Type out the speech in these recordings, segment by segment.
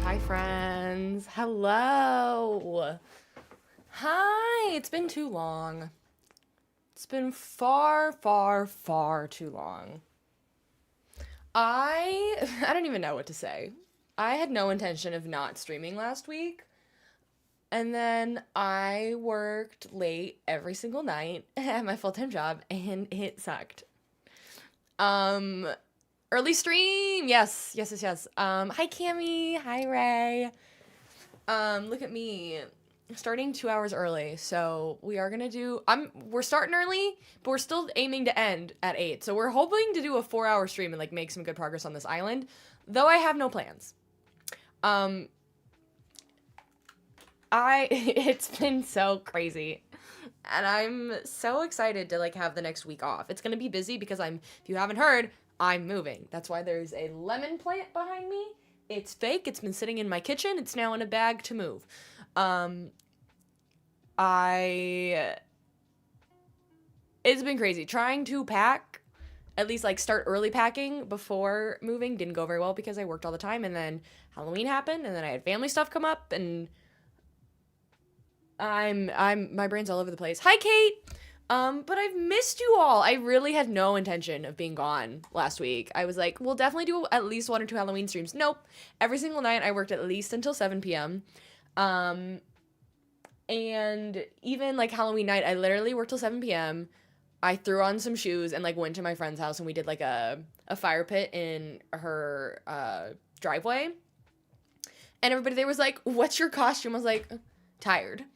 Hi, friends. Hello. Hi. It's been too long. It's been far, far, far too long. I don't even know what to say. I had no intention of not streaming last week. And then I worked late every single night at my full-time job and it sucked. Um Early stream. Yes, yes, yes, yes. Hi Cami. Hi Ray. Look at me. Starting 2 hours early. So we are gonna do we're starting early, but we're still aiming to end at 8. So we're hoping to do a 4 hour stream and like make some good progress on this island. Though I have no plans. Um it's been so crazy. And I'm so excited to like have the next week off. It's gonna be busy because if you haven't heard, I'm moving. That's why there's a lemon plant behind me. It's fake. It's been sitting in my kitchen. It's now in a bag to move. It's been crazy. Trying to pack, at least like start early packing before moving didn't go very well because I worked all the time, and then Halloween happened, and then I had family stuff come up, and my brain's all over the place. Hi Kate. But I've missed you all. I really had no intention of being gone last week. I was like, we'll definitely do at least 1 or 2 Halloween streams. Nope. Every single night I worked at least until 7 p.m. And even like Halloween night, I literally worked till 7 p.m. I threw on some shoes and like went to my friend's house and we did like a fire pit in her driveway. And everybody there was like, what's your costume? I was like, tired.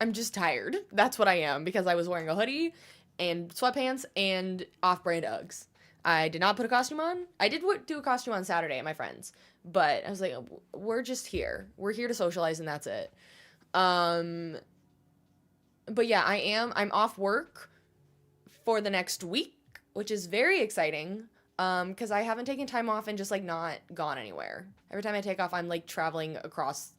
I'm just tired. That's what I am because I was wearing a hoodie and sweatpants and off-brand Uggs. I did not put a costume on. I did do a costume on Saturday at my friend's, but I was like, we're just here. We're here to socialize and that's it. But yeah, I'm off work for the next week, which is very exciting. Because I haven't taken time off and just like not gone anywhere. Every time I take off, I'm like traveling across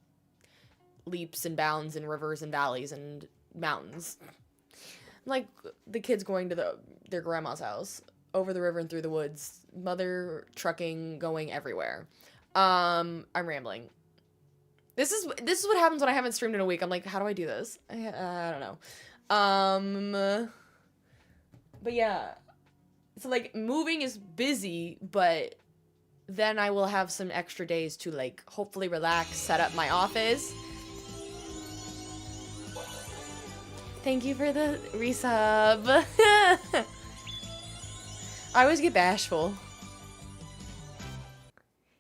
leaps and bounds and rivers and valleys and mountains. Like the kids going to their grandma's house over the river and through the woods, mother trucking going everywhere. I'm rambling. This is what happens when I haven't streamed in a week. I'm like, how do I do this? I don't know. But yeah. So like moving is busy, but then I will have some extra days to like hopefully relax, set up my office. Thank you for the resub. I always get bashful.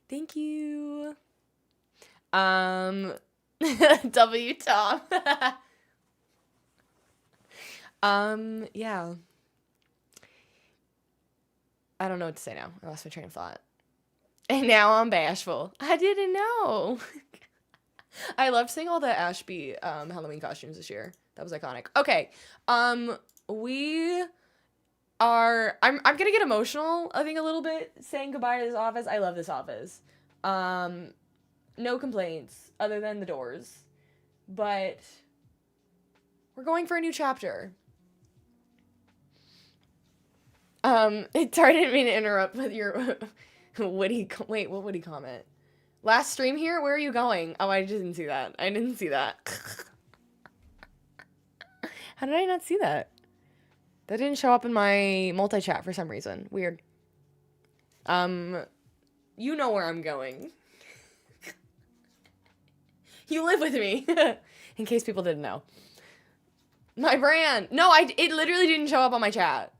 Thank you. W Tom. Yeah. I don't know what to say now. I lost my train of thought. And now I'm bashful. I didn't know. I loved seeing all the Ashby Halloween costumes this year. That was iconic. Okay. We are I'm gonna get emotional, I think, a little bit saying goodbye to this office. I love this office. No complaints other than the doors. But we're going for a new chapter. Sorry, I didn't mean to interrupt with your witty wait, what would he comment? Last stream here? Where are you going? Oh, I didn't see that. I didn't see that. How did I not see that? That didn't show up in my multi-chat for some reason. Weird. You know where I'm going. You live with me. In case people didn't know. My brand. No, it literally didn't show up on my chat.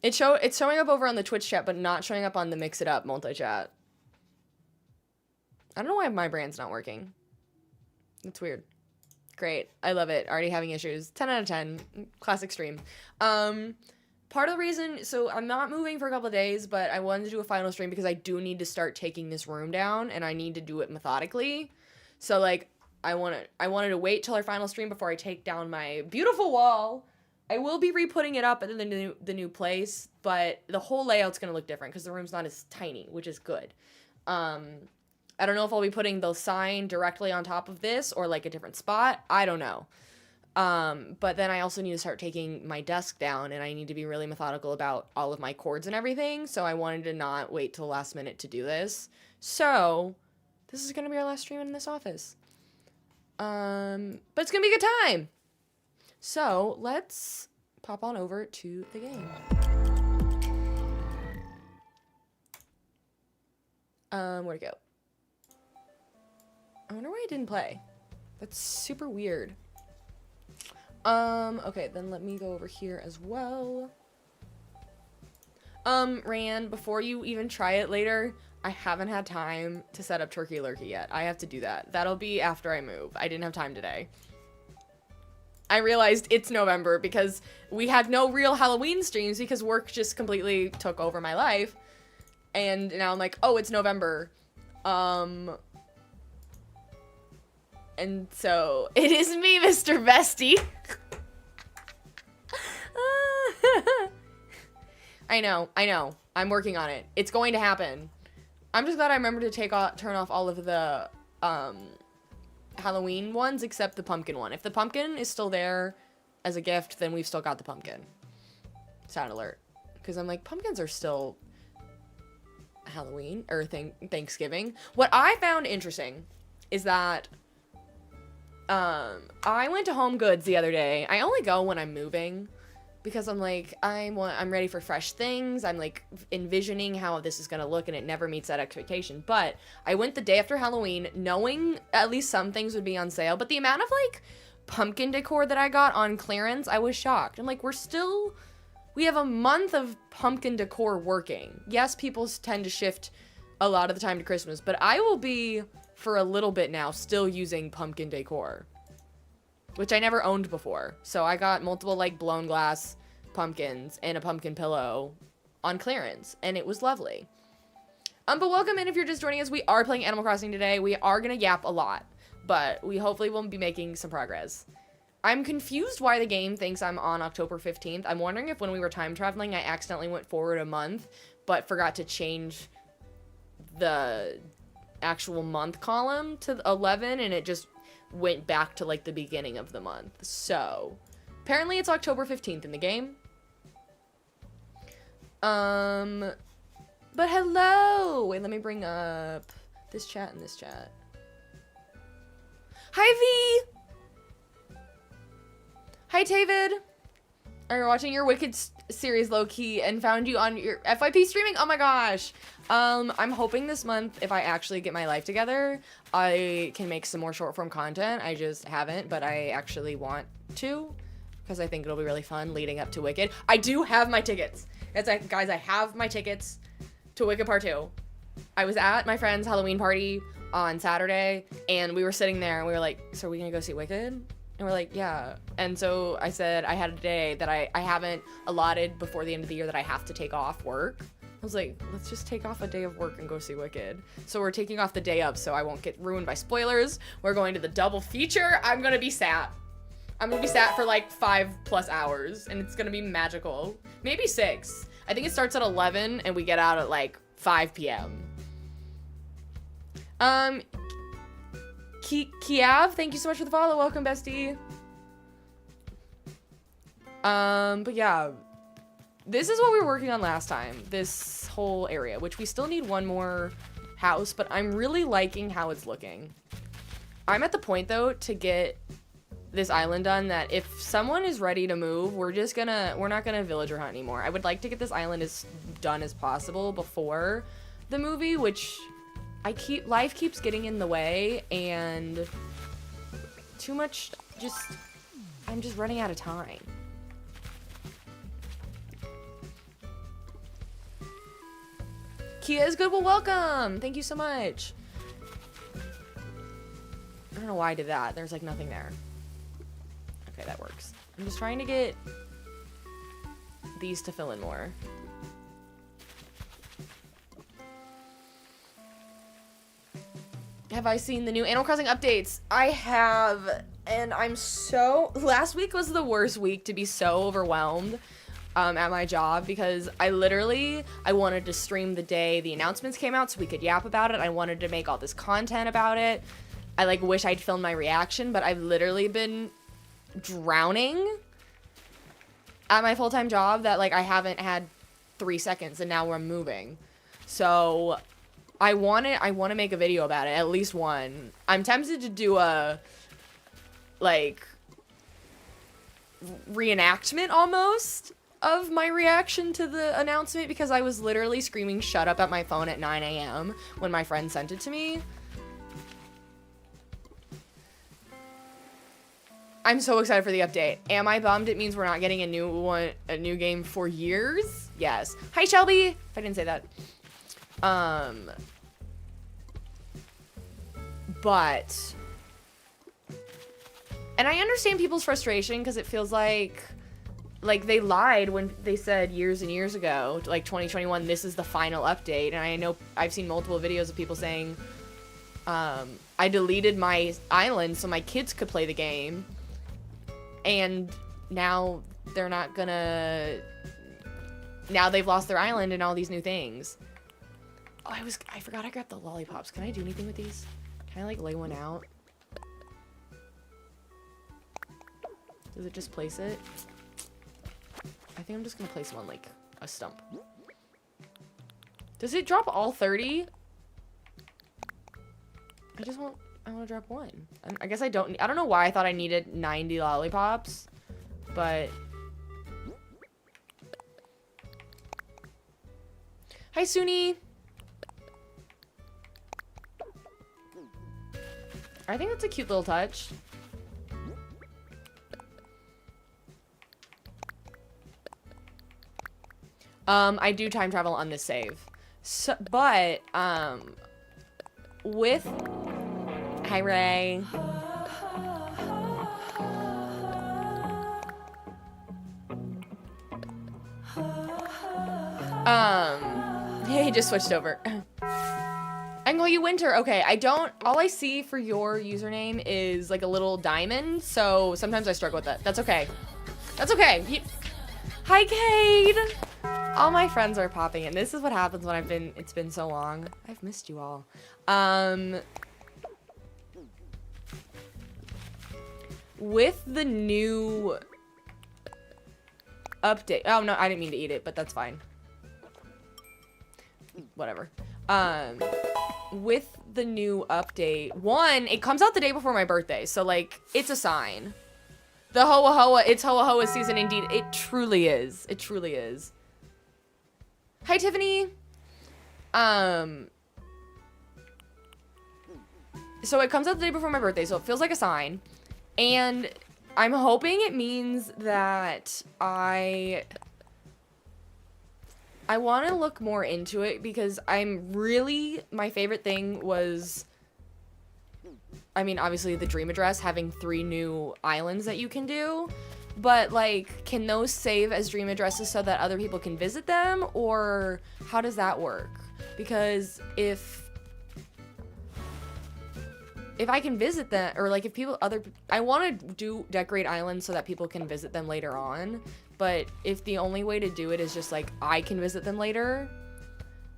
It's showing up over on the Twitch chat, but not showing up on the Mix It Up multi-chat. I don't know why my brand's not working. It's weird. Great. I love it. Already having issues. 10 out of 10. Classic stream. Part of the reason, so I'm not moving for a couple of days, but I wanted to do a final stream because I do need to start taking this room down, and I need to do it methodically. So, like, I wanted to wait till our final stream before I take down my beautiful wall. I will be re-putting it up at the new place, but the whole layout's going to look different because the room's not as tiny, which is good. I don't know if I'll be putting the sign directly on top of this or, like, a different spot. I don't know. But then I also need to start taking my desk down, and I need to be really methodical about all of my cords and everything, so I wanted to not wait till the last minute to do this. So this is gonna be our last stream in this office. But it's gonna be a good time. So let's pop on over to the game. Where'd it go? I wonder why it didn't play. That's super weird. Okay, then let me go over here as well. Rand, before you even try it later, I haven't had time to set up Turkey Lurkey yet. I have to do that. That'll be after I move. I didn't have time today. I realized it's November because we had no real Halloween streams because work just completely took over my life. And now I'm like, oh, it's November. And so it is me, Mr. Bestie. I know. I'm working on it. It's going to happen. I'm just glad I remembered to turn off all of the Halloween ones except the pumpkin one. If the pumpkin is still there as a gift, then we've still got the pumpkin. Sound alert. Because I'm like, pumpkins are still Halloween or Thanksgiving. What I found interesting is that I went to Home Goods the other day. I only go when I'm moving because I'm like, I'm ready for fresh things. I'm like envisioning how this is gonna look, and it never meets that expectation. But I went the day after Halloween knowing at least some things would be on sale, but the amount of like pumpkin decor that I got on clearance, I was shocked. I'm like, we have a month of pumpkin decor working. Yes, people tend to shift a lot of the time to Christmas, but I will be, for a little bit now, still using pumpkin decor, which I never owned before. So I got multiple, like, blown glass pumpkins and a pumpkin pillow on clearance, and it was lovely. But welcome in if you're just joining us. We are playing Animal Crossing today. We are gonna yap a lot, but we hopefully will be making some progress. I'm confused why the game thinks I'm on October 15th. I'm wondering if when we were time traveling, I accidentally went forward a month, but forgot to change the actual month column to 11, and it just went back to, like, the beginning of the month. So, apparently it's October 15th in the game. But hello! Wait, let me bring up this chat and this chat. Hi, V! Hi, David. I'm watching your Wicked series low-key and found you on your FYP streaming. Oh my gosh. I'm hoping this month, if I actually get my life together, I can make some more short-form content. I just haven't, but I actually want to because I think it'll be really fun leading up to Wicked. I do have my tickets. Guys, I have my tickets to Wicked Part 2. I was at my friend's Halloween party on Saturday, and we were sitting there, and we were like, so are we gonna go see Wicked? And we're like, yeah. And so I said I had a day that I haven't allotted before the end of the year that I have to take off work. I was like, let's just take off a day of work and go see Wicked. So we're taking off the day of so I won't get ruined by spoilers. We're going to the double feature. I'm gonna be sat. I'm gonna be sat for like 5+ hours, and it's gonna be magical. Maybe 6. I think it starts at 11 and we get out at like 5 p.m. Kiev, thank you so much for the follow. Welcome, bestie. But yeah, this is what we were working on last time. This whole area, which we still need one more house, but I'm really liking how it's looking. I'm at the point though to get this island done that if someone is ready to move, we're not gonna villager hunt anymore. I would like to get this island as done as possible before the movie, which life keeps getting in the way, and too much, I'm just running out of time. Kia is good, well, welcome! Thank you so much. I don't know why I did that. There's, like, nothing there. Okay, that works. I'm just trying to get these to fill in more. Have I seen the new Animal Crossing updates? I have, and last week was the worst week to be so overwhelmed at my job because I wanted to stream the day the announcements came out so we could yap about it. I wanted to make all this content about it. I like wish I'd filmed my reaction, but I've literally been drowning at my full-time job that like I haven't had 3 seconds, and now we're moving. So I want to make a video about it, at least one. I'm tempted to do a, like, reenactment almost of my reaction to the announcement, because I was literally screaming shut up at my phone at 9 a.m. when my friend sent it to me. I'm so excited for the update. Am I bummed it means we're not getting a new game for years? Yes. Hi, Shelby! If I didn't say that. But... And I understand people's frustration, because it feels like they lied when they said years and years ago, like 2021, this is the final update. And I know I've seen multiple videos of people saying, I deleted my island so my kids could play the game. And now they're not gonna... Now they've lost their island and all these new things. Oh, I forgot I grabbed the lollipops. Can I do anything with these? Can I, like, lay one out? Does it just place it? I think I'm just gonna place them on, like, a stump. Does it drop all 30? I want to drop one. I guess I don't know why I thought I needed 90 lollipops, but... Hi, Suni! I think that's a cute little touch. I do time travel on this save. So, but, with... Hi, Ray. He just switched over. I can call you Winter. Okay, all I see for your username is like a little diamond, so sometimes I struggle with that. That's okay. That's okay. Hi, Cade. All my friends are popping in. This is what happens when it's been so long. I've missed you all. With the new update. Oh, no, I didn't mean to eat it, but that's fine. Whatever. With the new update, it comes out the day before my birthday, so, like, it's a sign. The Hoa Hoa, it's Hoa Hoa season indeed. It truly is. It truly is. Hi, Tiffany. So it comes out the day before my birthday, so it feels like a sign. And I'm hoping it means that I want to look more into it, because my favorite thing was, I mean, obviously the dream address, having 3 new islands that you can do, but, like, can those save as dream addresses so that other people can visit them, or how does that work? Because if I can visit them, or, like, I want to decorate islands so that people can visit them later on, but if the only way to do it is just, like, I can visit them later,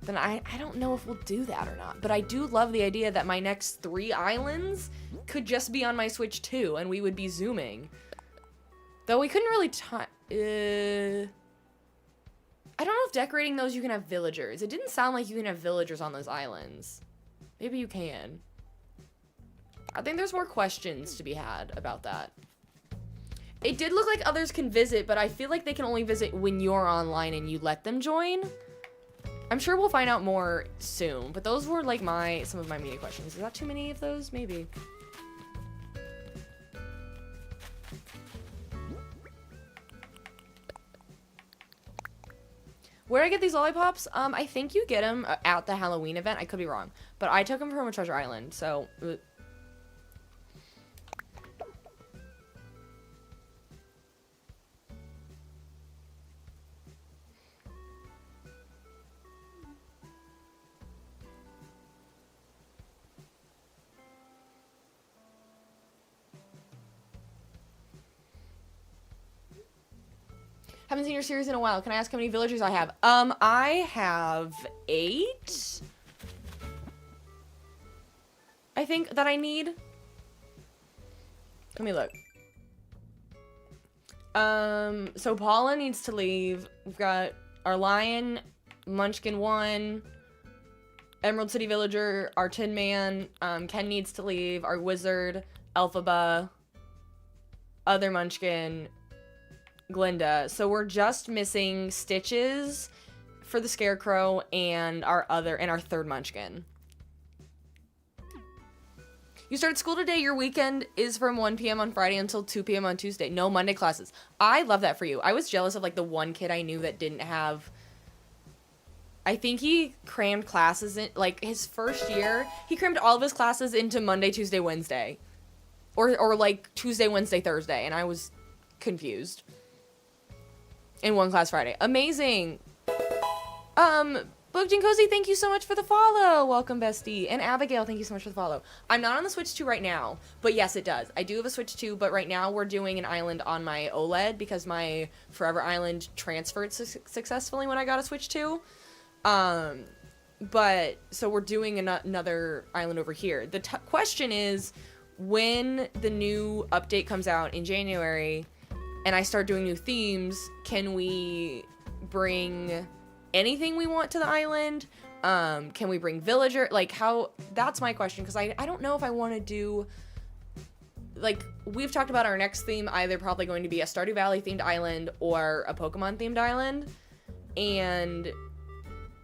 then I don't know if we'll do that or not. But I do love the idea that my next 3 islands could just be on my Switch too, and we would be zooming. Though we couldn't really I don't know if decorating those you can have villagers. It didn't sound like you can have villagers on those islands. Maybe you can. I think there's more questions to be had about that. It did look like others can visit, but I feel like they can only visit when you're online and you let them join. I'm sure we'll find out more soon, but those were like some of my media questions. Is that too many of those? Maybe. Where did I get these lollipops? I think you get them at the Halloween event. I could be wrong, but I took them from a treasure island, so... Haven't seen your series in a while. Can I ask how many villagers I have? I have 8. I think that I need. Let me look. So Paula needs to leave. We've got our lion, Munchkin 1, Emerald City Villager, our Tin Man, Ken needs to leave, our Wizard, Elphaba, other Munchkin, Glinda. So we're just missing Stitches for the Scarecrow and our third Munchkin. You started school today. Your weekend is from 1 p.m. on Friday until 2 p.m. on Tuesday. No Monday classes. I love that for you. I was jealous of like the one kid I knew that didn't have. I think he crammed classes in, like, his first year, he crammed all of his classes into Monday, Tuesday, Wednesday. Or like, Tuesday, Wednesday, Thursday, and I was confused. In one class Friday. Amazing! Booked and Cozy, thank you so much for the follow! Welcome, bestie. And Abigail, thank you so much for the follow. I'm not on the Switch 2 right now, but yes, it does. I do have a Switch 2, but right now we're doing an island on my OLED because my Forever Island transferred successfully when I got a Switch 2. But, so we're doing another island over here. The question is, when the new update comes out in January, and I start doing new themes, can we bring anything we want to the island? Can we bring villager? Like, how, that's my question, because I don't know if I want to do, like, we've talked about our next theme either probably going to be a Stardew Valley themed island or a Pokemon themed island, and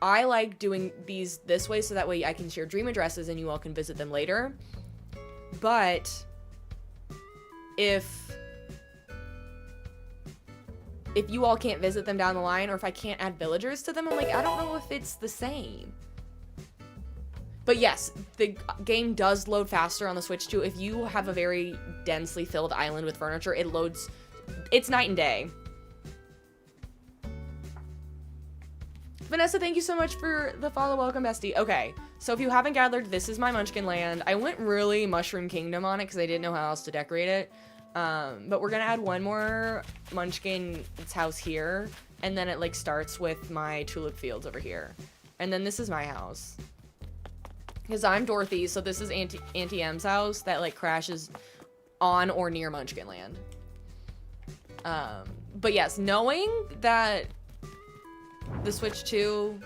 I like doing these this way so that way I can share dream addresses and you all can visit them later. But if you all can't visit them down the line, or if I can't add villagers to them, I'm like, I don't know if it's the same. But yes, the game does load faster on the Switch too. If you have a very densely filled island with furniture, it loads, it's night and day. Vanessa, thank you so much for the follow. Welcome, bestie. Okay, so if you haven't gathered, this is my Munchkin land. I went really Mushroom Kingdom on it because I didn't know how else to decorate it. But we're gonna add one more Munchkin's house here, and then it like starts with my tulip fields over here. And then this is my house. Because I'm Dorothy, so this is Auntie M's house that like crashes on or near Munchkin land. But yes, knowing that the Switch 2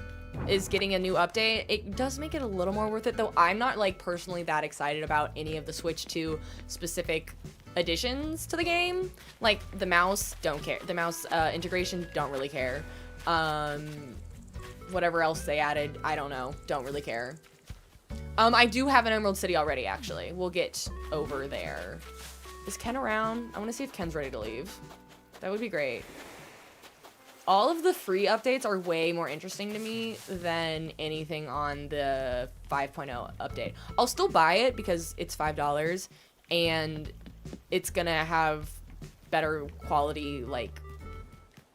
is getting a new update, it does make it a little more worth it, though I'm not like personally that excited about any of the Switch 2 specific additions to the game. Like the mouse, don't care. The mouse integration, don't really care. Whatever else they added, I don't know, don't really care. I do have an Emerald City already, actually. We'll get over there. Is Ken around? I want to see if Ken's ready to leave. That would be great. All of the free updates are way more interesting to me than anything on the 5.0 update. I'll still buy it because it's $5 and it's gonna have better quality, like,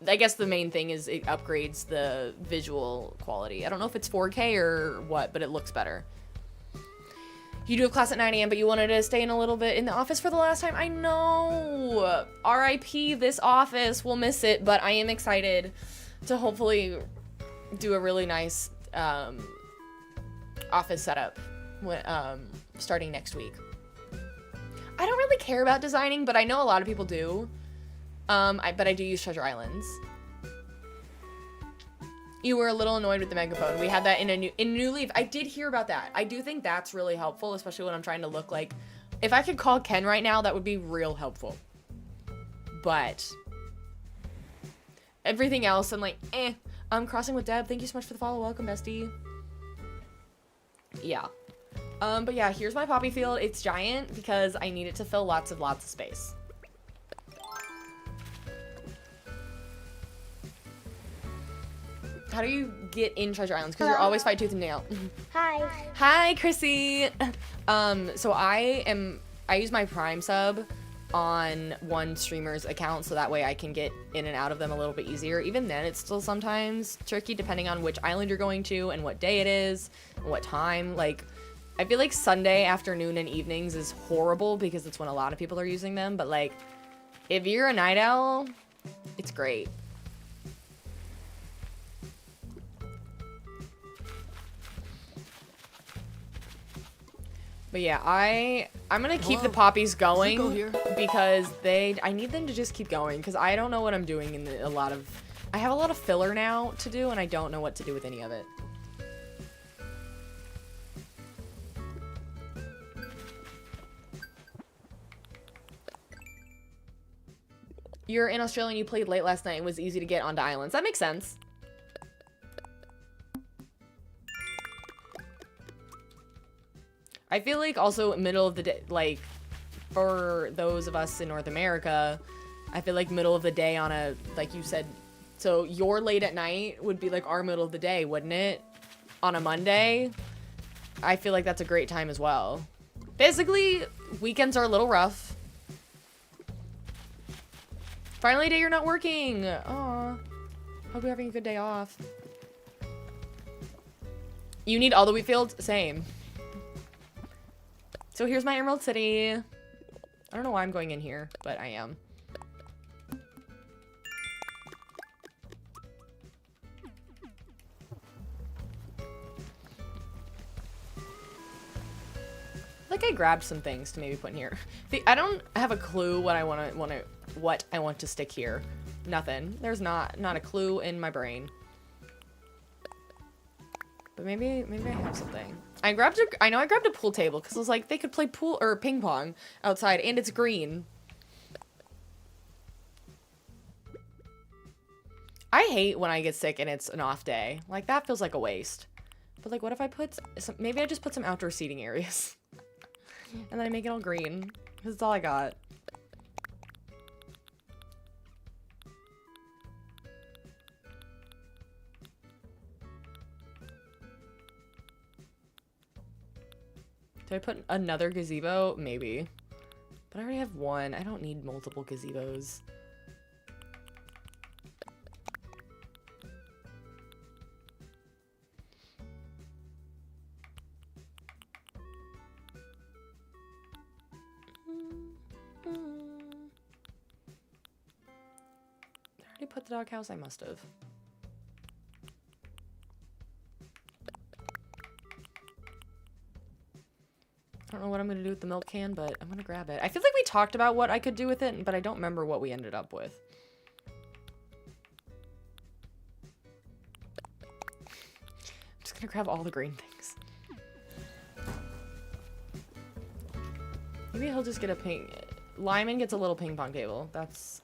I guess the main thing is it upgrades the visual quality. I don't know if it's 4K or what, but it looks better. You do have class at 9 a.m., but you wanted to stay in a little bit in the office for the last time. I know. RIP this office. We'll miss it, but I am excited to hopefully do a really nice office setup starting next week. I don't really care about designing, but I know a lot of people do. But I do use Treasure Islands. You were a little annoyed with the megaphone. We had that in New Leaf. I did hear about that. I do think that's really helpful, especially when I'm trying to look like... If I could call Ken right now, that would be real helpful. But everything else, I'm like, eh. Crossing with Deb, thank you so much for the follow. Welcome, bestie. Yeah. But yeah, here's my poppy field. It's giant because I need it to fill lots of space. How do you get in Treasure Islands? Because you're always fight tooth and nail. Hi. Hi, Chrissy. So I use my Prime sub on one streamer's account so that way I can get in and out of them a little bit easier. Even then, it's still sometimes tricky depending on which island you're going to and what day it is and what time. Like, I feel like Sunday afternoon and evenings is horrible because it's when a lot of people are using them. But like, if you're a night owl, it's great. But yeah, I'm gonna keep the poppies going because I need them to just keep going because I don't know what I'm doing in I have a lot of filler now to do and I don't know what to do with any of it. You're in Australia and you played late last night and it was easy to get onto islands. That makes sense. I feel like also middle of the day, like for those of us in North America, I feel like middle of the day on a, like you said, so your late at night would be like our middle of the day, wouldn't it? On a Monday. I feel like that's a great time as well. Basically, weekends are a little rough. Finally, day you're not working. Aw. Hope you're having a good day off. You need all the wheat fields? Same. So here's my Emerald City. I don't know why I'm going in here, but I am. Like I grabbed some things to maybe put in here. I don't have a clue what I want to stick here. Nothing. There's not a clue in my brain. But maybe I have something. I know I grabbed a pool table because I was like they could play pool or ping pong outside and it's green. I hate when I get sick and it's an off day. Like that feels like a waste. But like what if I put some, maybe I just put some outdoor seating areas. And then I make it all green. Because it's all I got. Do I put another gazebo? Maybe. But I already have one. I don't need multiple gazebos. Did I already put the doghouse? I must have. I don't know what I'm gonna do with the milk can, but I'm gonna grab it. I feel like we talked about what I could do with it, but I don't remember what we ended up with. I'm just gonna grab all the green things. Maybe he'll just get a ping... Lyman gets a little ping pong table. That's...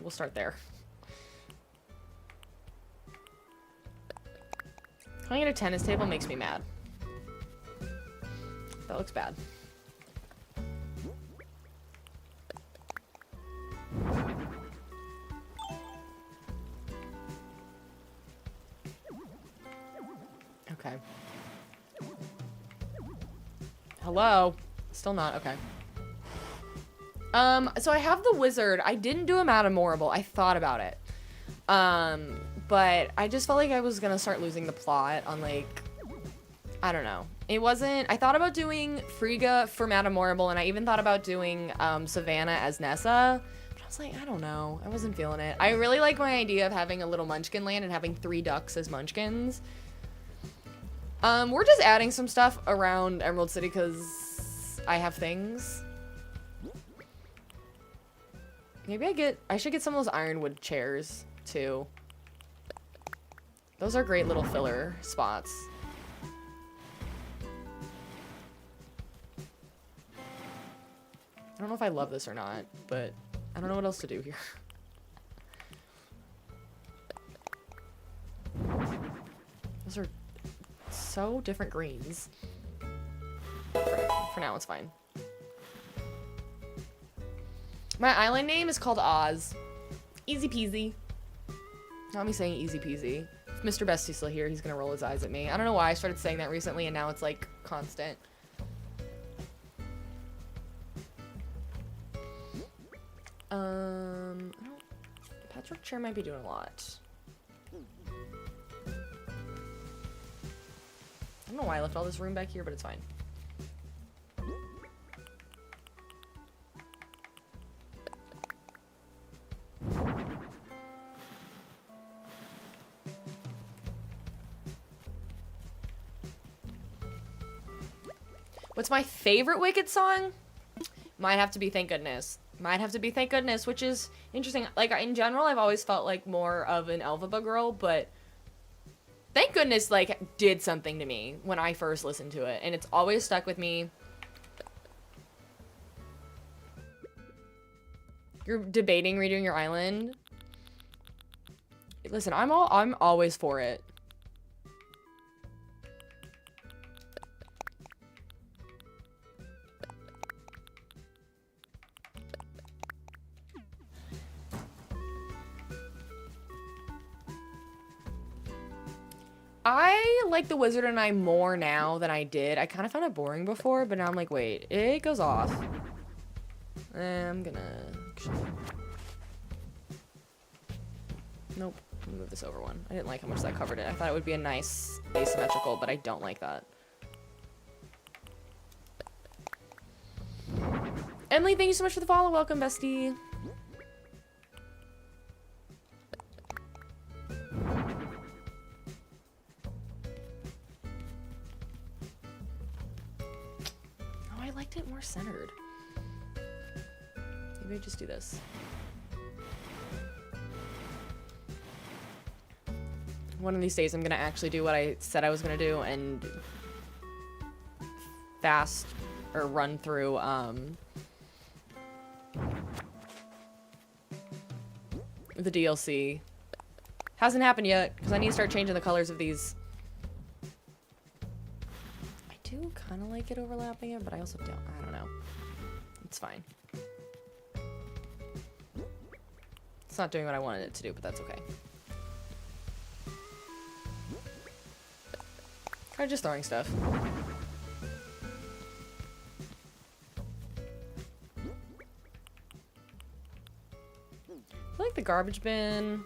We'll start there. Calling it a tennis table makes me mad. That looks bad. Okay. Hello? Still not. Okay. So I have the wizard. I didn't do him out of Morrible. I thought about it. But I just felt like I was gonna start losing the plot on, like, I don't know. It wasn't... I thought about doing Frigga for Madame Morrible, and I even thought about doing Savannah as Nessa. But I was like, I don't know. I wasn't feeling it. I really like my idea of having a little munchkin land and having 3 ducks as munchkins. We're just adding some stuff around Emerald City because I have things. Maybe I should get some of those ironwood chairs, too. Those are great little filler spots. I don't know if I love this or not, but I don't know what else to do here. Those are so different greens. For now, it's fine. My island name is called Oz. Easy peasy. Not me saying easy peasy. If Mr. Bestie's still here, he's gonna roll his eyes at me. I don't know why I started saying that recently, and now it's like constant. Patrick chair might be doing a lot. I don't know why I left all this room back here, but it's fine. What's my favorite Wicked song? Might have to be Thank Goodness. Might have to be Thank Goodness, which is interesting. Like, in general, I've always felt like more of an Elphaba girl, but Thank Goodness, like, did something to me when I first listened to it, and it's always stuck with me. You're debating redoing your island? Listen, I'm always for it. I like The Wizard and I more now than I did. I kind of found it boring before, but now I'm like, wait, it goes off. I'm gonna... Actually... Nope. Move this over one. I didn't like how much that covered it. I thought it would be a nice asymmetrical, but I don't like that. Emily, thank you so much for the follow. Welcome, bestie. Oh, I liked it more centered. Maybe I just do this. One of these days I'm gonna actually do what I said I was gonna do and fast or run through the DLC. Hasn't happened yet because I need to start changing the colors of these. I do kind of like it overlapping it, but I also don't. I don't know. It's fine. It's not doing what I wanted it to do, but that's okay. Kind of just throwing stuff. I like the garbage bin.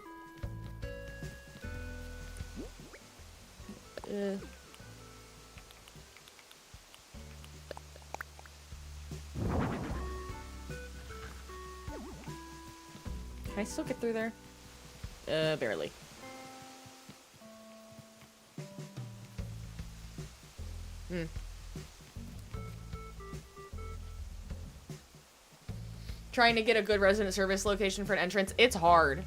Can I still get through there? Barely. Trying to get a good resident service location for an entrance. It's hard.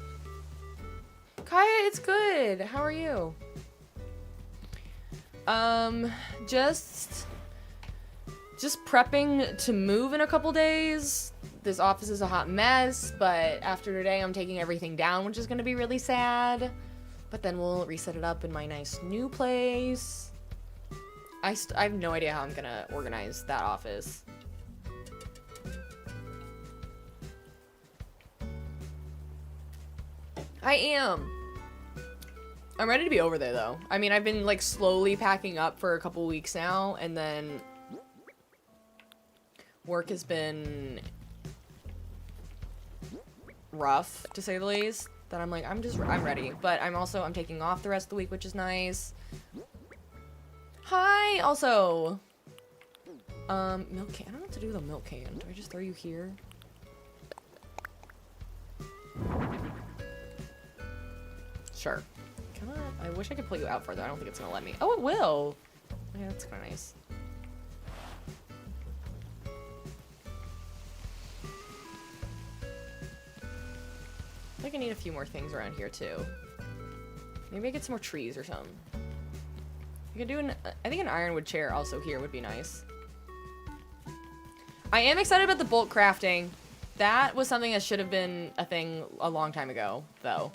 Kaya, it's good. How are you? Just prepping to move in a couple days. This office is a hot mess, but after today I'm taking everything down, which is going to be really sad. But then we'll reset it up in my nice new place. I have no idea how I'm going to organize that office. I am. I'm ready to be over there, though. I mean, I've been, like, slowly packing up for a couple weeks now, and then work has been rough, to say the least, that I'm like, I'm ready. But I'm taking off the rest of the week, which is nice. Hi, also. Milk can. I don't know what to do with a milk can. Do I just throw you here? Sure. I wish I could pull you out further. I don't think it's gonna let me. Oh, it will. Yeah, that's kind of nice. I think I need a few more things around here too. Maybe I get some more trees or something. I could do I think an ironwood chair also here would be nice. I am excited about the bulk crafting. That was something that should have been a thing a long time ago, though.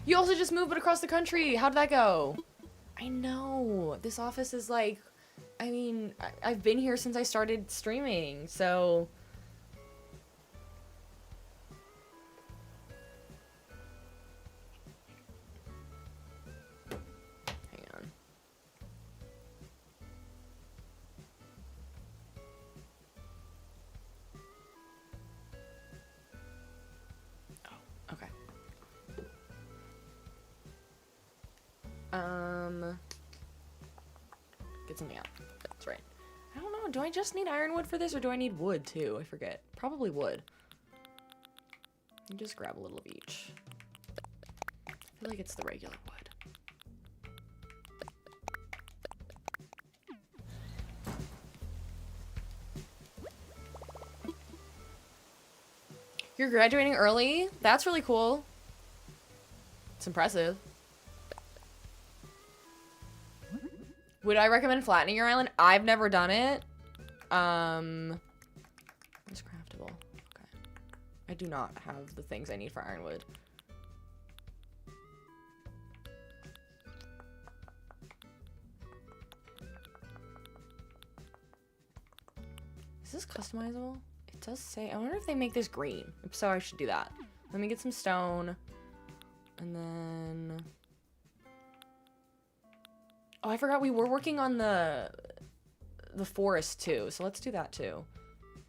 You also just moved across the country. How'd that go? I know. This office is like, I mean, I've been here since I started streaming, so... Hang on. Oh, okay. Get something out. That's right. I don't know. Do I just need ironwood for this, or do I need wood too? I forget. Probably wood. You just grab a little of each. I feel like it's the regular wood. You're graduating early? That's really cool. It's impressive. Would I recommend flattening your island? I've never done it. It's craftable. Okay. I do not have the things I need for ironwood. Is this customizable? It does say, I wonder if they make this green. If so, I should do that. Let me get some stone. And then... Oh, I forgot we were working on the forest too. So let's do that too.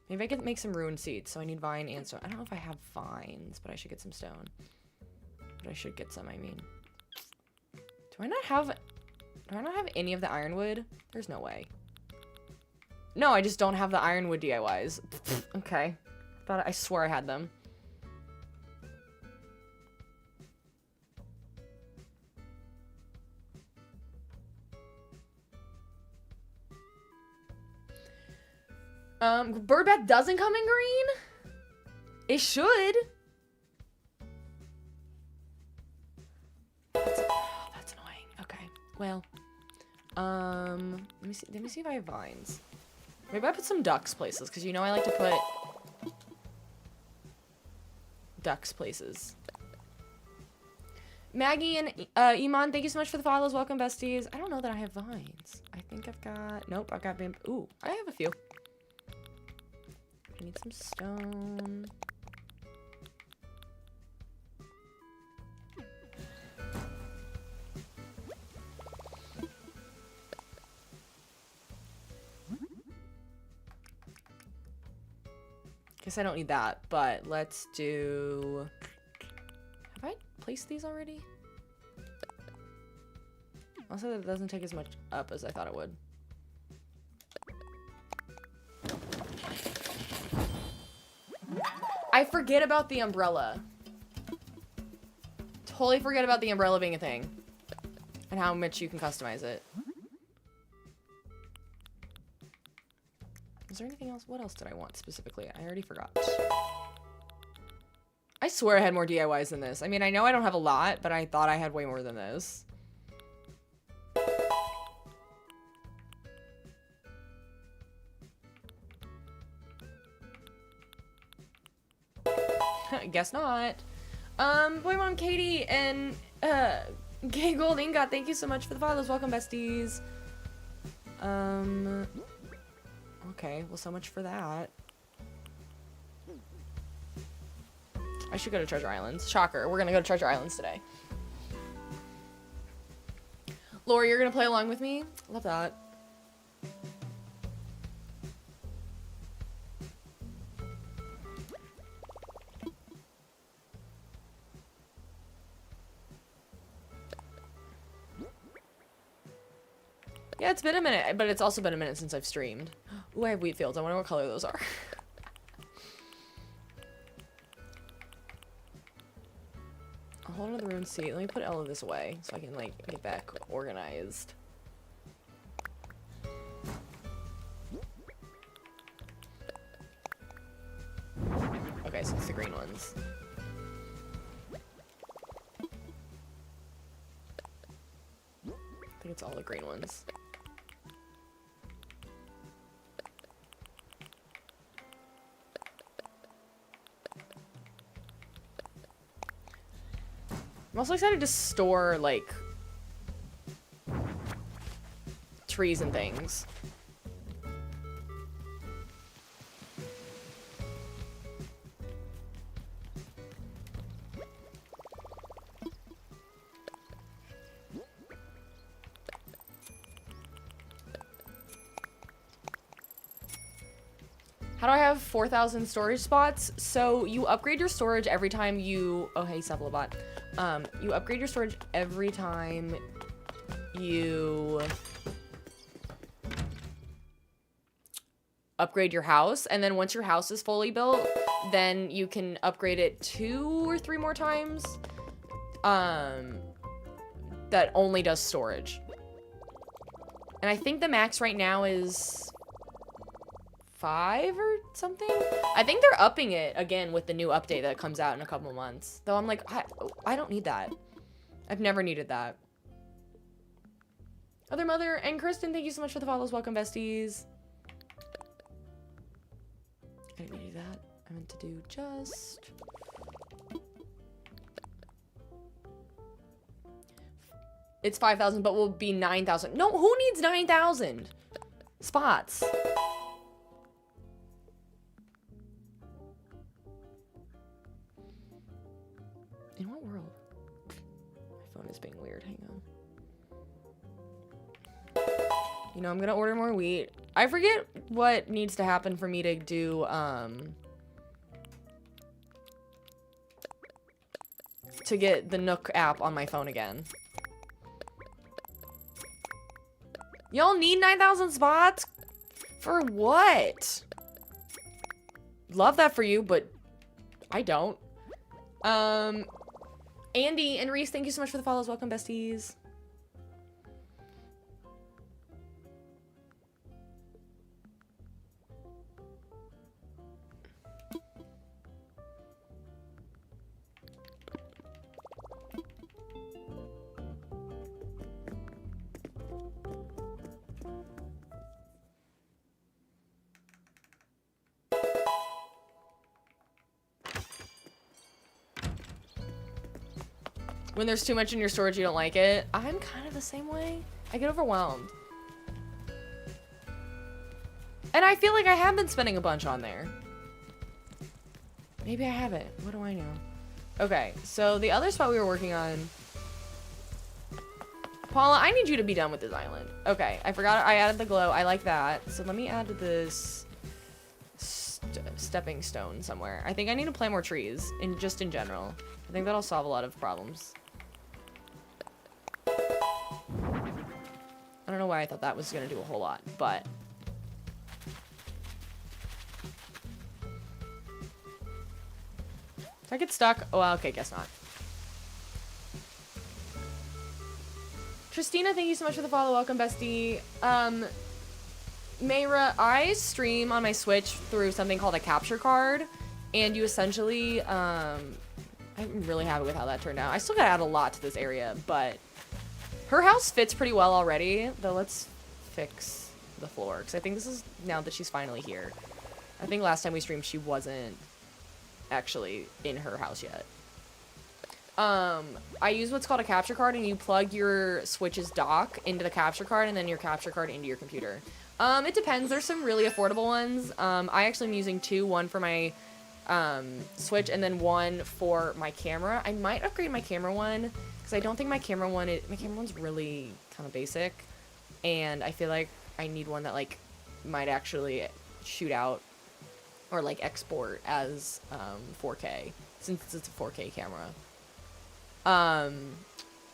Maybe I can make some ruined seeds. So I need vine and stone. I don't know if I have vines, but I should get some stone. But I should get some, I mean. Do I not have any of the ironwood? There's no way. No, I just don't have the ironwood DIYs. Okay. I swore I had them. Bird bath doesn't come in green? It should. That's annoying. Okay. Well, let me see if I have vines. Maybe I put some ducks places, because you know I like to put ducks places. Maggie and Iman, thank you so much for the follows. Welcome, besties. I don't know that I have vines. I think I've got... Nope, I've got... Ooh, I have a few. I need some stone. Guess I don't need that, but let's do... Have I placed these already? Also, that doesn't take as much up as I thought it would. I forget about the umbrella. Totally forget about the umbrella being a thing. And how much you can customize it. Is there anything else? What else did I want specifically? I already forgot. I swear I had more DIYs than this. I mean, I know I don't have a lot, but I thought I had way more than this. Guess not. Boy Mom Katie and Gay Gold Ingot, thank you so much for the follows. Welcome, besties. Okay, well, so much for that. I should go to Treasure Islands. Shocker, we're gonna go to Treasure Islands today. Laura, you're gonna play along with me? Love that. Yeah, it's been a minute, but it's also been a minute since I've streamed. Ooh, I have wheat fields. I wonder what color those are. A whole nother ruined seed. Let me put all of this away so I can, like, get back organized. Okay, so it's the green ones. I think it's all the green ones. I'm also excited to store, like, trees and things. How do I have 4,000 storage spots? So you upgrade your storage every time you... Oh, hey, Cephalobot. You upgrade your storage every time you upgrade your house. And then once your house is fully built, then you can upgrade it 2 or 3 more times. That only does storage. And I think the max right now is 5 or something. I think they're upping it again with the new update that comes out in a couple months. Though I'm like, I don't need that. I've never needed that. Other Mother and Kristen, thank you so much for the follows. Welcome, besties. I didn't mean to do that. I meant to do just... It's 5,000, but will be 9,000. No, who needs 9,000 spots? In what world? My phone is being weird. Hang on. You know, I'm gonna order more wheat. I forget what needs to happen for me to do, to get the Nook app on my phone again. Y'all need 9,000 spots? For what? Love that for you, but I don't. Andy and Reese, thank you so much for the follows. Welcome, besties. When there's too much in your storage, you don't like it. I'm kind of the same way. I get overwhelmed. And I feel like I have been spending a bunch on there. Maybe I haven't. What do I know? Okay, so the other spot we were working on... Paula, I need you to be done with this island. Okay, I forgot I added the glow. I like that. So let me add this stepping stone somewhere. I think I need to plant more trees, just in general. I think that'll solve a lot of problems. I don't know why I thought that was going to do a whole lot, but... If I get stuck... Oh, well, okay, guess not. Tristina, thank you so much for the follow. Welcome, bestie. Mayra, I stream on my Switch through something called a capture card, and you essentially... I'm really happy with how that turned out. I still gotta add a lot to this area, but... Her house fits pretty well already, though let's fix the floor, because I think this is now that she's finally here. I think last time we streamed, she wasn't actually in her house yet. I use what's called a capture card, and you plug your Switch's dock into the capture card, and then your capture card into your computer. It depends. There's some really affordable ones. I actually am using two, one for my Switch, and then one for my camera. I might upgrade my camera one, because I don't think my camera one's really kind of basic, and I feel like I need one that, like, might actually shoot out or, like, export as 4K, since it's a 4K camera.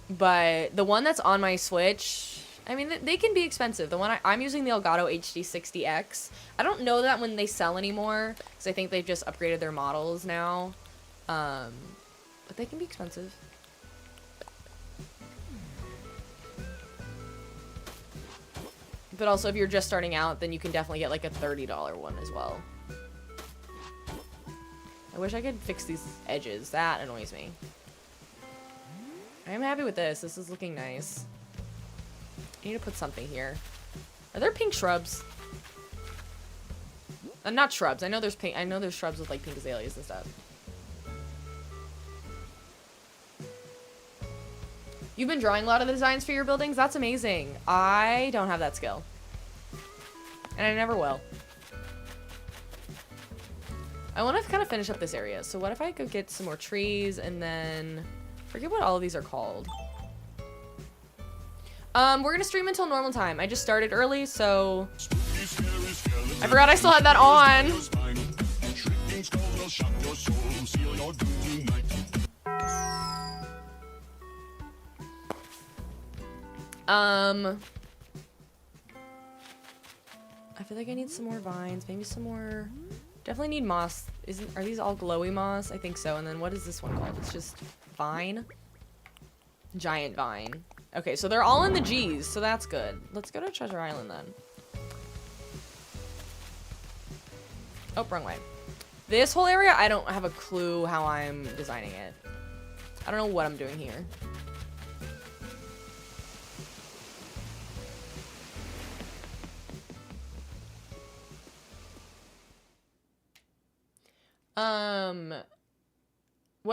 But the one that's on my Switch, I mean, they can be expensive. The one I'm using the Elgato HD60X. I don't know that when they sell anymore, because I think they've just upgraded their models now. But they can be expensive. But also, if you're just starting out, then you can definitely get, like, a $30 one as well. I wish I could fix these edges. That annoys me. I'm happy with this. This is looking nice. I need to put something here. Are there pink shrubs? Not shrubs. I know there's pink. I know there's shrubs with, like, pink azaleas and stuff. You've been drawing a lot of the designs for your buildings? That's amazing. I don't have that skill. And I never will. I want to kind of finish up this area. So what if I could get some more trees and then... Forget what all of these are called. We're going to stream until normal time. I just started early, so... I forgot I still had that on. I feel like I need some more vines, maybe some more, definitely need moss. Are these all glowy moss? I think so. And then what is this one called? It's just vine. Giant vine. Okay, so they're all in the G's, so that's good. Let's go to Treasure Island then. Oh, wrong way. This whole area, I don't have a clue how I'm designing it. I don't know what I'm doing here.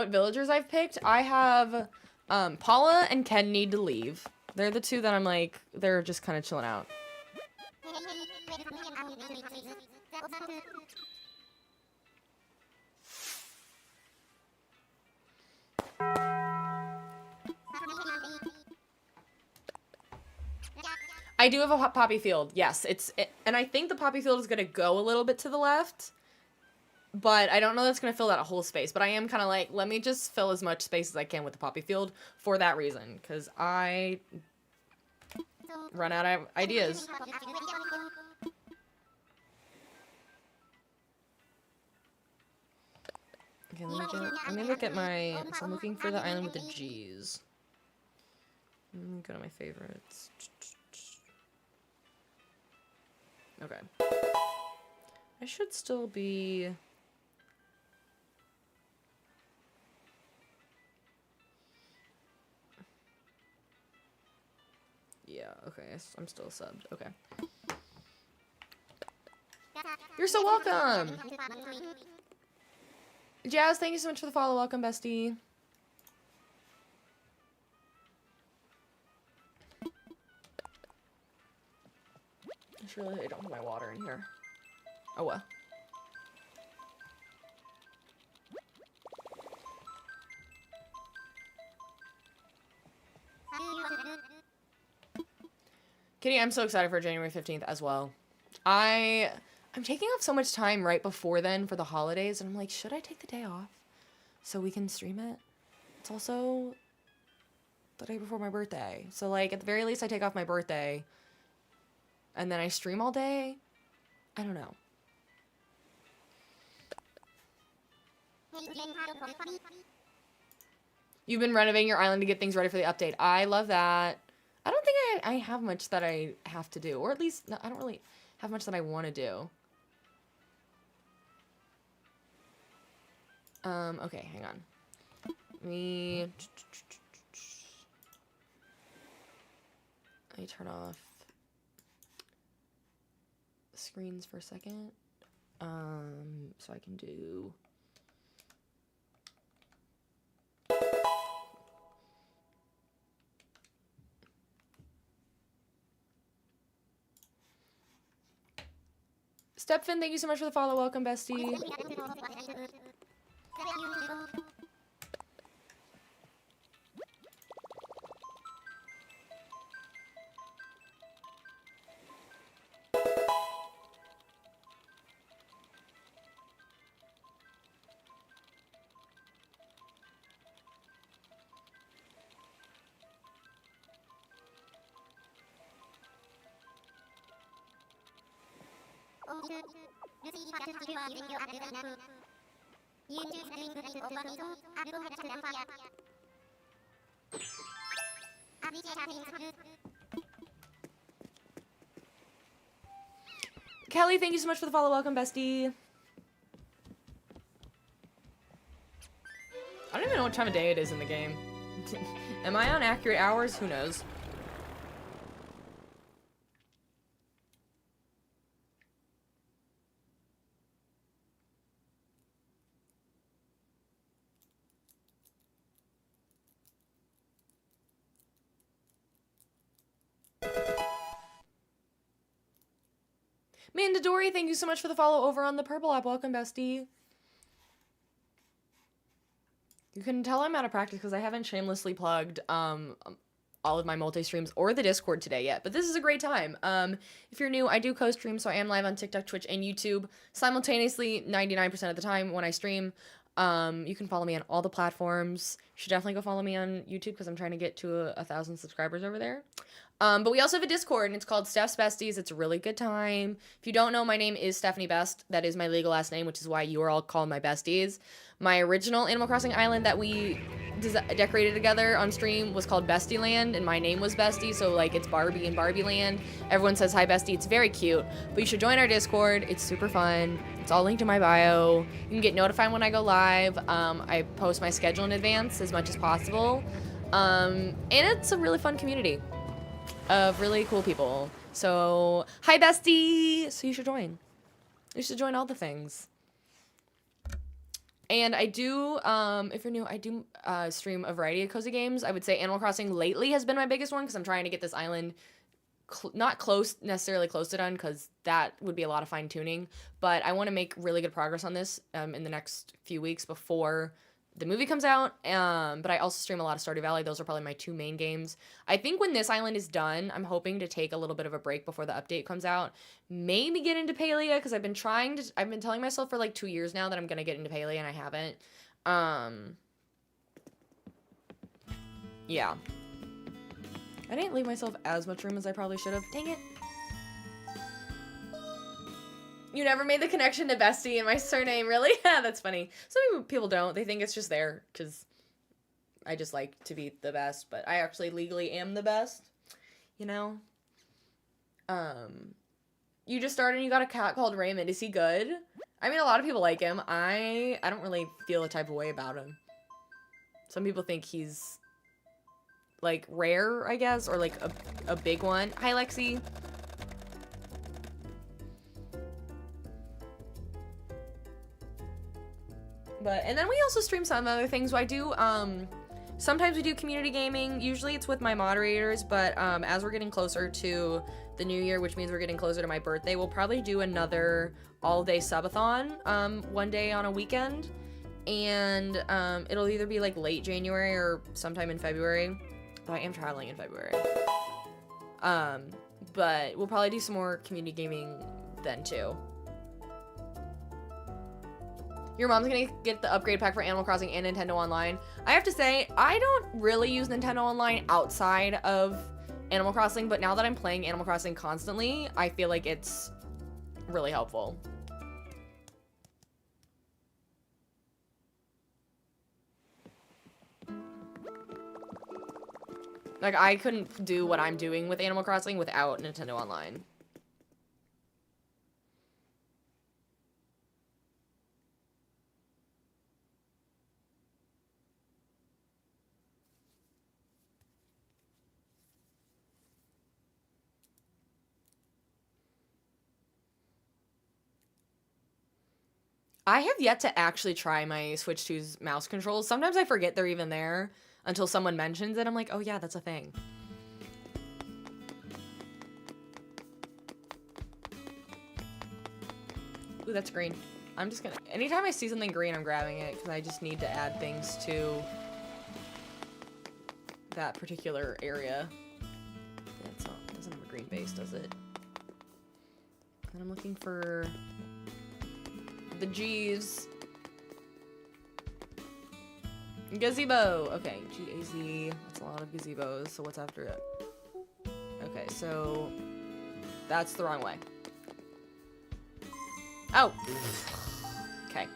what villagers I've picked. I have Paula and Ken need to leave. They're the two that I'm like, they're just kind of chilling out. I do have a poppy field. Yes, and I think the poppy field is going to go a little bit to the left. But I don't know that's going to fill that whole space. But I am kind of like, let me just fill as much space as I can with the poppy field for that reason. Because I run out of ideas. Okay, let me look at my... So I'm looking for the island with the G's. Go to my favorites. Okay. I should still be... Yeah, okay, I'm still subbed. Okay. You're so welcome! Jazz, thank you so much for the follow. Welcome, bestie. I don't have my water in here. Oh well. Kitty, I'm so excited for January 15th as well. I'm taking off so much time right before then for the holidays, and I'm like, should I take the day off so we can stream it? It's also the day before my birthday. So, like, at the very least, I take off my birthday, and then I stream all day? I don't know. You've been renovating your island to get things ready for the update. I love that. I don't think I have much that I have to do. Or at least, no, I don't really have much that I want to do. Okay, hang on. Let me turn off the screens for a second. So I can do... Stepfin, thank you so much for the follow. Welcome, bestie. Kelly, thank you so much for the follow. Welcome, bestie. I don't even know what time of day it is in the game. Am I on accurate hours? Who knows? Mandadori, thank you so much for the follow over on the Purple app. Welcome, bestie. You can tell I'm out of practice because I haven't shamelessly plugged all of my multi-streams or the Discord today yet, but this is a great time. If you're new, I do co-stream, so I am live on TikTok, Twitch, and YouTube simultaneously 99% of the time when I stream. You can follow me on all the platforms. You should definitely go follow me on YouTube because I'm trying to get to 1,000 subscribers over there. But we also have a Discord, and it's called Steph's Besties. It's a really good time. If you don't know, my name is Stephanie Best. That is my legal last name, which is why you are all called my besties. My original Animal Crossing island that we decorated together on stream was called Bestie Land, and my name was Bestie, so, like, it's Barbie and Barbie Land. Everyone says, hi, Bestie. It's very cute. But you should join our Discord. It's super fun. It's all linked in my bio. You can get notified when I go live. I post my schedule in advance as much as possible. And it's a really fun community of really cool people. So, hi, bestie! So you should join. You should join all the things. And I do, if you're new, I do stream a variety of cozy games. I would say Animal Crossing lately has been my biggest one because I'm trying to get this island not necessarily close to done because that would be a lot of fine tuning. But I want to make really good progress on this in the next few weeks before the movie comes out. But I also stream a lot of Stardew Valley. Those are probably my two main games. I think when this island is done, I'm hoping to take a little bit of a break before the update comes out. Maybe get into Palia because I've been telling myself for like 2 years now that I'm going to get into Palia and I haven't. Yeah. I didn't leave myself as much room as I probably should have. Dang it. You never made the connection to Bestie in my surname, really? Yeah, that's funny. Some people don't. They think it's just there because I just like to be the best, but I actually legally am the best, you know? You just started and you got a cat called Raymond. Is he good? I mean, a lot of people like him. I don't really feel a type of way about him. Some people think he's, like, rare, I guess, or, like, a big one. Hi, Lexi. And then we also stream some other things. So I do, sometimes we do community gaming. Usually it's with my moderators, but as we're getting closer to the new year, which means we're getting closer to my birthday, we'll probably do another all-day subathon one day on a weekend. And it'll either be, like, late January or sometime in February. But I am traveling in February. But we'll probably do some more community gaming then, too. Your mom's gonna get the upgrade pack for Animal Crossing and Nintendo Online. I have to say, I don't really use Nintendo Online outside of Animal Crossing, but now that I'm playing Animal Crossing constantly, I feel like it's really helpful. Like, I couldn't do what I'm doing with Animal Crossing without Nintendo Online. I have yet to actually try my Switch 2's mouse controls. Sometimes I forget they're even there until someone mentions it. I'm like, oh yeah, that's a thing. Ooh, that's green. I'm just gonna... Anytime I see something green, I'm grabbing it because I just need to add things to that particular area. It doesn't have a green base, does it? And I'm looking for... the G's. Gazebo. Okay, G-A-Z. That's a lot of gazebos. So what's after it? Okay, so that's the wrong way. Oh. Okay.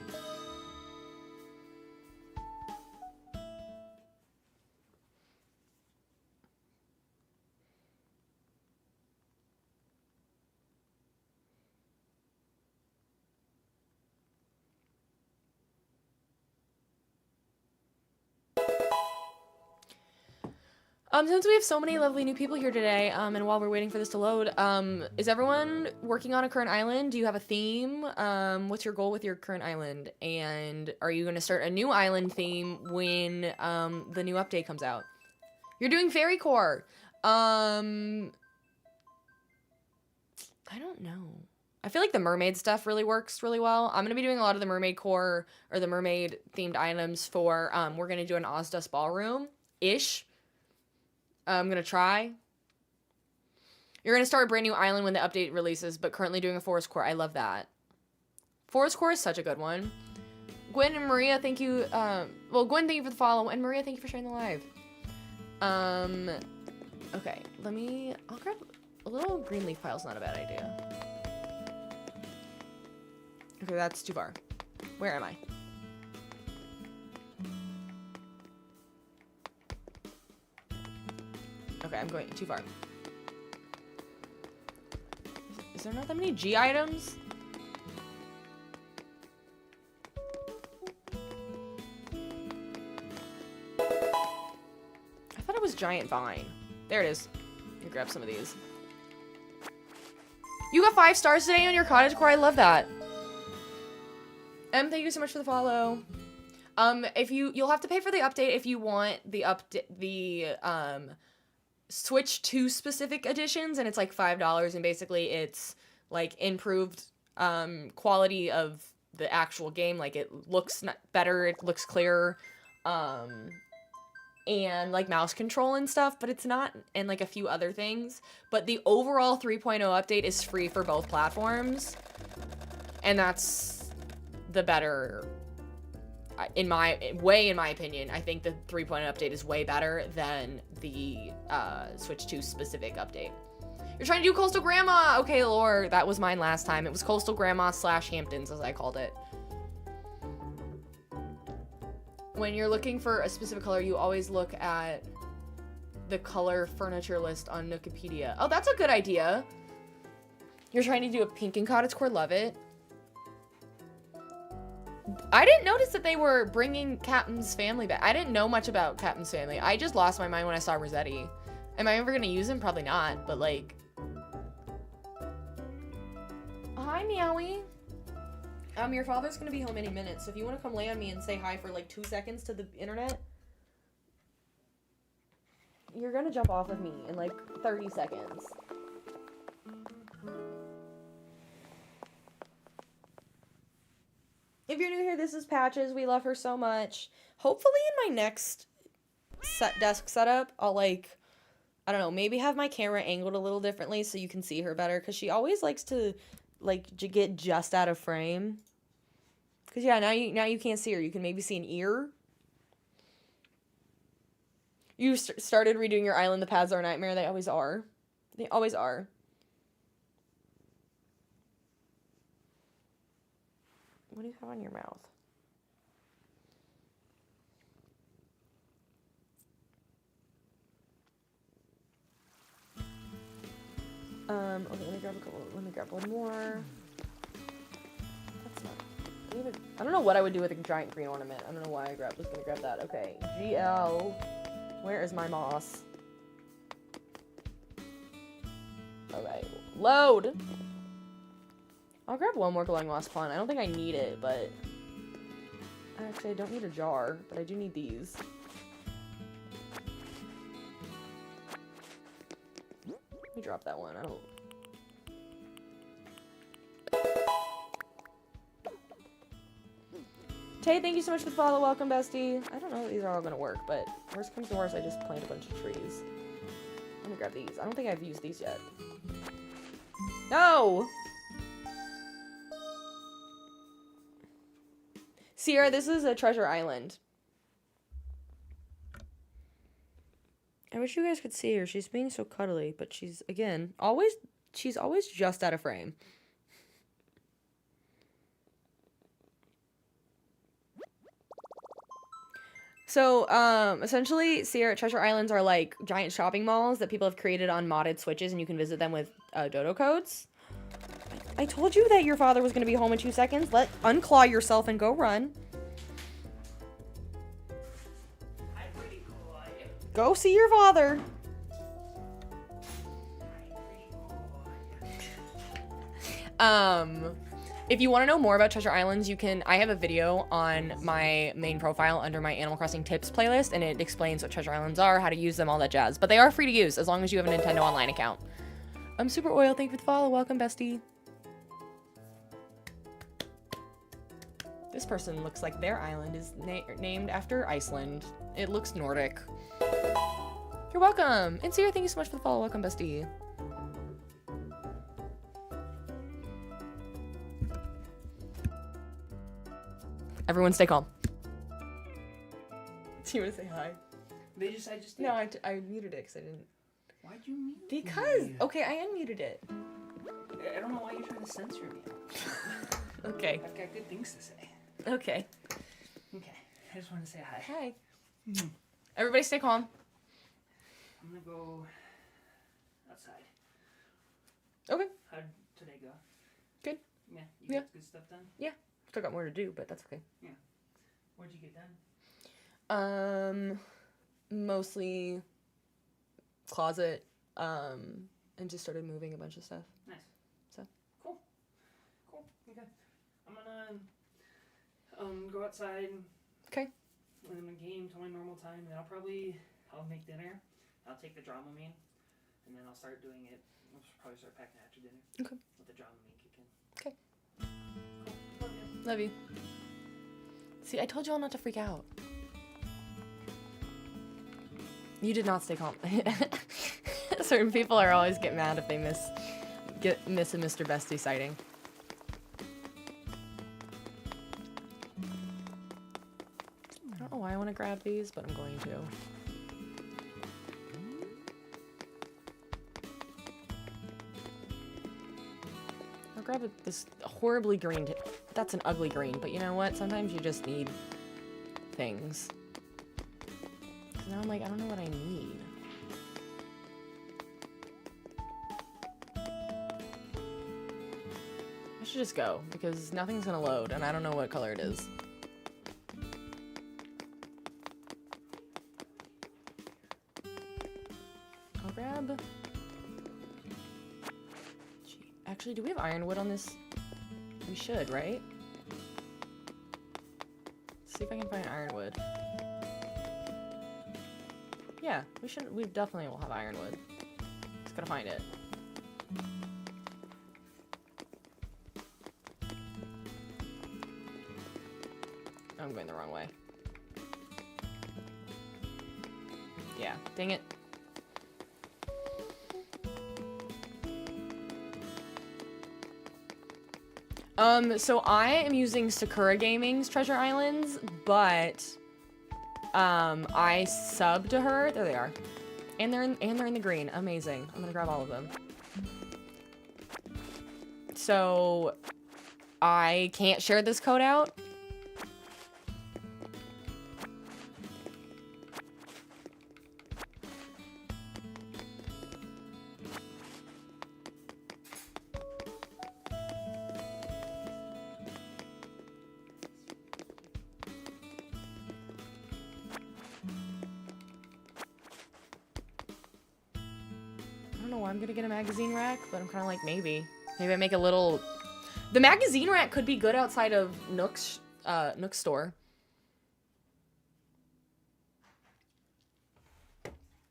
Since we have so many lovely new people here today, and while we're waiting for this to load, is everyone working on a current island? Do you have a theme? What's your goal with your current island? And are you going to start a new island theme when, the new update comes out? You're doing Fairy Core! I don't know. I feel like the mermaid stuff really works really well. I'm going to be doing a lot of the mermaid core, or the mermaid themed items for, we're going to do an Ozdust ballroom-ish. I'm gonna try. You're gonna start a brand new island when the update releases, but currently doing a forest core. I love that. Forest core is such a good one. Gwen and Maria, thank you. Well, Gwen, thank you for the follow, and Maria, thank you for sharing the live. Okay, I'll grab a little green leaf pile's not a bad idea. Okay, that's too far. Where am I? Okay, I'm going too far. Is there not that many G items? I thought it was giant vine. There it is. You grab some of these. You got 5 stars today on your cottage core. I love that. Thank you so much for the follow. If you'll have to pay for the update if you want the Switch 2 specific editions, and it's like $5, and basically it's like improved quality of the actual game. Like it looks better, it looks clearer, and like mouse control and stuff, but it's not, and like a few other things. But the overall 3.0 update is free for both platforms, and that's the better. In my opinion, I think the 3.0 update is way better than the Switch 2 specific update. You're trying to do Coastal Grandma! Okay, lore, that was mine last time. It was Coastal Grandma / Hamptons, as I called it. When you're looking for a specific color, you always look at the color furniture list on Wikipedia. Oh, that's a good idea. You're trying to do a pink and cottagecore, love it. I didn't notice that they were bringing Captain's Family back. I didn't know much about Captain's Family. I just lost my mind when I saw Rossetti. Am I ever gonna use him? Probably not, but like... Hi, Meowie. Your father's gonna be home any minute, so if you want to come lay on me and say hi for like 2 seconds to the internet, you're gonna jump off of me in like 30 seconds. If you're new here, this is Patches. We love her so much. Hopefully in my next desk setup, I'll like, I don't know, maybe have my camera angled a little differently so you can see her better, because she always likes to like get just out of frame. Because yeah, now you can't see her. You can maybe see an ear. You started redoing your island. The paths are a nightmare. They always are. They always are. What do you have on your mouth? Okay, let me grab one more. That's not... I don't know what I would do with a giant green ornament. I don't know why I was gonna grab that. Okay, GL. Where is my moss? Okay, load! I'll grab one more glowing moss plant. I don't think I need it, but... Actually, I don't need a jar, but I do need these. Let me drop that one. I don't... Tay, thank you so much for the follow. Welcome, bestie. I don't know if these are all gonna work, but worst comes to worst, I just plant a bunch of trees. Let me grab these. I don't think I've used these yet. No! Sierra, this is a treasure island. I wish you guys could see her. She's being so cuddly, but she's, again, she's always just out of frame. So, essentially, Sierra Treasure Islands are like giant shopping malls that people have created on modded Switches, and you can visit them with dodo codes. I told you that your father was going to be home in 2 seconds. Unclaw yourself and go run. Go see your father. If you want to know more about Treasure Islands, I have a video on my main profile under my Animal Crossing tips playlist, and it explains what Treasure Islands are, how to use them, all that jazz. But they are free to use as long as you have a Nintendo Online account. Super Oil, thank you for the follow. Welcome, bestie. This person looks like their island is named after Iceland. It looks Nordic. You're welcome. And Sierra, thank you so much for the follow. Welcome, bestie. Everyone stay calm. Do you want to say hi? I just did. No, I muted it because I didn't. Why'd you mute Because, me? okay, I unmuted it. I don't know why you're trying to censor me. Okay. I've got good things to say. Okay. Okay, I just wanted to say hi. Hi. Everybody stay calm. I'm gonna go outside. Okay. How'd today go? Good. Yeah, you got good stuff done? Yeah. Still got more to do, but that's okay. Yeah. What'd you get done? Mostly closet, and just started moving a bunch of stuff. Nice. So. Cool. Okay. I'm gonna go outside and Okay. I'm gonna game till my normal time, and I'll make dinner. I'll take the Dramamine, and then I'll start doing it. I'll probably start packing after dinner. Okay. Let the Dramamine kick in. Okay. Cool. Love you. Love you. See, I told you all not to freak out. You did not stay calm. Certain people are always get mad if they miss a Mr. Bestie sighting. I don't know why I want to grab these, but I'm going to. I'll grab this horribly green. That's an ugly green, but you know what? Sometimes you just need things. So now I'm like, I don't know what I need. I should just go, because nothing's gonna load, and I don't know what color it is. I'll grab... Gee, actually, do we have ironwood on this? We should, right? Let's see if I can find ironwood. Yeah, we definitely will have ironwood. Just gotta find it. I'm going the wrong way. Yeah, dang it. So I am using Sakura Gaming's Treasure Islands, but I subbed to her. There they are. And they're in the green. Amazing. I'm gonna grab all of them. So I can't share this code out. I don't know why I'm gonna get a magazine rack, but I'm kind of like, maybe I make a little... The magazine rack could be good outside of Nook's store.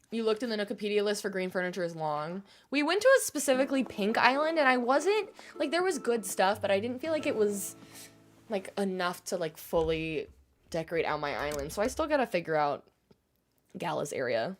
You looked in the Nookopedia list for green furniture is long. We went to a specifically pink island, and I wasn't... Like, there was good stuff, but I didn't feel like it was, like, enough to, like, fully decorate out my island. So I still gotta figure out Gala's area.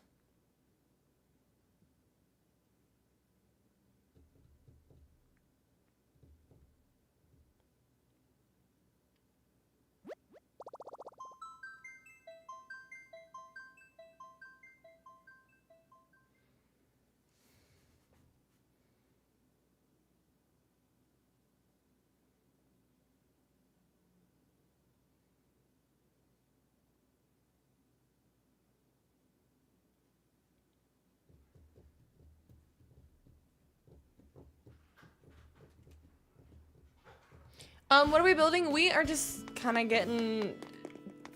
What are we building? We are just kind of getting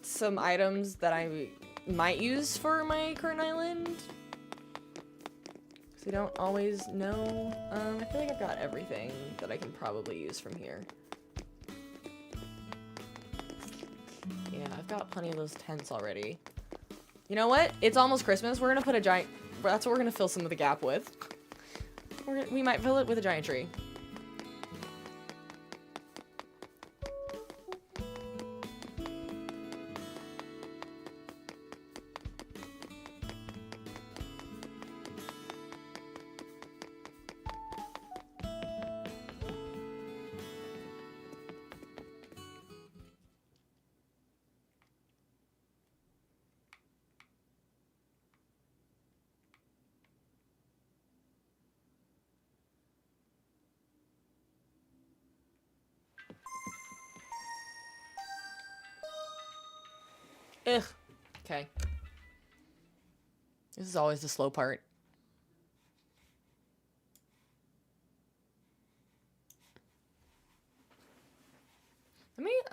some items that I might use for my current island. Because we don't always know. I feel like I've got everything that I can probably use from here. Yeah, I've got plenty of those tents already. You know what? It's almost Christmas. We're gonna put a giant... That's what we're gonna fill some of the gap with. We might fill it with a giant tree. Ugh. Okay. This is always the slow part.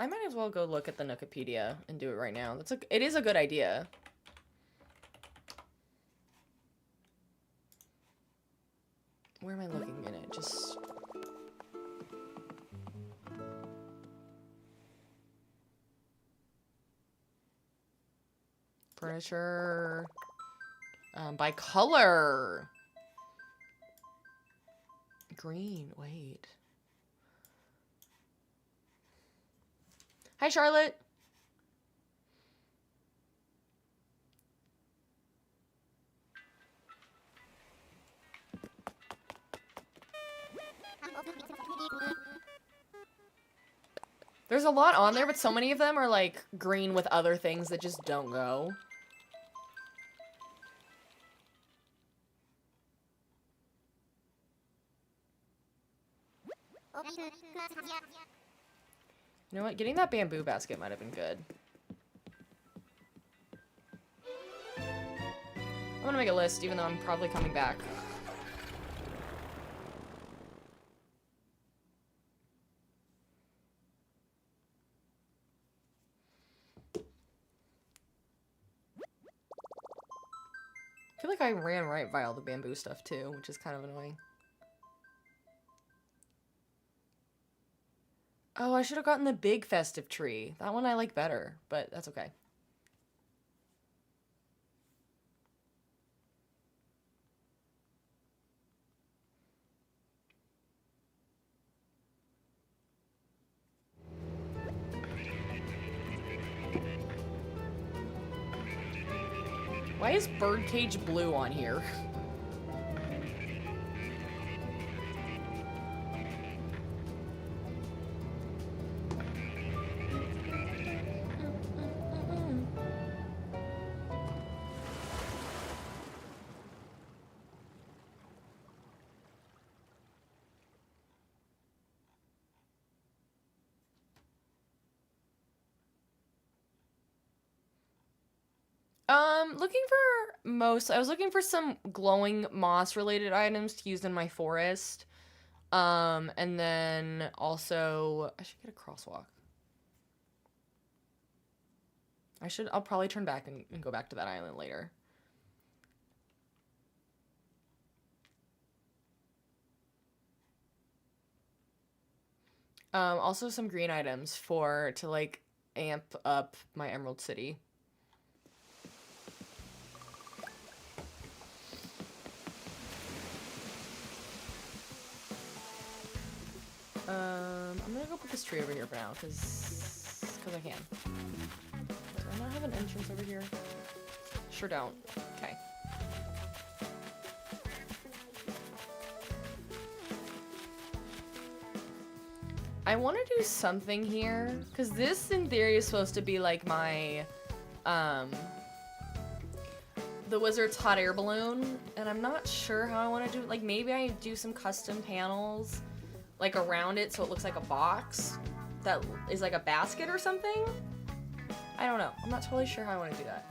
I might as well go look at the Nookopedia and do it right now. It is a good idea. Where am I looking in it? Just... Treasure. By color. Green, wait. Hi, Charlotte. There's a lot on there, but so many of them are like green with other things that just don't go. You know what? Getting that bamboo basket might have been good. I'm gonna make a list, even though I'm probably coming back. I feel like I ran right by all the bamboo stuff too, which is kind of annoying. Oh, I should have gotten the big festive tree. That one I like better, but that's okay. Why is birdcage blue on here? Looking for I was looking for some glowing moss related items to use in my forest. And then also, I should get a crosswalk. I'll probably turn back and go back to that island later. Also some green items to like amp up my Emerald City. I'm gonna go put this tree over here for now, cause I can. Do I not have an entrance over here? Sure don't. Okay. I want to do something here, cause this in theory is supposed to be like my, the Wizard's hot air balloon, and I'm not sure how I want to do it. Like maybe I do some custom panels like around it so it looks like a box that is like a basket or something. I don't know. I'm not totally sure how I want to do that.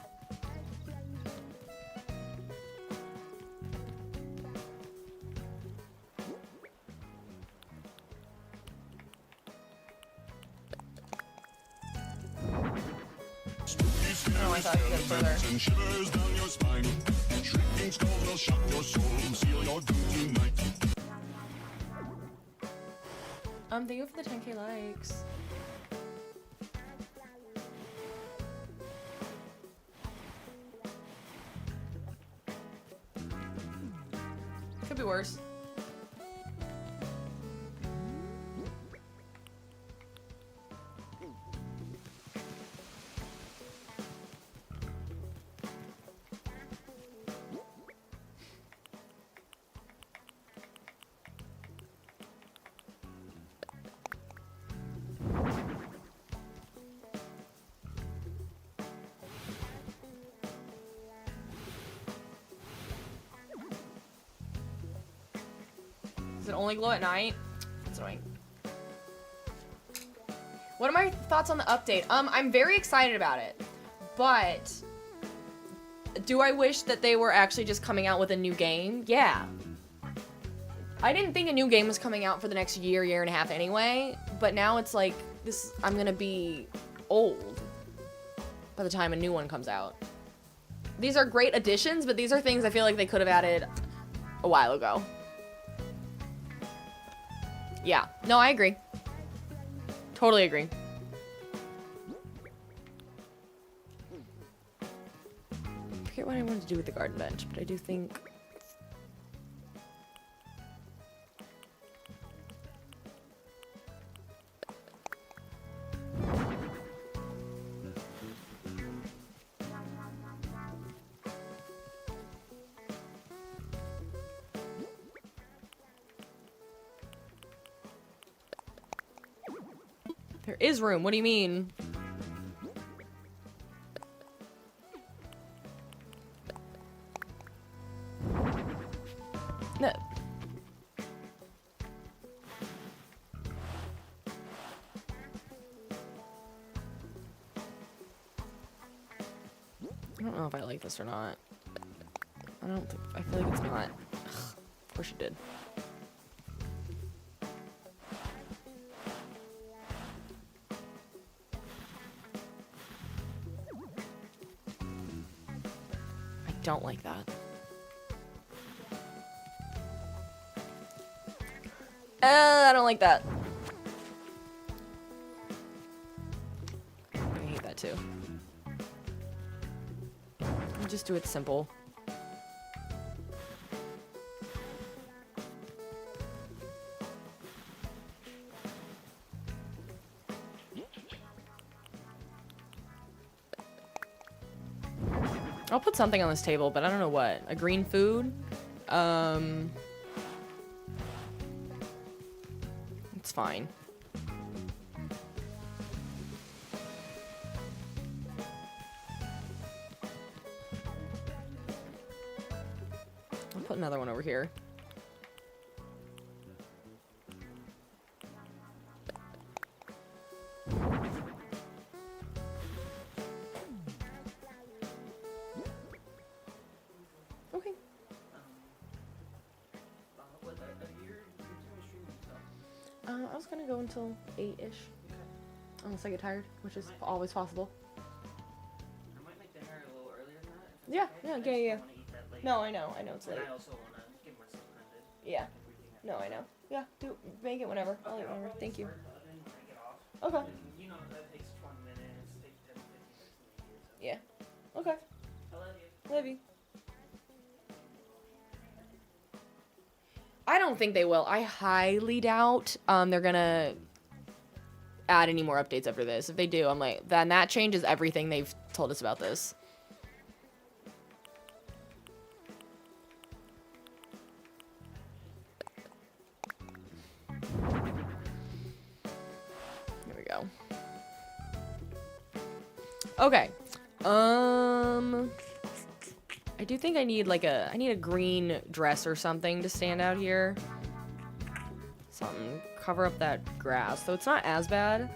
Oh, I thought I could get further. Thank you for the 10K likes. Could be worse. Does it only glow at night? That's annoying. What are my thoughts on the update? I'm very excited about it, but do I wish that they were actually just coming out with a new game? Yeah. I didn't think a new game was coming out for the next year and a half anyway, but now it's like, I'm gonna be old by the time a new one comes out. These are great additions, but these are things I feel like they could have added a while ago. Yeah. No, I agree. Totally agree. forget what I wanted to do with the garden bench, but I do think... There is room. What do you mean? No. I don't know if I like this or not. I don't think, I feel like it's not. Ugh, of course you did. I don't like that. I don't like that. I hate that too. I'll just do it simple. I'll put something on this table, but I don't know what. A green food? It's fine. I'll put another one over here. Okay. I was gonna go until 8-ish. Unless I get tired, which is always possible. I might make dinner a little earlier than that. If Yeah, it's okay. yeah, I yeah, just yeah. don't wanna eat that late. No, I know it's And late. I also want to give myself credit. Yeah. Everything No, I know. Yeah, make it whenever. I'll eat whenever. Thank you. Start the oven when I get off. Okay. And, you know, that takes 20 minutes, takes 10 to 15 minutes to make it. So. Yeah. Okay. I love you. Love you. I don't think they will. I highly doubt they're gonna add any more updates after this. If they do, I'm like, then that changes everything they've told us about this. There we go. Okay. I do think I need like I need a green dress or something to stand out here. Something. Cover up that grass. So it's not as bad.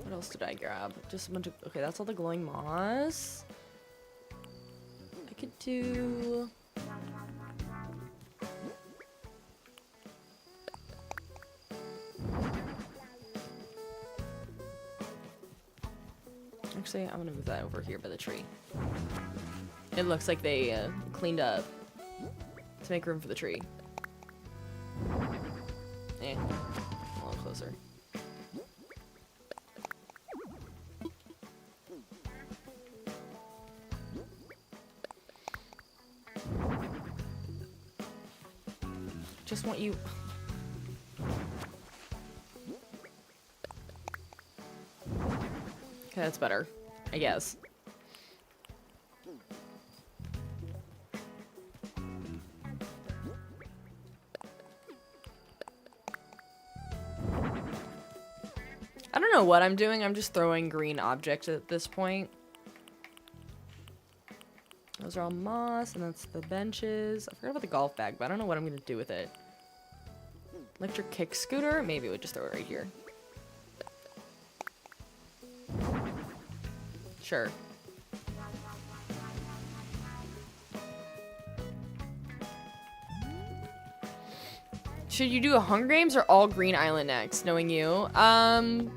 What else did I grab? Just a bunch of... Okay, that's all the glowing moss. I could do... Actually, I'm gonna move that over here by the tree. It looks like they cleaned up to make room for the tree. A little closer. Just want you... Okay, that's better, I guess. I don't know what I'm doing. I'm just throwing green objects at this point. Those are all moss, and that's the benches. I forgot about the golf bag, but I don't know what I'm going to do with it. Electric kick scooter? Maybe we'll just throw it right here. Sure. Should you do a Hunger Games or all Green Island next, knowing you? Hunger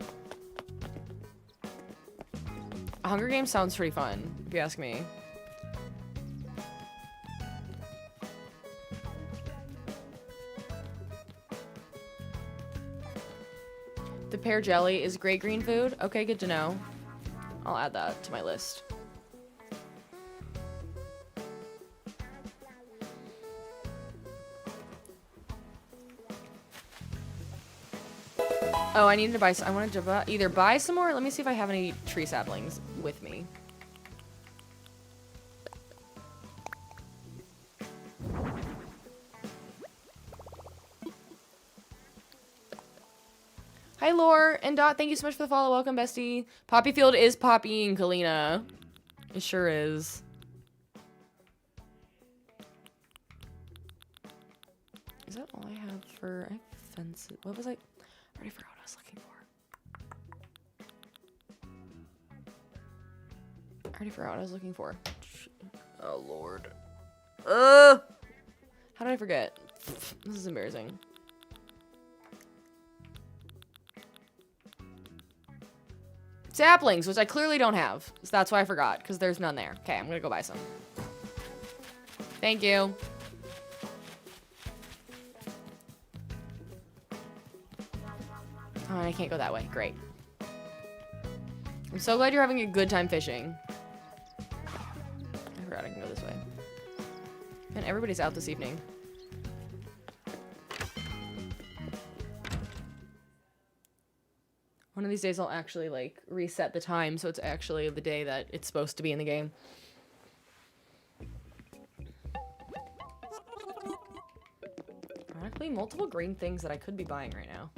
Games sounds pretty fun, if you ask me. The pear jelly is great green food. Okay, good to know. I'll add that to my list. Oh, I needed to buy some. I wanted to either buy some more. Let me see if I have any tree saplings with me. Hi, Lore and Dot. Thank you so much for the follow. Welcome, bestie. Poppy Field is poppying, Kalina. It sure is. Is that all I have for... I have fences. What was I already forgot what I was looking for. I already forgot what I was looking for. Oh, Lord. How did I forget? This is embarrassing. Saplings, which I clearly don't have. So that's why I forgot, because there's none there. Okay, I'm gonna go buy some. Thank you. Oh, I can't go that way. Great. I'm so glad you're having a good time fishing. I forgot I can go this way. And everybody's out this evening. One of these days I'll actually, like, reset the time so it's actually the day that it's supposed to be in the game. Ironically, multiple green things that I could be buying right now.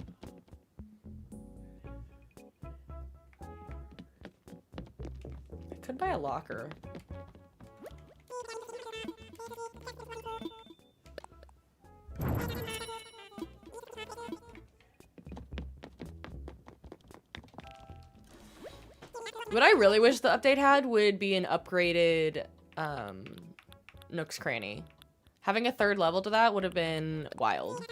I could buy a locker. What I really wish the update had would be an upgraded Nook's Cranny. Having a third level to that would have been wild.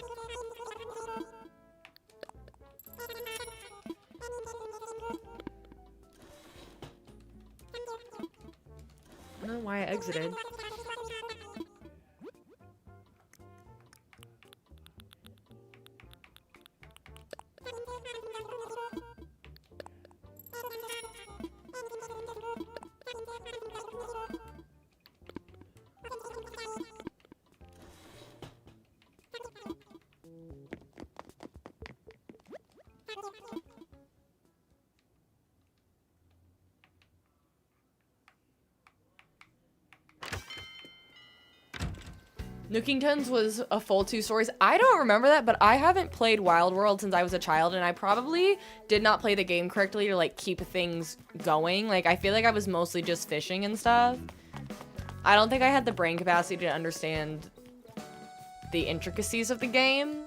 I don't know why I exited. Nookingtons was a full 2 stories. I don't remember that, but I haven't played Wild World since I was a child, and I probably did not play the game correctly to, like, keep things going. Like, I feel like I was mostly just fishing and stuff. I don't think I had the brain capacity to understand the intricacies of the game.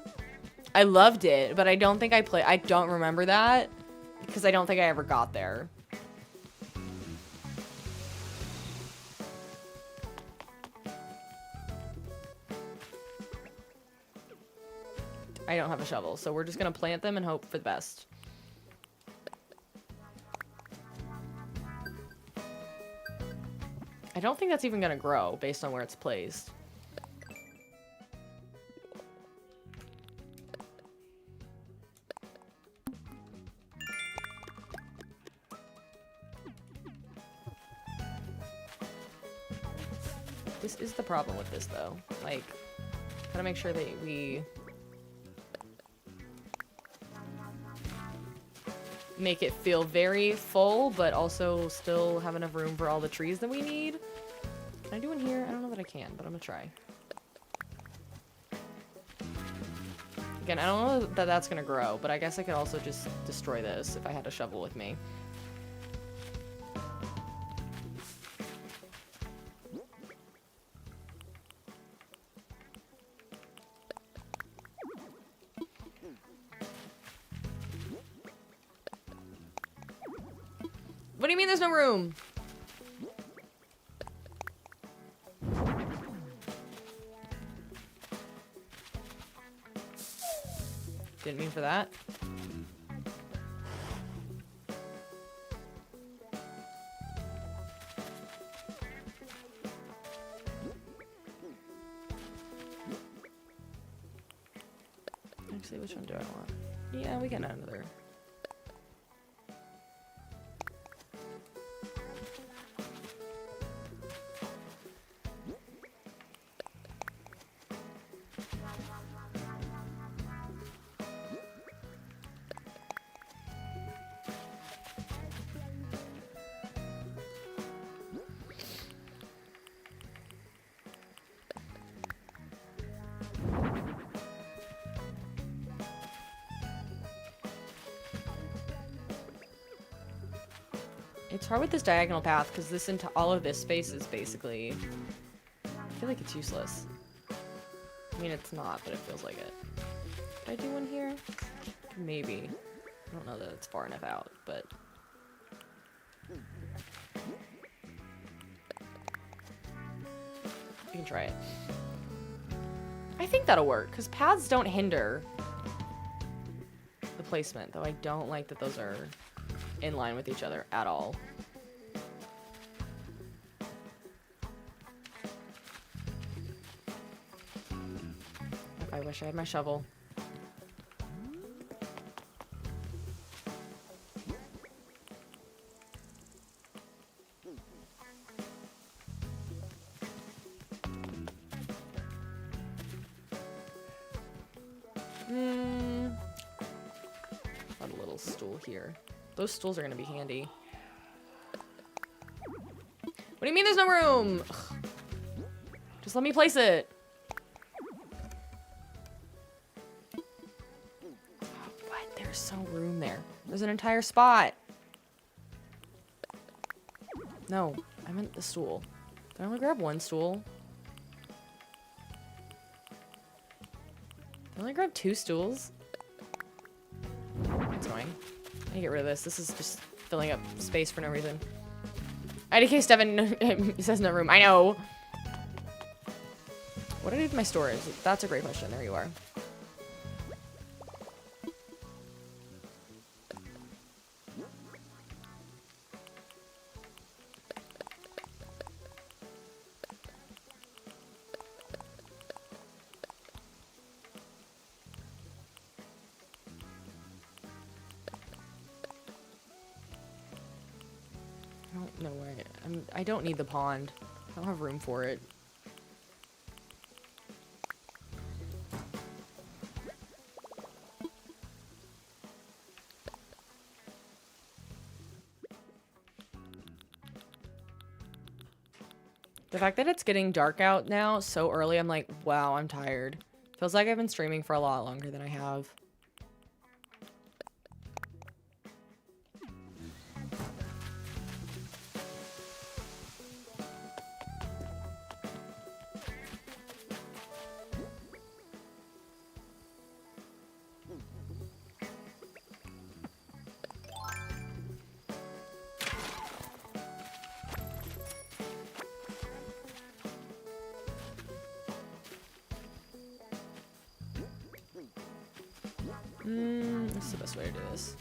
I loved it, but I don't think I don't remember that, because I don't think I ever got there. I don't have a shovel, so we're just gonna plant them and hope for the best. I don't think that's even gonna grow based on where it's placed. This is the problem with this, though. Like, gotta make sure that we make it feel very full, but also still have enough room for all the trees that we need. Can I do in here? I don't know that I can, but I'm gonna try. Again, I don't know that that's gonna grow, but I guess I could also just destroy this if I had a shovel with me. What do you mean there's no room? Didn't mean for that. Actually, which one do I want? Yeah, we got another It's hard with this diagonal path because this into all of this space is basically... I feel like it's useless. I mean, it's not, but it feels like it. Did I do one here? Maybe. I don't know that it's far enough out, but... You can try it. I think that'll work, because paths don't hinder the placement, though I don't like that those are in line with each other at all. I wish I had my shovel. Put a little stool here. Those stools are gonna be handy. What do you mean there's no room? Ugh. Just let me place it. What? There's so room there. There's an entire spot. No, I meant the stool. Did I only grab one stool? Did I only grab 2 stools? That's annoying. I need to get rid of this. This is just filling up space for no reason. IDK Steven says no room. I know. What did I do with my storage? That's a great question. There you are. I don't know where I don't need the pond. I don't have room for it. The fact that it's getting dark out now so early, I'm like, wow, I'm tired. Feels like I've been streaming for a lot longer than I have. That's the best way to do this.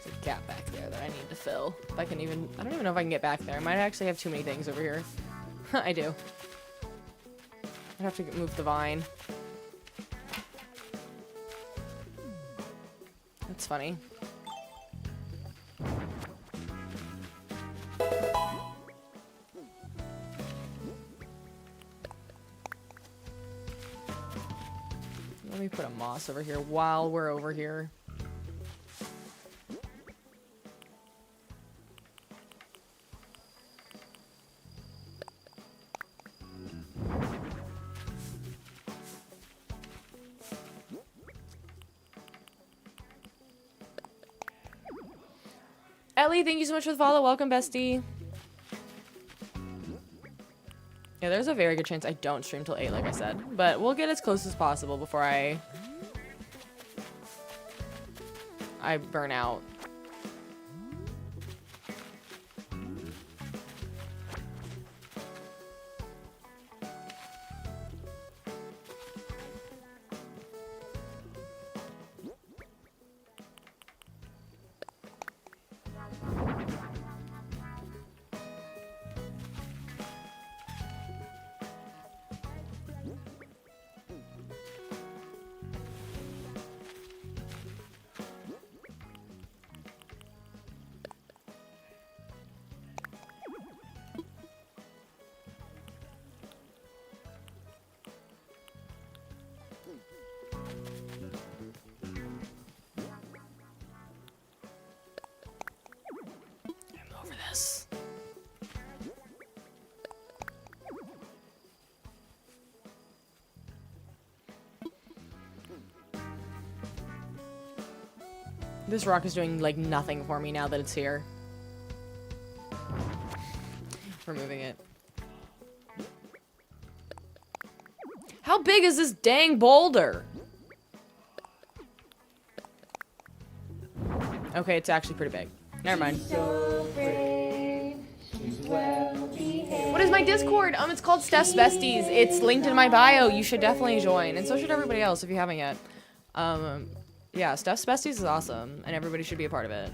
There's a gap back there that I need to fill. If I can even, I don't even know if I can get back there. I might actually have too many things over here. I do. I'd have to move the vine. That's funny. Let me put a moss over here while we're over here. Ellie, thank you so much for the follow. Welcome, bestie. Yeah, there's a very good chance I don't stream till 8, like I said. But we'll get as close as possible before I burn out. This rock is doing, like, nothing for me now that it's here. Removing it. How big is this dang boulder? Okay, it's actually pretty big. Never mind. What is my Discord? It's called Steph's Besties. It's linked in my bio. You should definitely join. And so should everybody else if you haven't yet. Yeah, Steph's Besties is awesome. And everybody should be a part of it.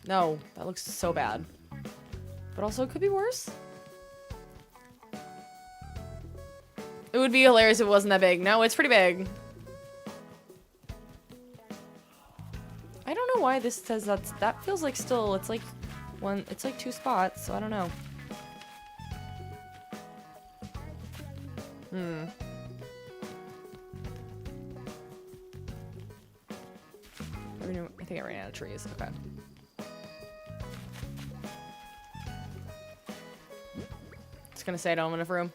No, that looks so bad. But also, it could be worse. It would be hilarious if it wasn't that big. No, it's pretty big. I don't know why this says that feels like still, it's like it's like 2 spots, so I don't know. I think I ran out of trees. Okay. Just gonna say I don't have enough room.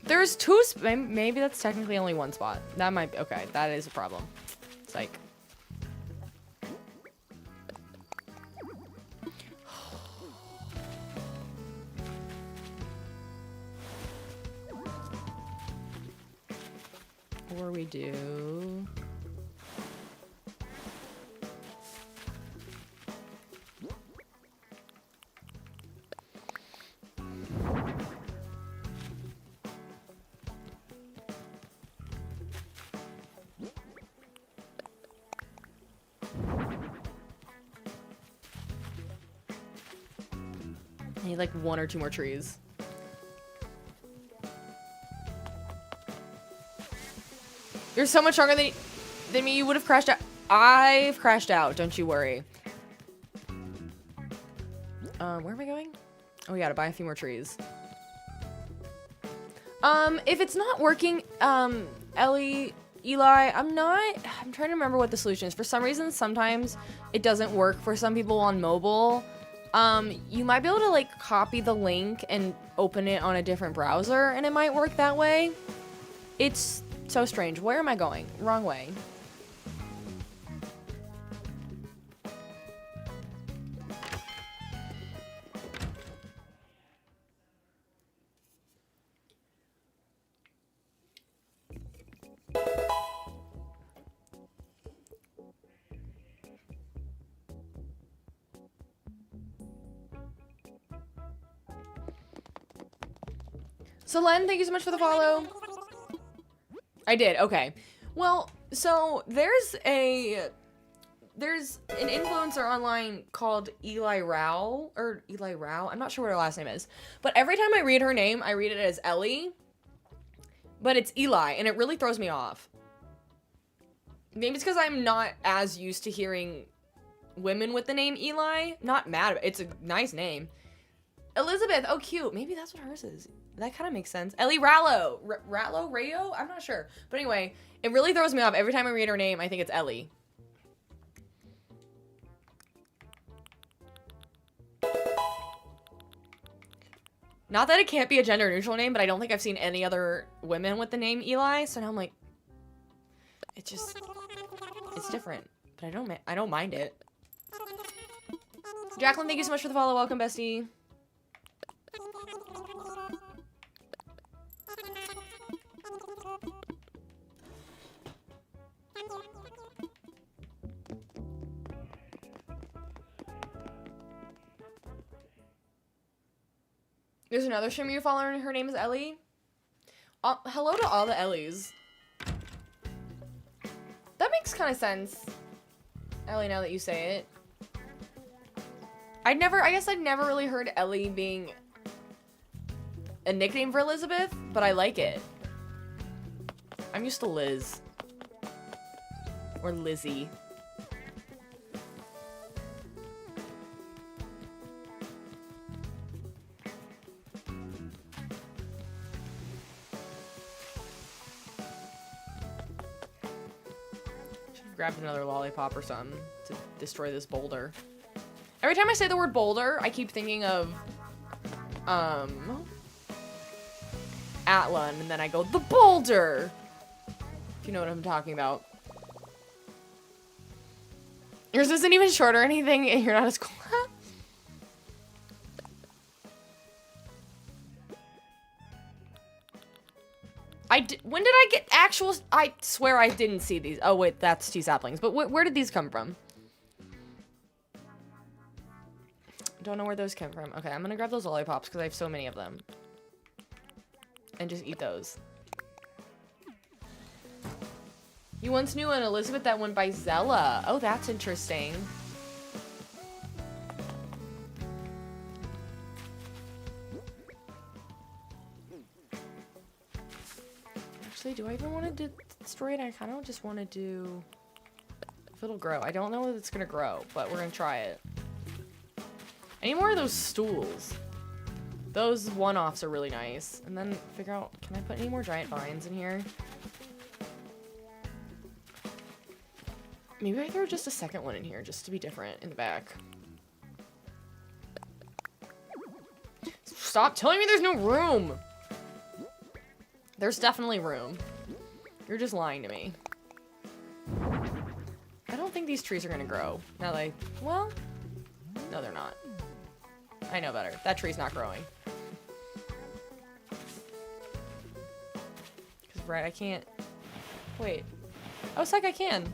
There's 2 maybe that's technically only 1 spot. That might be okay. That is a problem. Psych. Or we do. I need like 1 or 2 more trees. You're so much stronger than me. You would have crashed out. I've crashed out. Don't you worry. Where am I going? Oh, yeah, to buy a few more trees. If it's not working, Eli, I'm trying to remember what the solution is. For some reason, sometimes it doesn't work for some people on mobile. You might be able to like copy the link and open it on a different browser and it might work that way. It's so strange. Where am I going? Wrong way. So Len, thank you so much for the follow. I did, okay. Well, so there's an influencer online called Eli Rao, I'm not sure what her last name is. But every time I read her name, I read it as Ellie. But it's Eli, and it really throws me off. Maybe it's because I'm not as used to hearing women with the name Eli. Not mad about it. It's a nice name. Elizabeth, oh cute. Maybe that's what hers is. That kind of makes sense. Ellie Rallo. Rayo? I'm not sure. But anyway, it really throws me off. Every time I read her name, I think it's Ellie. Not that it can't be a gender neutral name, but I don't think I've seen any other women with the name Eli. So now I'm like, it's different. But I don't mind it. Jacqueline, thank you so much for the follow. Welcome, bestie. There's another streamer you follow, and her name is Ellie. Hello to all the Ellies. That makes kind of sense, Ellie, now that you say it. I guess I'd never really heard Ellie being a nickname for Elizabeth, but I like it. I'm used to Liz. Or Lizzie. grabbed another lollipop or something to destroy this boulder. Every time I say the word boulder, I keep thinking of, Atlan, and then I go, the boulder! If you know what I'm talking about. Yours isn't even short or anything, and you're not as cool. When did I get actual? I swear I didn't see these. Oh wait, that's 2 saplings. But where did these come from? Don't know where those came from. Okay, I'm gonna grab those lollipops because I have so many of them. And just eat those. You once knew an Elizabeth that went by Zella. Oh, that's interesting. Actually, do I even want to destroy it? I kind of just want to do... If it'll grow. I don't know if it's going to grow, but we're going to try it. I need more of those stools. Those one-offs are really nice. And then figure out, can I put any more giant vines in here? Maybe I throw just a second one in here, just to be different in the back. Stop telling me there's no room! There's definitely room. You're just lying to me. I don't think these trees are gonna grow. Now they, well, no they're not. I know better. That tree's not growing. Cause right, I can't, wait. Oh, it's like I can.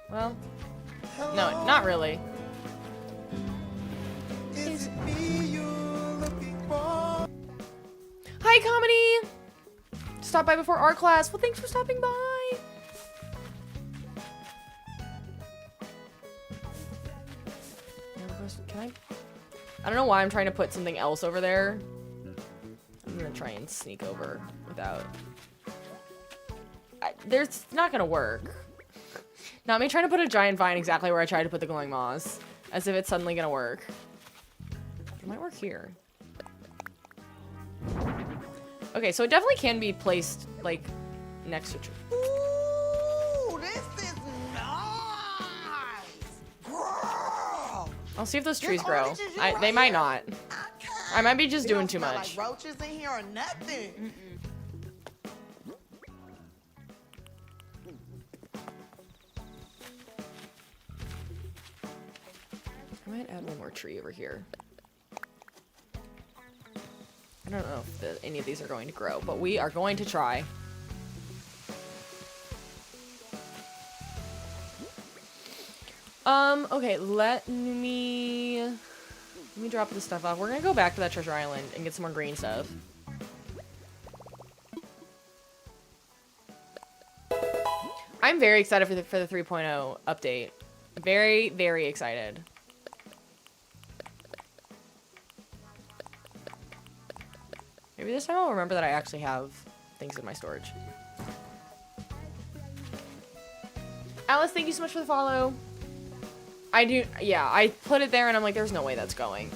Well, no, not really. Is it me you're looking for? Hi, Comedy! Stop by before art class. Well, thanks for stopping by. Can I don't know why I'm trying to put something else over there. I'm gonna try and sneak over without... There's not gonna work. Not me trying to put a giant vine exactly where I tried to put the glowing moss. As if it's suddenly gonna work. It might work here. Okay, so it definitely can be placed, like, next to tree. Ooh, this is nice. Girl. I'll see if those trees This grow. orange is you They right might here. not. I might be just It doing don't too smell much. like roaches in here or nothing. I might add one more tree over here. I don't know if any of these are going to grow, but we are going to try. Okay, let me drop this stuff off. We're gonna go back to that treasure island and get some more green stuff. I'm very excited for the 3.0 update. Very, very excited. Maybe this time I'll remember that I actually have things in my storage. Alice, thank you so much for the follow. I do, yeah, I put it there and I'm like, there's no way that's going.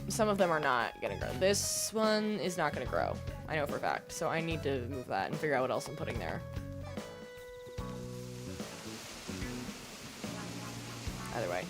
Some of them are not gonna grow. This one is not gonna grow. I know for a fact. So I need to move that and figure out what else I'm putting there. Either way.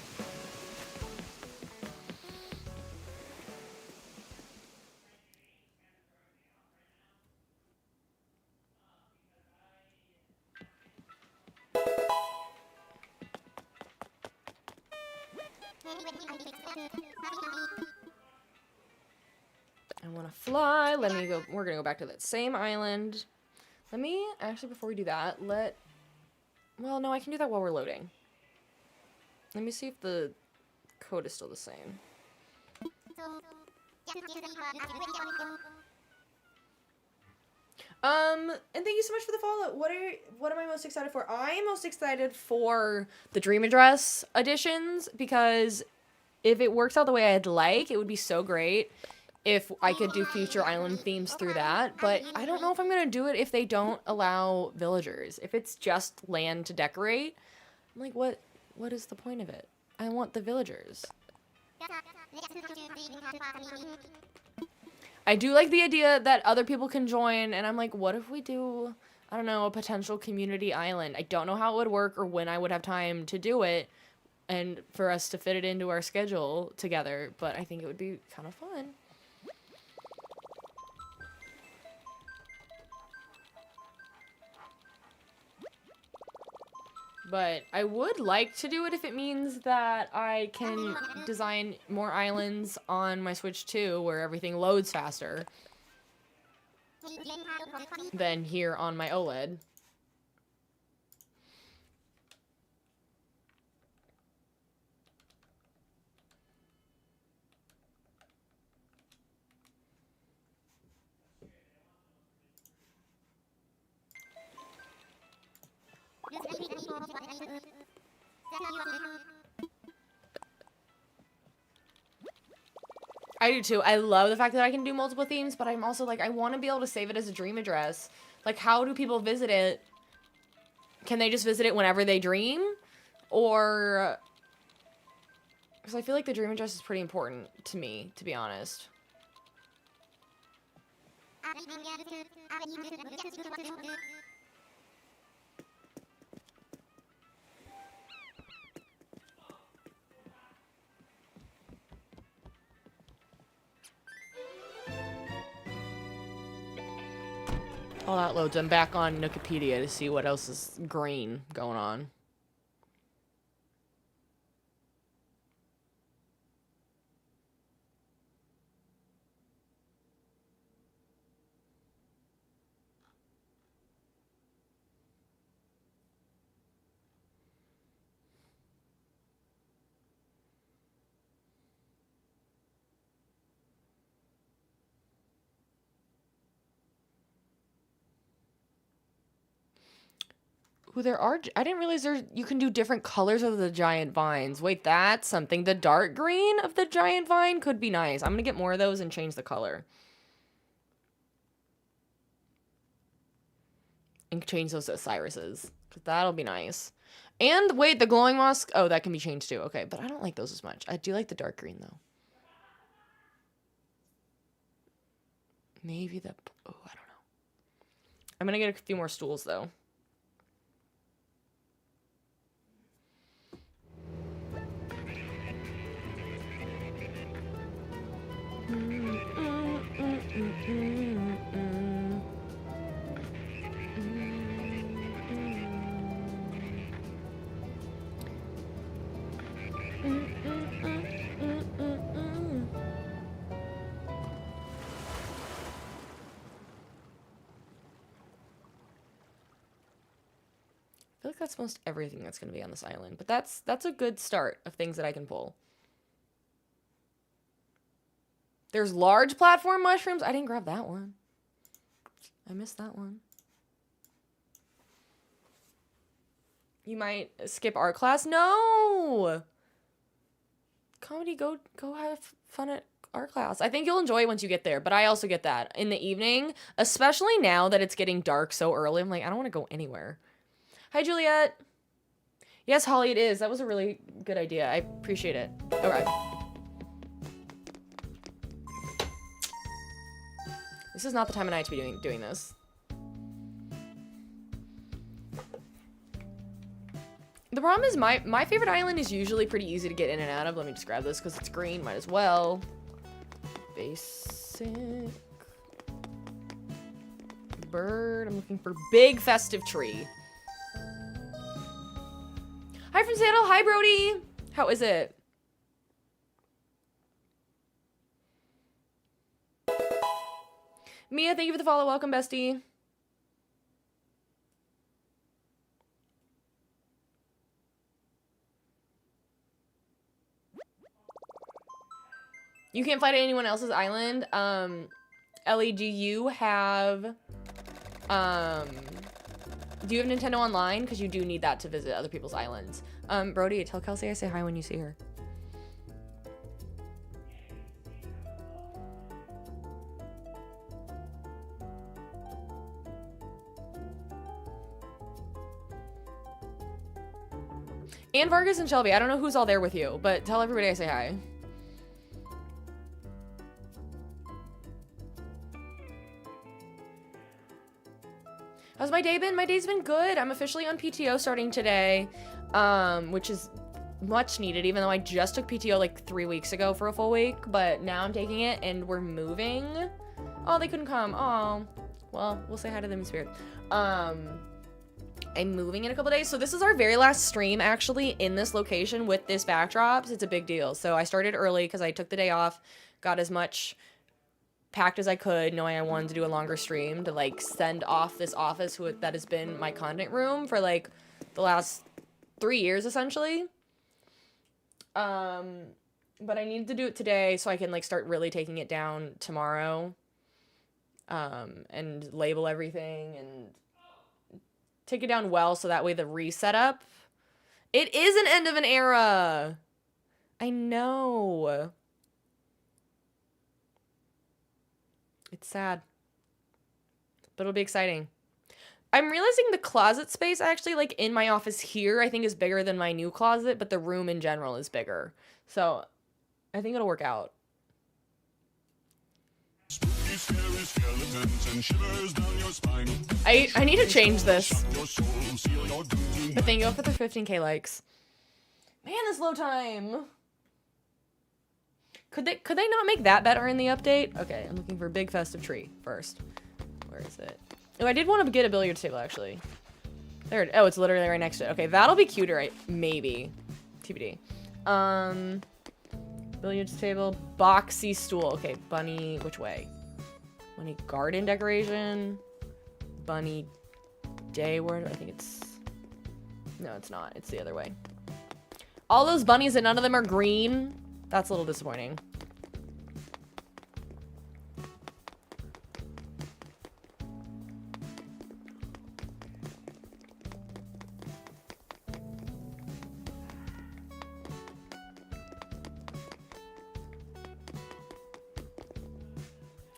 I want to fly. Let me go. We're going to go back to that same island. Let me, actually, before we do that, well, no, I can do that while we're loading. Let me see if the code is still the same. And thank you so much for the follow. What am I most excited for? I am most excited for the Dream Address additions, because if it works out the way I'd like, it would be so great if I could do future island themes through that. But I don't know if I'm going to do it if they don't allow villagers. If it's just land to decorate, I'm like, what is the point of it? I want the villagers. I do like the idea that other people can join, and I'm like, what if we do, I don't know, a potential community island? I don't know how it would work or when I would have time to do it and for us to fit it into our schedule together, but I think it would be kind of fun. But I would like to do it if it means that I can design more islands on my Switch 2 where everything loads faster than here on my OLED. I do too. I love the fact that I can do multiple themes, but I'm also like, I want to be able to save it as a dream address. Like, how do people visit it? Can they just visit it whenever they dream? Or... Because I feel like the dream address is pretty important to me, to be honest. All that loads. I'm back on Wikipedia to see what else is green going on. Ooh, there are... I didn't realize you can do different colors of the giant vines. Wait, that's something. The dark green of the giant vine could be nice. I'm gonna get more of those and change the color. And change those to Cyrus's. Because that'll be nice. And, wait, the glowing moss... Oh, that can be changed too. Okay, but I don't like those as much. I do like the dark green, though. Maybe the... Oh, I don't know. I'm gonna get a few more stools, though. I feel like that's most everything that's going to be on this island, but that's a good start of things that I can pull. There's large platform mushrooms. I didn't grab that one. I missed that one. You might skip art class? No! Comedy, go have fun at art class. I think you'll enjoy it once you get there, but I also get that. In the evening, especially now that it's getting dark so early, I'm like, I don't want to go anywhere. Hi, Juliet. Yes, Holly, it is. That was a really good idea. I appreciate it. Okay. This is not the time of night to be doing this. The problem is my favorite island is usually pretty easy to get in and out of. Let me just grab this because it's green. Might as well. Basic. Bird. I'm looking for big festive tree. Hi from Seattle. Hi, Brody. How is it? Mia, thank you for the follow. Welcome, bestie. You can't fly to anyone else's island. Ellie, do you have Nintendo Online? Because you do need that to visit other people's islands. Brody, tell Kelsey I say hi when you see her. And Vargas and Shelby. I don't know who's all there with you, but tell everybody I say hi. my day been? My day's been good. I'm officially on PTO starting today, which is much needed, even though I just took PTO like 3 weeks ago for a full week, but now I'm taking it and we're moving. Oh, they couldn't come. Oh, well, we'll say hi to them in spirit. I'm moving in a couple days. So this is our very last stream actually in this location with this backdrop. So it's a big deal. So I started early because I took the day off, got as much packed as I could, knowing I wanted to do a longer stream to like send off this office that has been my content room for like the last 3 years essentially. But I needed to do it today so I can like start really taking it down tomorrow. And label everything and take it down well so that way the reset up. It is an end of an era. I know. It's sad. But it'll be exciting. I'm realizing the closet space actually like in my office here I think is bigger than my new closet, but the room in general is bigger. So I think it'll work out. I need to change this. But thank you for the 15k likes. Man, this load time. Could they not make that better in the update? Okay, I'm looking for a big festive tree first. Where is it? Oh, I did want to get a billiards table actually. There. Oh, it's literally right next to it. Okay, that'll be cuter, right? Maybe. TBD. Billiards table, boxy stool. Okay, bunny. Which way? Bunny garden decoration. Bunny day word. I think it's. No, it's not. It's the other way. All those bunnies and none of them are green. That's a little disappointing.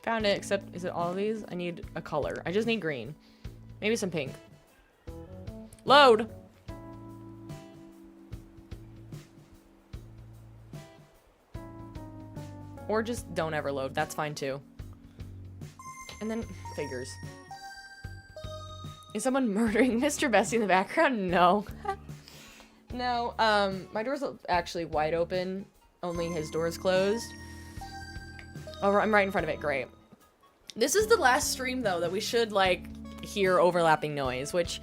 Found it, except, is it all of these? I need a color. I just need green. Maybe some pink. Load! Or just don't ever load. That's fine too. And then figures. Is someone murdering Mr. Bessie in the background? No. No, my door's actually wide open. Only his door is closed. Oh, I'm right in front of it. Great. This is the last stream, though, that we should, like, hear overlapping noise, which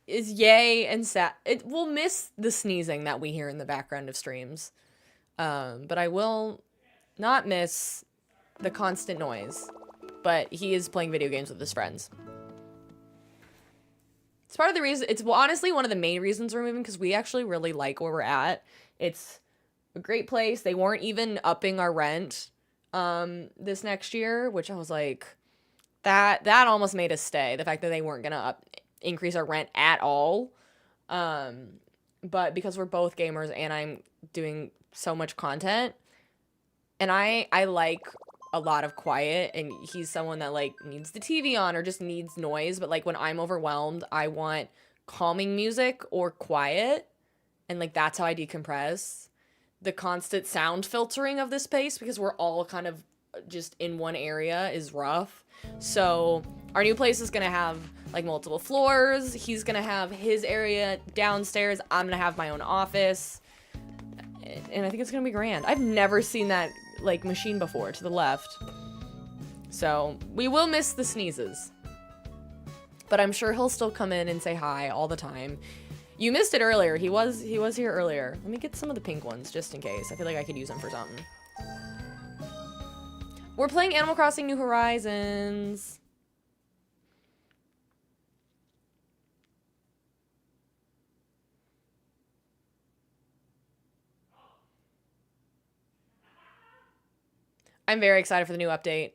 is yay and sad. We'll miss the sneezing that we hear in the background of streams. But I will not miss the constant noise. But he is playing video games with his friends. It's part of the reason. It's honestly one of the main reasons we're moving, because we actually really like where we're at. It's a great place. They weren't even upping our rent this next year, which I was like, that almost made us stay. The fact that they weren't gonna increase our rent at all. But because we're both gamers and I'm doing so much content, and I like a lot of quiet, and he's someone that like needs the TV on or just needs noise, but like when I'm overwhelmed, I want calming music or quiet, and like that's how I decompress. The constant sound filtering of this space, because we're all kind of just in one area, is rough. So our new place is gonna have like multiple floors. He's gonna have his area downstairs. I'm gonna have my own office, and I think it's gonna be grand. I've never seen that like machine before to the left, so we will miss the sneezes, but I'm sure he'll still come in and say hi all the time. You missed it earlier. He was here earlier. Let me get some of the pink ones just in case. I feel like I could use them for something. We're playing Animal Crossing New Horizons. I'm very excited for the new update.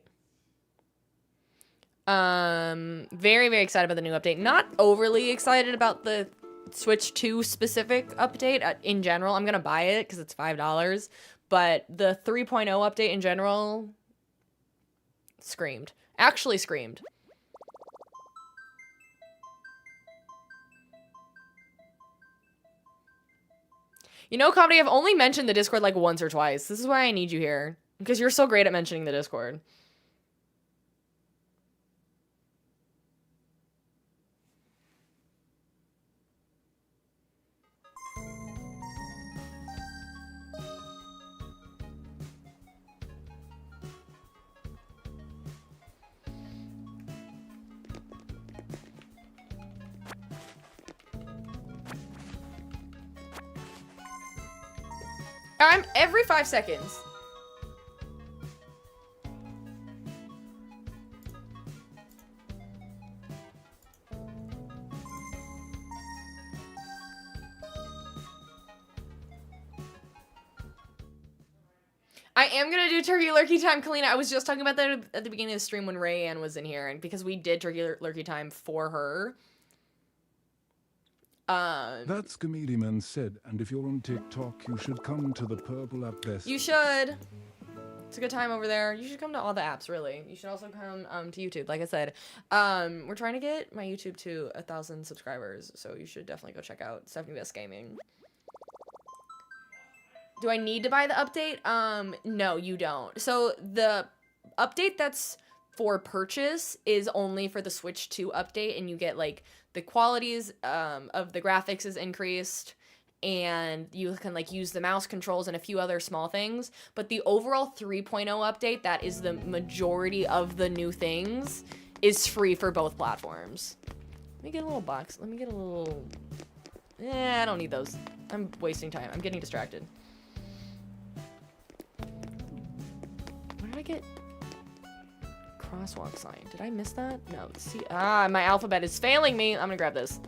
Very, very excited about the new update. Not overly excited about the Switch 2 specific update in general. I'm gonna buy it because it's $5, but the 3.0 update in general screamed. Actually screamed. You know, Comedy, I've only mentioned the Discord like once or twice. This is why I need you here, because you're so great at mentioning the Discord. I'm every 5 seconds. I am gonna do turkey lurkey time, Kalina. I was just talking about that at the beginning of the stream when Rayanne was in here, and because we did turkey lurkey time for her. That's Comedian said, and if you're on TikTok, you should come to the purple app best. You should. It's a good time over there. You should come to all the apps, really. You should also come to YouTube, like I said. We're trying to get my YouTube to 1,000 subscribers, so you should definitely go check out Stephanie Best Gaming. Do I need to buy the update? No, you don't. So the update that's for purchase is only for the Switch 2 update, and you get like the qualities of the graphics is increased, and you can like use the mouse controls and a few other small things. But the overall 3.0 update, that is the majority of the new things, is free for both platforms. Let me get a little box. Let me get a little... I don't need those. I'm wasting time. I'm getting distracted. Where did I get crosswalk sign? Did I miss that? No. See, my alphabet is failing me. I'm gonna grab this.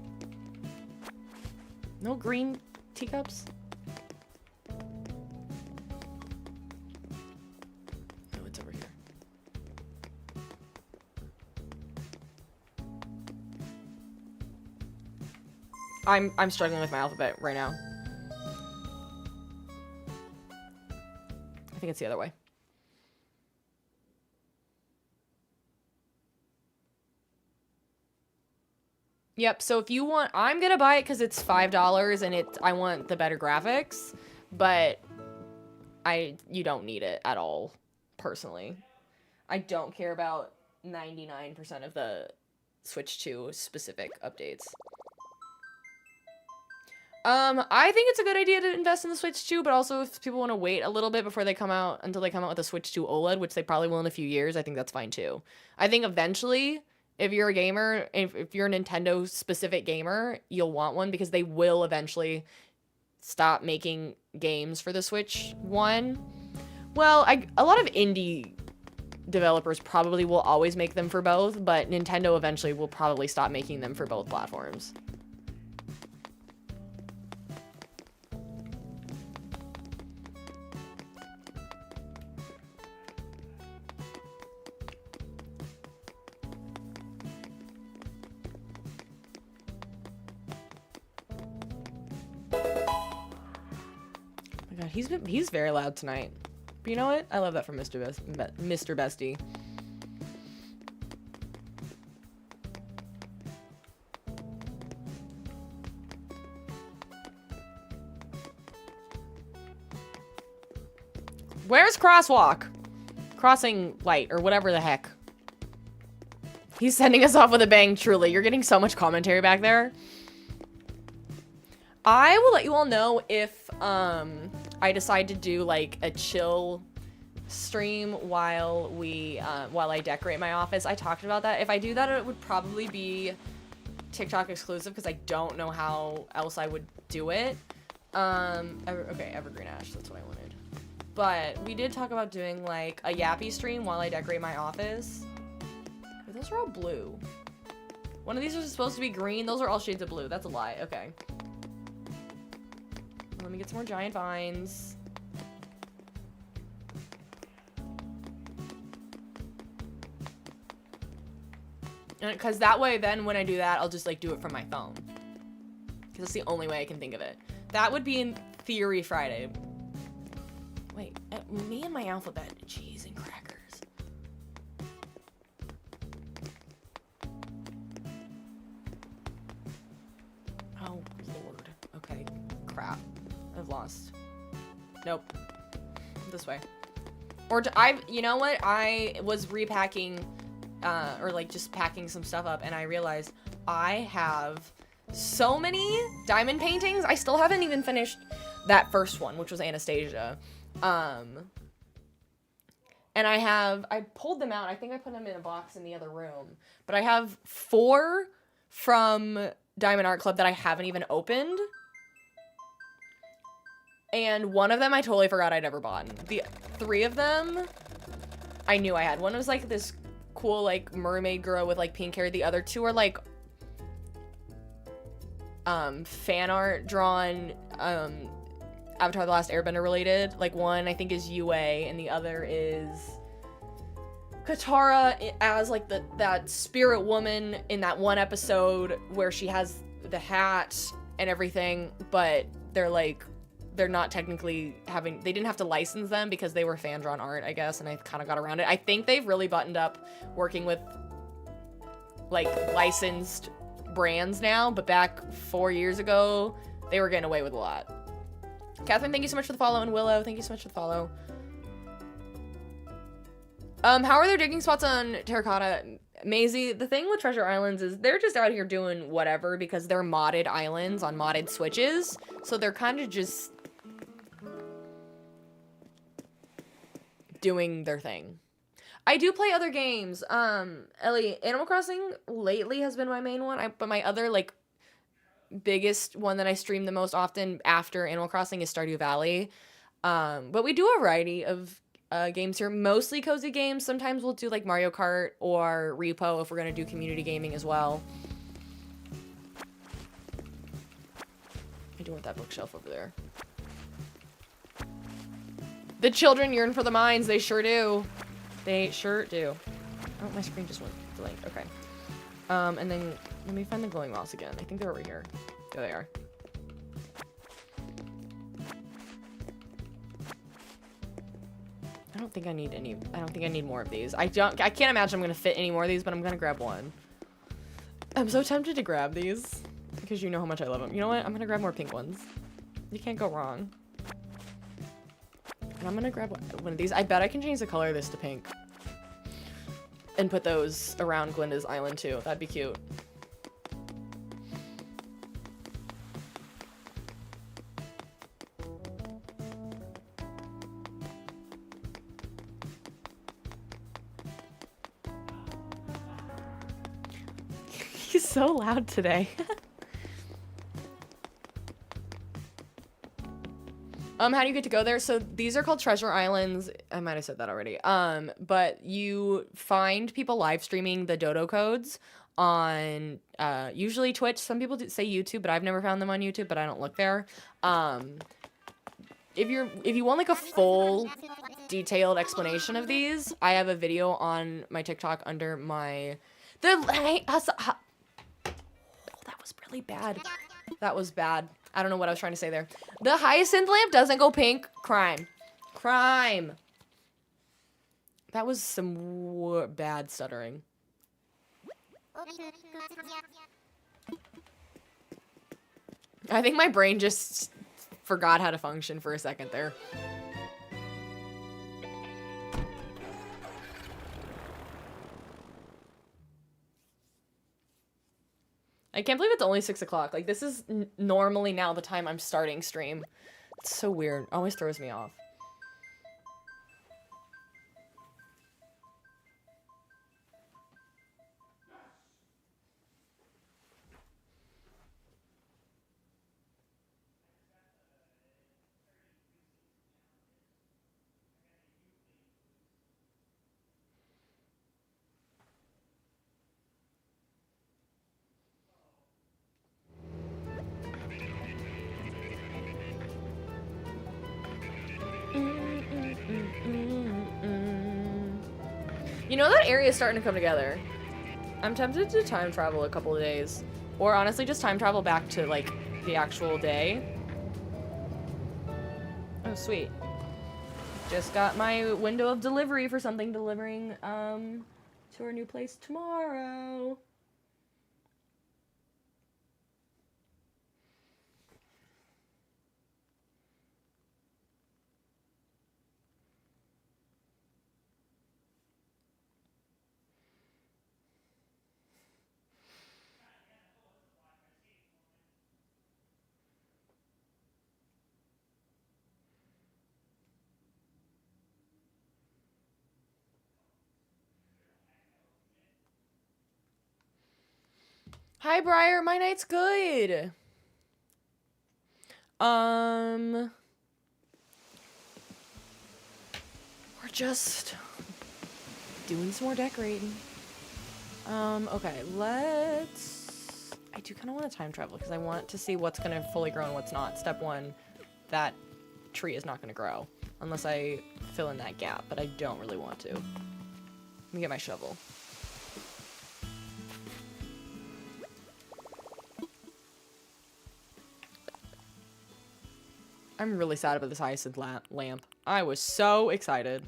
No green teacups? Oh, it's over here. I'm struggling with my alphabet right now. I think it's the other way. Yep, so if you want, I'm gonna buy it because it's $5 and I want the better graphics, but you don't need it at all, personally. I don't care about 99% of the Switch 2 specific updates. I think it's a good idea to invest in the Switch 2, but also if people want to wait a little bit before they come out, until they come out with a Switch 2 OLED, which they probably will in a few years, I think that's fine too. I think eventually, if you're a gamer, if you're a Nintendo specific gamer, you'll want one because they will eventually stop making games for the Switch 1. Well, a lot of indie developers probably will always make them for both, but Nintendo eventually will probably stop making them for both platforms. God, he's very loud tonight. But you know what? I love that from Mr. Bestie. Where's crosswalk? Crossing light or whatever the heck. He's sending us off with a bang, truly. You're getting so much commentary back there. I will let you all know if I decide to do like a chill stream while I decorate my office. I talked about that. If I do that, it would probably be TikTok exclusive because I don't know how else I would do it. Okay, Evergreen Ash, that's what I wanted. But we did talk about doing like a yappy stream while I decorate my office. Those are all blue. One of these is supposed to be green. Those are all shades of blue. That's a lie. Okay. Let me get some more giant vines. Because that way, then when I do that, I'll just like do it from my phone. Because that's the only way I can think of it. That would be in theory Friday. Wait, me and my alphabet. Cheese and crackers. Oh, Lord. Okay, crap. I've lost. Nope. This way. Or you know what? I was repacking, or like just packing some stuff up, and I realized I have so many diamond paintings. I still haven't even finished that first one, which was Anastasia. And I pulled them out. I think I put them in a box in the other room. But I have 4 from Diamond Art Club that I haven't even opened. And one of them I totally forgot I'd ever bought. The 3 of them I knew I had. One was like this cool like mermaid girl with like pink hair. The other 2 are like fan art drawn Avatar: The Last Airbender related. Like one I think is Yue and the other is Katara as like that spirit woman in that one episode where she has the hat and everything, but they're not technically they didn't have to license them because they were fan drawn art, I guess, and I kind of got around it. I think they've really buttoned up working with like licensed brands now, but back 4 years ago, they were getting away with a lot. Catherine, thank you so much for the follow, and Willow, thank you so much for the follow. How are their digging spots on Terracotta? Maisie, the thing with Treasure Islands is they're just out here doing whatever because they're modded islands on modded Switches, so they're kind of just doing their thing. I do play other games. Ellie, Animal Crossing lately has been my main one, but my other, like, biggest one that I stream the most often after Animal Crossing is Stardew Valley. But we do a variety of games here, mostly cozy games. Sometimes we'll do, like, Mario Kart or Repo if we're going to do community gaming as well. I do want that bookshelf over there. The children yearn for the mines. They sure do. They sure do. Oh, my screen just went blank. Okay. And then let me find the glowing moss again. I think they're over here. There they are. I don't think I need more of these. I can't imagine I'm gonna fit any more of these, but I'm gonna grab one. I'm so tempted to grab these because you know how much I love them. You know what? I'm gonna grab more pink ones. You can't go wrong. And I'm gonna grab one of these. I bet I can change the color of this to pink. And put those around Glinda's island too. That'd be cute. He's so loud today. How do you get to go there? So these are called treasure islands. I might have said that already. But you find people live streaming the dodo codes on usually Twitch. Some people say YouTube, but I've never found them on YouTube, but I don't look there. If you want like a full detailed explanation of these, I have a video on my TikTok under my that was really bad. That was bad. I don't know what I was trying to say there. The hyacinth lamp doesn't go pink. Crime. Crime. That was some bad stuttering. I think my brain just forgot how to function for a second there. I can't believe it's only 6 o'clock. Like, this is normally now the time I'm starting stream. It's so weird. Always throws me off. You know, that area is starting to come together. I'm tempted to time travel a couple of days. Or honestly, just time travel back to, like, the actual day. Oh, sweet. Just got my window of delivery for something delivering, to our new place tomorrow. Hi, Briar. My night's good. just doing some more decorating. Okay, I do kind of want to time travel because I want to see what's going to fully grow and what's not. Step 1, that tree is not going to grow unless I fill in that gap, but I don't really want to. Let me get my shovel. I'm really sad about this hyacinth lamp. I was so excited.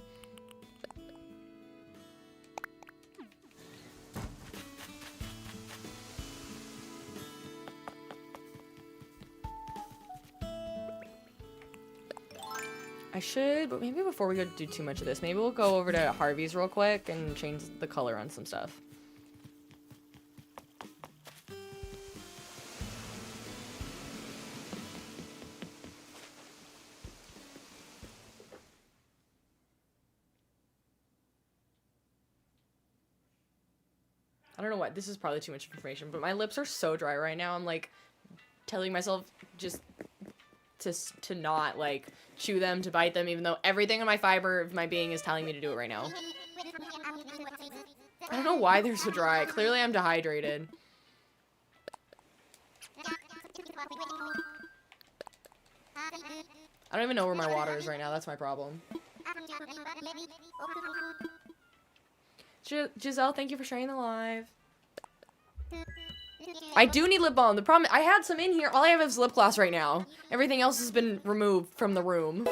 I should, but maybe before we go do too much of this, maybe we'll go over to Harvey's real quick and change the color on some stuff. I don't know what, this is probably too much information, but my lips are so dry right now. I'm like telling myself just to not like chew them, to bite them, even though everything in my fiber of my being is telling me to do it right now. I don't know why they're so dry. Clearly I'm dehydrated. I don't even know where my water is right now. That's my problem. Giselle, thank you for sharing the live. I do need lip balm. The problem, I had some in here. All I have is lip gloss right now. Everything else has been removed from the room.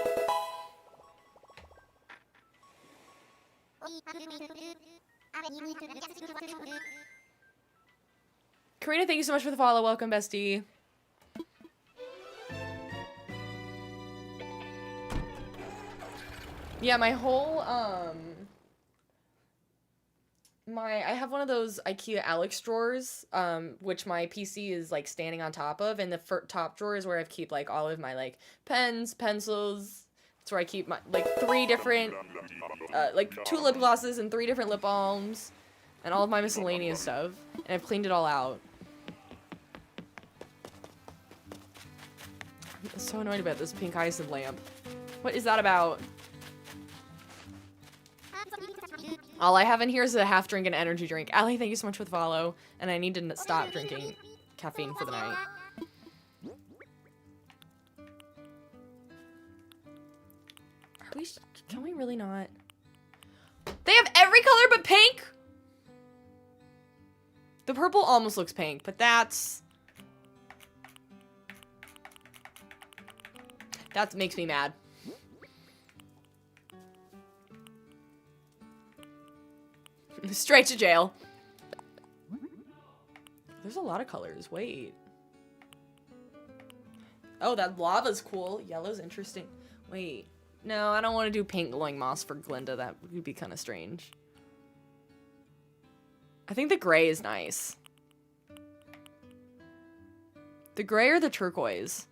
Karina, thank you so much for the follow. Welcome, bestie. Yeah, my whole, I have one of those IKEA Alex drawers, which my PC is, like, standing on top of, and the top drawer is where I keep, like, all of my, like, pens, pencils. It's where I keep my, like, 3 different, like, 2 lip glosses and 3 different lip balms, and all of my miscellaneous stuff, and I've cleaned it all out. I'm so annoyed about this pink hyacinth lamp. What is that about? All I have in here is a half drink and energy drink. Allie, thank you so much for the follow. And I need to stop drinking caffeine for the night. Can we really not? They have every color but pink? The purple almost looks pink, but that makes me mad. Straight to jail. There's a lot of colors. Wait. Oh, that lava's cool. Yellow's interesting. Wait. No, I don't want to do pink glowing moss for Glinda. That would be kind of strange. I think the gray is nice. The gray or the turquoise?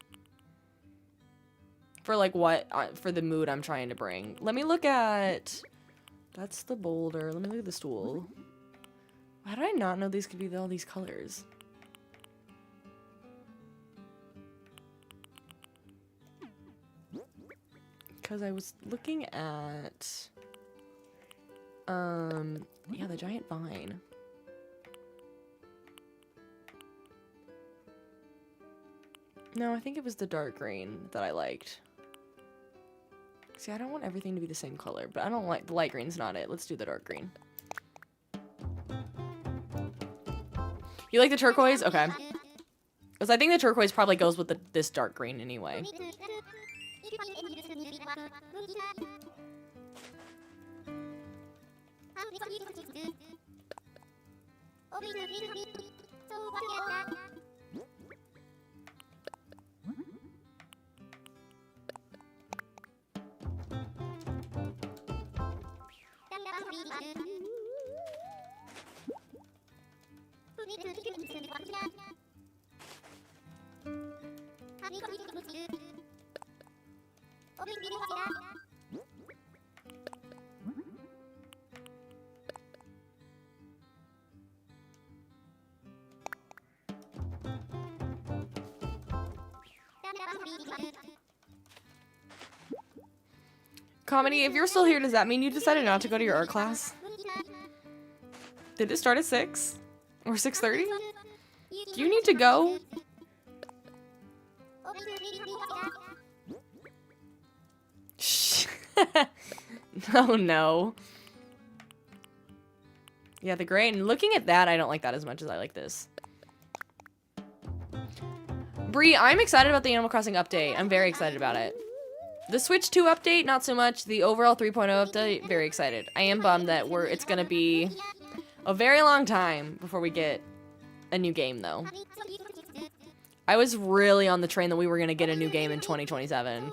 For like what? For the mood I'm trying to bring. Let me look at... That's the boulder. Let me look at the stool. How did I not know these could be all these colors? Because I was looking at... yeah, the giant vine. No, I think it was the dark green that I liked. See, I don't want everything to be the same color, but I don't like the light green's not it. Let's do the dark green. You like the turquoise? Okay. Because I think the turquoise probably goes with this dark green anyway. Comedy, if you're still here, does that mean you decided not to go to your art class? Did it start at 6? Or 6:30? Do you need to go? Shh. Oh no. Yeah, the gray. And looking at that, I don't like that as much as I like this. Bree, I'm excited about the Animal Crossing update. I'm very excited about it. The Switch 2 update, not so much. The overall 3.0 update, very excited. I am bummed that it's gonna be a very long time before we get a new game, though. I was really on the train that we were gonna get a new game in 2027.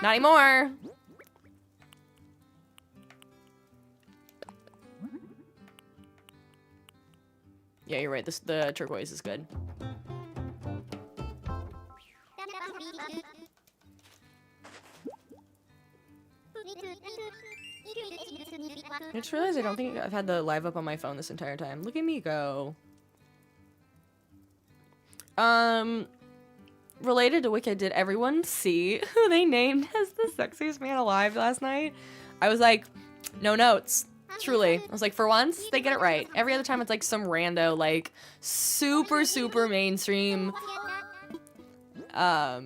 Not anymore! Yeah, you're right. The turquoise is good. I just realized I don't think I've had the live up on my phone this entire time. Look at me go. Related to Wicked, did everyone see who they named as the sexiest man alive last night? I was like, no notes. Truly. I was like, for once, they get it right. Every other time it's like some rando, like, super, super mainstream,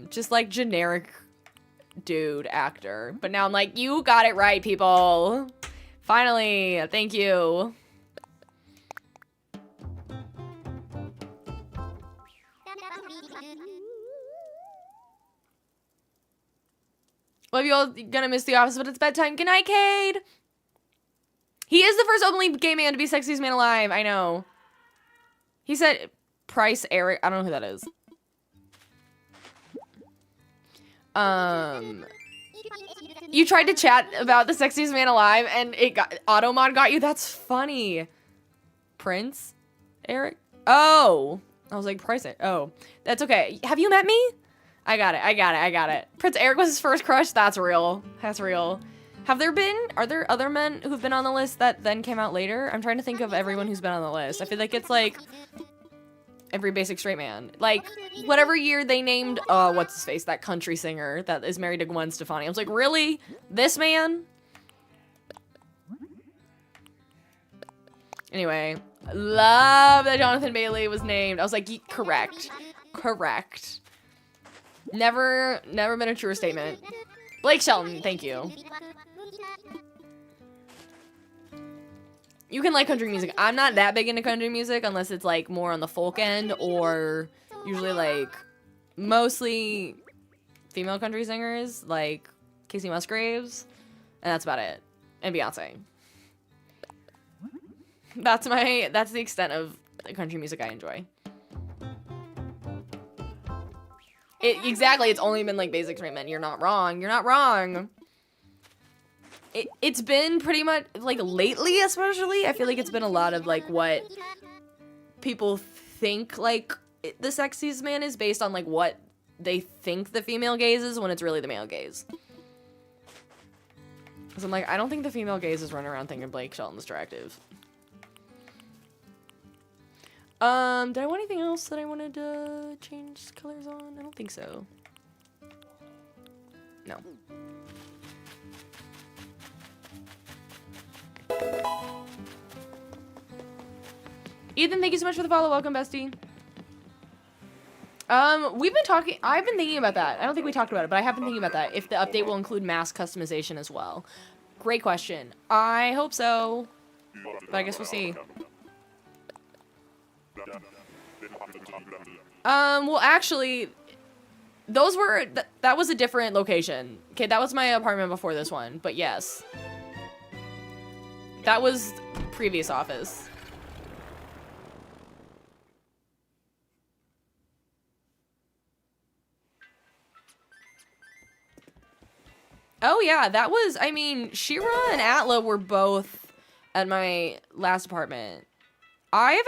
just like generic dude actor. But now I'm like, you got it right, people. Finally, thank you. Love you all, gonna miss the office, but it's bedtime. Good night, Cade! He is the first openly gay man to be sexiest man alive, I know. He said Price Eric, I don't know who that is. You tried to chat about the sexiest man alive and it got, Automod got you? That's funny. Prince Eric? Oh. I was like, Price Eric. Oh. That's okay. Have you met me? I got it. Prince Eric was his first crush? That's real. That's real. Are there other men who've been on the list that then came out later? I'm trying to think of everyone who's been on the list. I feel like it's like every basic straight man. Like, whatever year they named, what's his face, that country singer that is married to Gwen Stefani. I was like, really? This man? Anyway, love that Jonathan Bailey was named. I was like, correct. Correct. Never been a truer statement. Blake Shelton, thank you. You can like country music. I'm not that big into country music unless it's like more on the folk end or usually like mostly female country singers like Casey Musgraves, and that's about it. And Beyonce. That's the extent of the country music I enjoy. Exactly, it's only been like basic straight men. You're not wrong. You're not wrong. It's been pretty much, like, lately especially, I feel like it's been a lot of, like, what people think, like, the sexiest man is based on, like, what they think the female gaze is when it's really the male gaze. Because I'm like, I don't think the female gaze is running around thinking Blake Shelton's attractive. Did I want anything else that I wanted to change colors on? I don't think so. No. Ethan, thank you so much for the follow. Welcome, bestie. I've been thinking about that. I don't think we talked about it, but I have been thinking about that. If the update will include mask customization as well. Great question. I hope so, but I guess we'll see. Well, actually, those were, that was a different location. Okay, that was my apartment before this one, but yes. That was previous office. Oh yeah, that was, I mean, Shira and Atla were both at my last apartment. I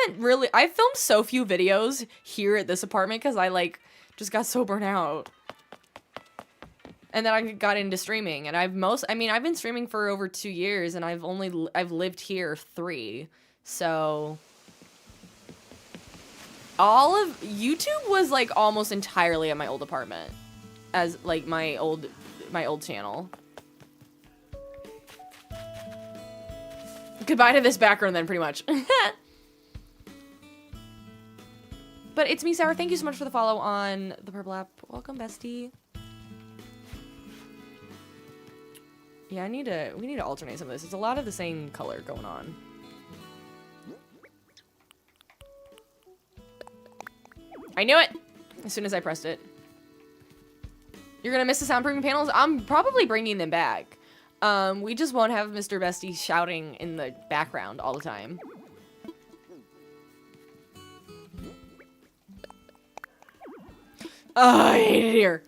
filmed so few videos here at this apartment because I, like, just got so burnt out. And then I got into streaming, and I've been streaming for over 2 years, and I've lived here 3. So all of YouTube was, like, almost entirely at my old apartment as, like, my old channel. Goodbye to this background then, pretty much. But it's me, Sour. Thank you so much for the follow on the Purple app. Welcome, bestie. Yeah, we need to alternate some of this. It's a lot of the same color going on. I knew it! As soon as I pressed it. You're gonna miss the soundproofing panels? I'm probably bringing them back. We just won't have Mr. Bestie shouting in the background all the time. Oh, I hate it here.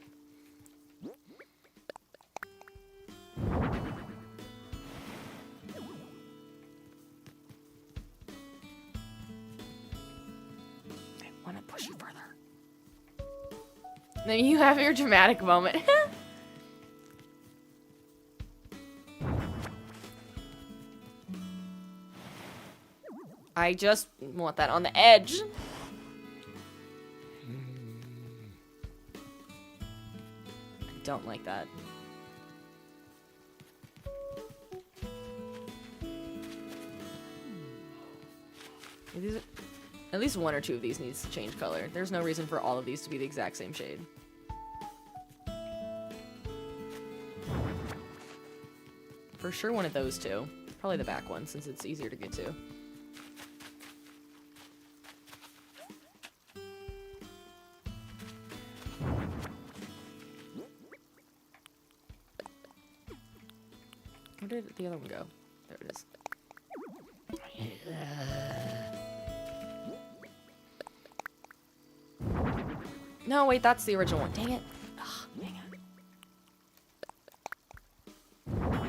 I want to push you further. Then you have your dramatic moment. I just want that on the edge. Don't like that. At least one or two of these needs to change color. There's no reason for all of these to be the exact same shade. For sure one of those two. Probably the back one since it's easier to get to. Where did the other one go? There it is. No, wait, that's the original one. Dang it. Ugh, dang it.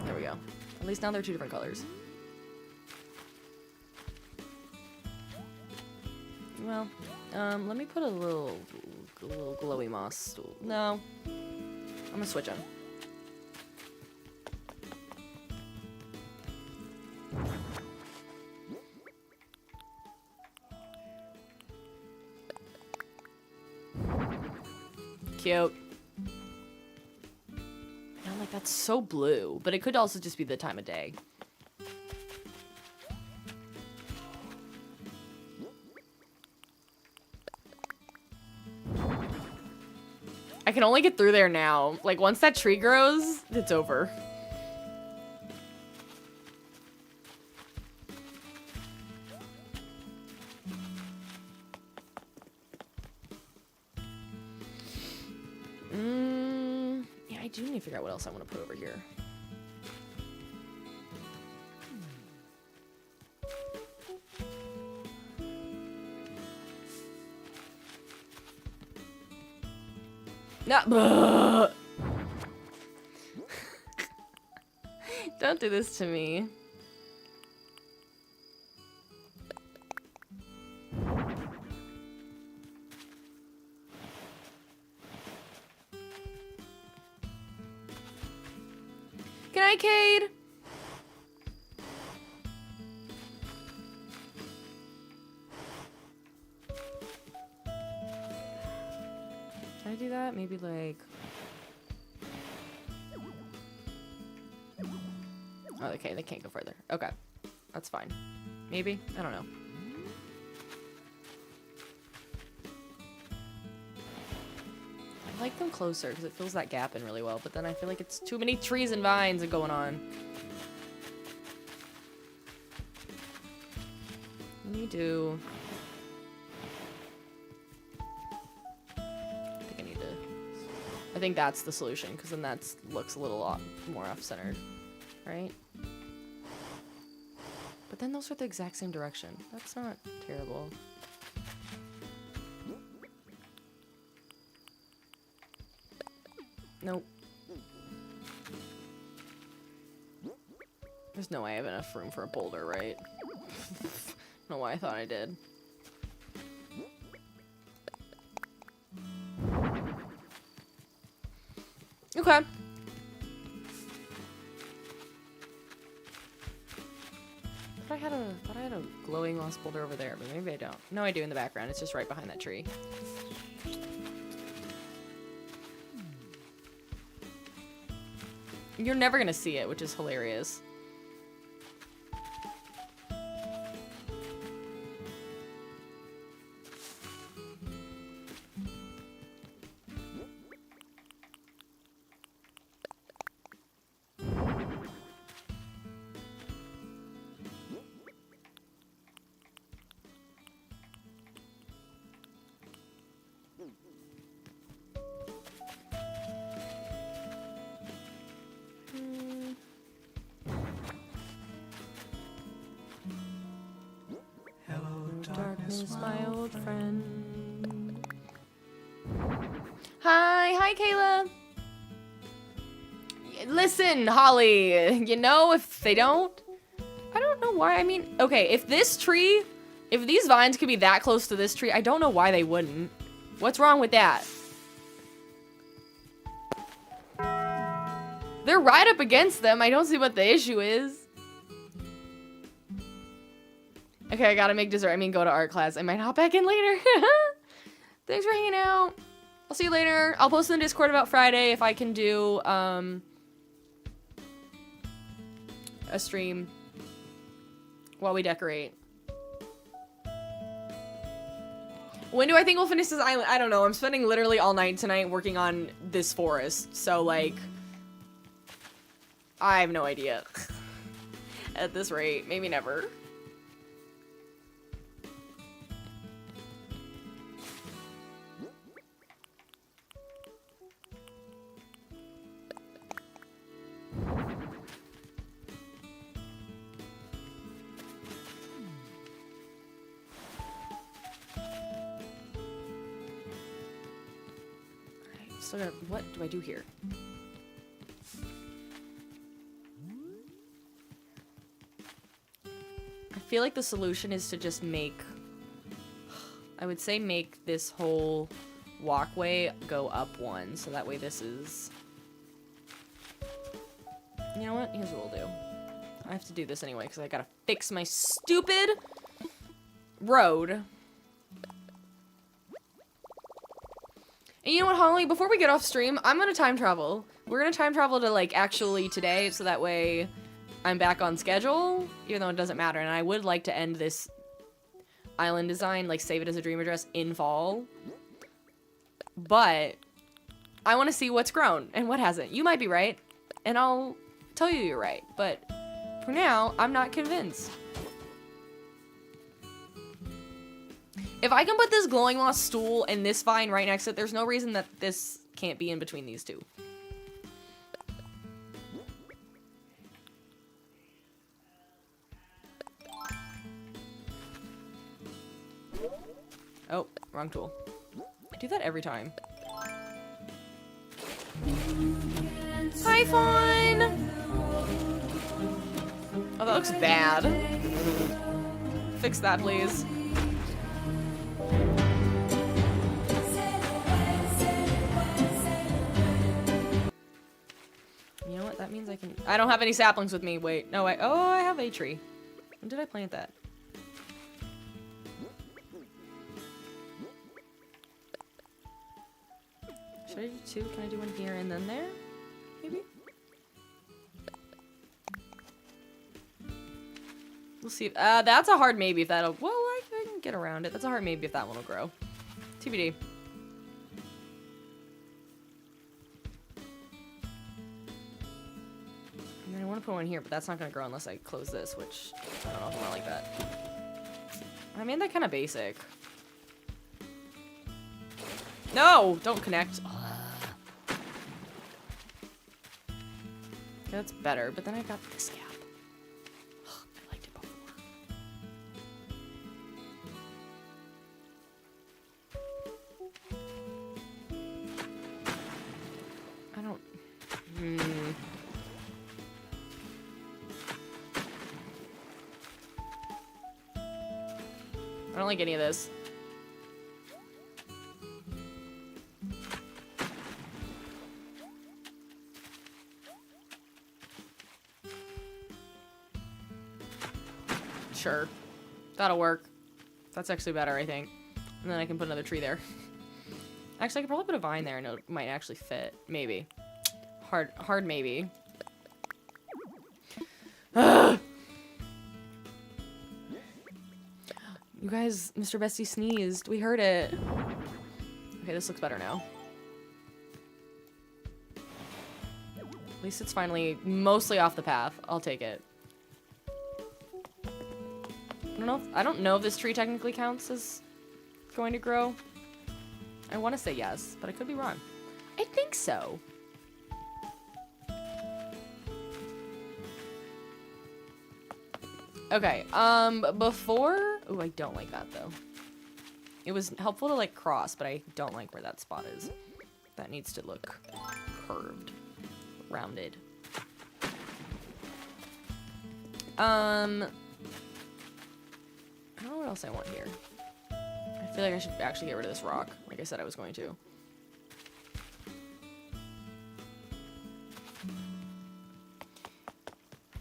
There we go. At least now they're two different colors. Well, let me put a little glowy moss stool. No. I'm gonna switch them. Cute. I'm like, that's so blue, but it could also just be the time of day. I can only get through there now. Like, once that tree grows, it's over. Yeah, I do need to figure out what else I want to put over here. No. Don't do this to me. Good night, Cade. Can I do that? Maybe like... Oh, okay, they can't go further. Okay, that's fine. Maybe? I don't know. I like them closer because it fills that gap in really well, but then I feel like it's too many trees and vines going on. Let me do... I think that's the solution, because then that looks a little more off-centered, right? But then those are the exact same direction. That's not terrible. Nope. There's no way I have enough room for a boulder, right? I don't know why I thought I did. Okay. Thought I had a glowing moss boulder over there, but maybe I don't. No, I do in the background. It's just right behind that tree. You're never gonna see it, which is hilarious. miss my old friend. Hi, Kayla. Listen, Holly, you know, if they don't, I don't know why. I mean, okay, if these vines could be that close to this tree, I don't know why they wouldn't. What's wrong with that? They're right up against them. I don't see what the issue is. Okay, I gotta make dessert. I mean, go to art class. I might hop back in later. Thanks for hanging out. I'll see you later. I'll post in the Discord about Friday if I can do a stream while we decorate. When do I think we'll finish this island? I don't know. I'm spending literally all night tonight working on this forest. So, like, I have no idea. At this rate, maybe never. Still got, what do I do here? I feel like the solution is to just make, I would say make this whole walkway go up one, so that way this is, you know what? Here's what we'll do. I have to do this anyway, because I gotta fix my stupid road. And you know what, Holly? Before we get off stream, I'm gonna time travel. We're gonna time travel to, like, actually today, so that way I'm back on schedule, even though it doesn't matter. And I would like to end this island design, like, save it as a dream address in fall. But I want to see what's grown and what hasn't. You might be right, and I'll tell you you're right. But for now, I'm not convinced. If I can put this glowing moss stool and this vine right next to it, there's no reason that this can't be in between these two. Oh, wrong tool. I do that every time. Hi, Fawn! Oh, that looks bad. Fix that, please. You know what? That means I can... I don't have any saplings with me. Wait. No, oh, I have a tree. When did I plant that? Should I do two? Can I do one here and then there? Maybe? We'll see. That's a hard maybe if that'll... Well, I can get around it. That's a hard maybe if that one will grow. TBD. And then I want to put one here, but that's not going to grow unless I close this, which I don't know if I want like that. I made that kind of basic. No! Don't connect. That's better, but then I got this gap. I liked it before. I don't... I don't like any of this. Sure. That'll work. That's actually better, I think. And then I can put another tree there. Actually, I could probably put a vine there and it might actually fit. Maybe. Hard maybe. Ugh. You guys, Mr. Bestie sneezed. We heard it. Okay, this looks better now. At least it's finally mostly off the path. I'll take it. I don't know if this tree technically counts as going to grow. I want to say yes, but I could be wrong. I think so. Okay, before... Ooh, I don't like that, though. It was helpful to, like, cross, but I don't like where that spot is. That needs to look curved. Rounded. I don't know what else I want here. I feel like I should actually get rid of this rock, like I said I was going to.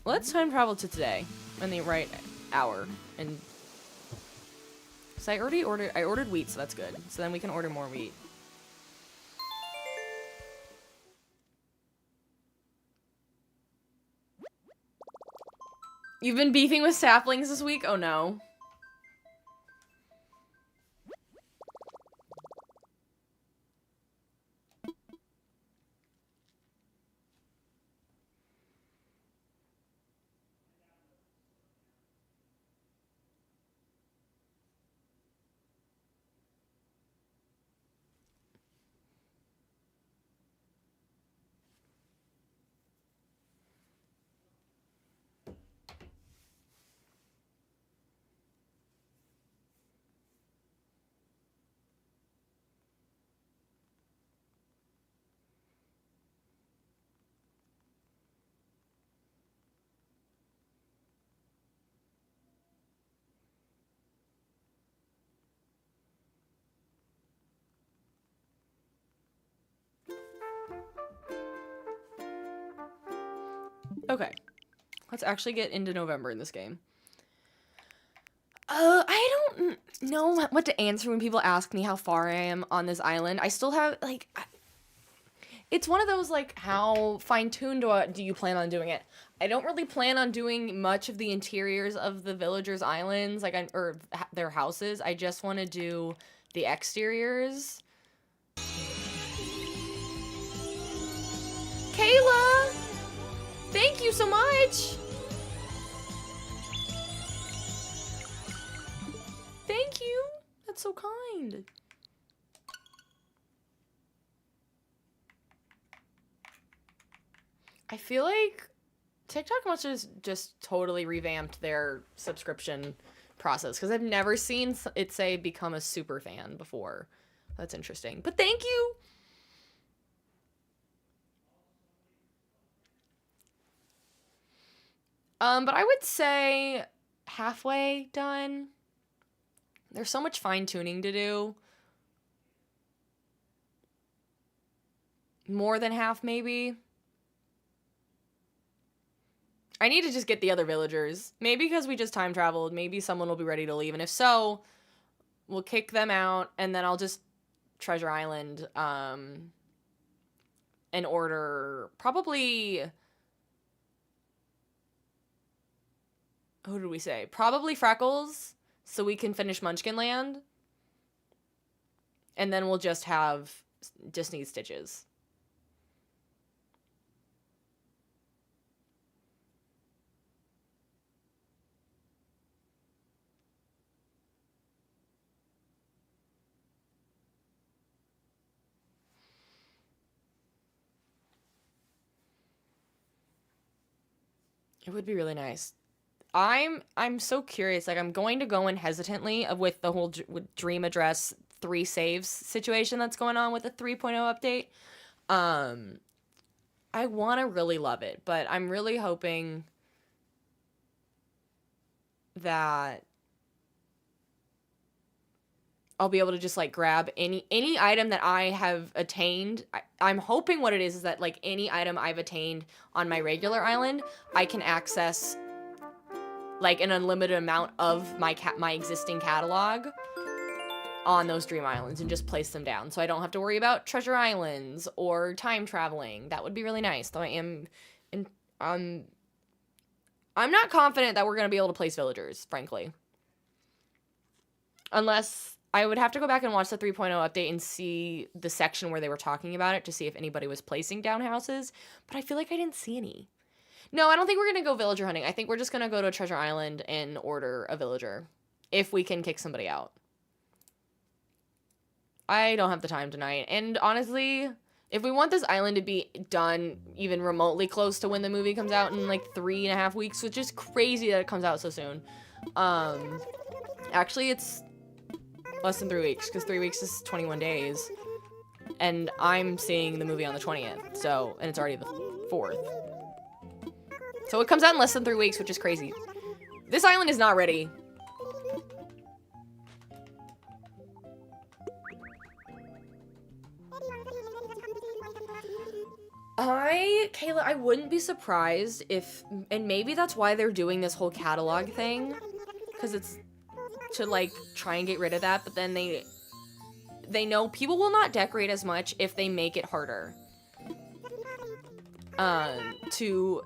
Let's time travel to today, in the right hour, and... So I ordered wheat, so that's good. So then we can order more wheat. You've been beefing with saplings this week? Oh no. Okay. Let's actually get into November in this game. I don't know what to answer when people ask me how far I am on this island. I still have, like... It's one of those, like, how fine-tuned do you plan on doing it? I don't really plan on doing much of the interiors of the villagers' islands, like, or their houses. I just want to do the exteriors. Kayla! Thank you so much! Thank you! That's so kind. I feel like TikTok must have just totally revamped their subscription process, because I've never seen it say become a super fan before. That's interesting. But thank you! But I would say halfway done. There's so much fine-tuning to do. More than half, maybe. I need to just get the other villagers. Maybe because we just time traveled, maybe someone will be ready to leave. And if so, we'll kick them out, and then I'll just Treasure Island, and order probably... Who did we say? Probably Freckles, so we can finish Munchkin Land. And then we'll just have Disney Stitches. It would be really nice. I'm so curious. Like, I'm going to go in hesitantly with the whole Dream Address 3 saves situation that's going on with the 3.0 update. I want to really love it, but I'm really hoping that I'll be able to just, like, grab any item that I have attained. I'm hoping what it is that, like, any item I've attained on my regular island, I can access, like, an unlimited amount of my existing catalog on those Dream Islands and just place them down. So I don't have to worry about Treasure Islands or time traveling. That would be really nice. Though I'm not confident that we're going to be able to place villagers, frankly. Unless... I would have to go back and watch the 3.0 update and see the section where they were talking about it to see if anybody was placing down houses. But I feel like I didn't see any. No, I don't think we're going to go villager hunting. I think we're just going to go to Treasure Island and order a villager. If we can kick somebody out. I don't have the time tonight. And honestly, if we want this island to be done even remotely close to when the movie comes out in like 3.5 weeks, which is crazy that it comes out so soon. Actually, it's Less than 3 weeks, because 3 weeks is 21 days. And I'm seeing the movie on the 20th, so, and it's already the 4th. So it comes out in less than 3 weeks, which is crazy. This island is not ready. Kayla, I wouldn't be surprised if, and maybe that's why they're doing this whole catalog thing, because it's to, like, try and get rid of that, but then they know people will not decorate as much if they make it harder to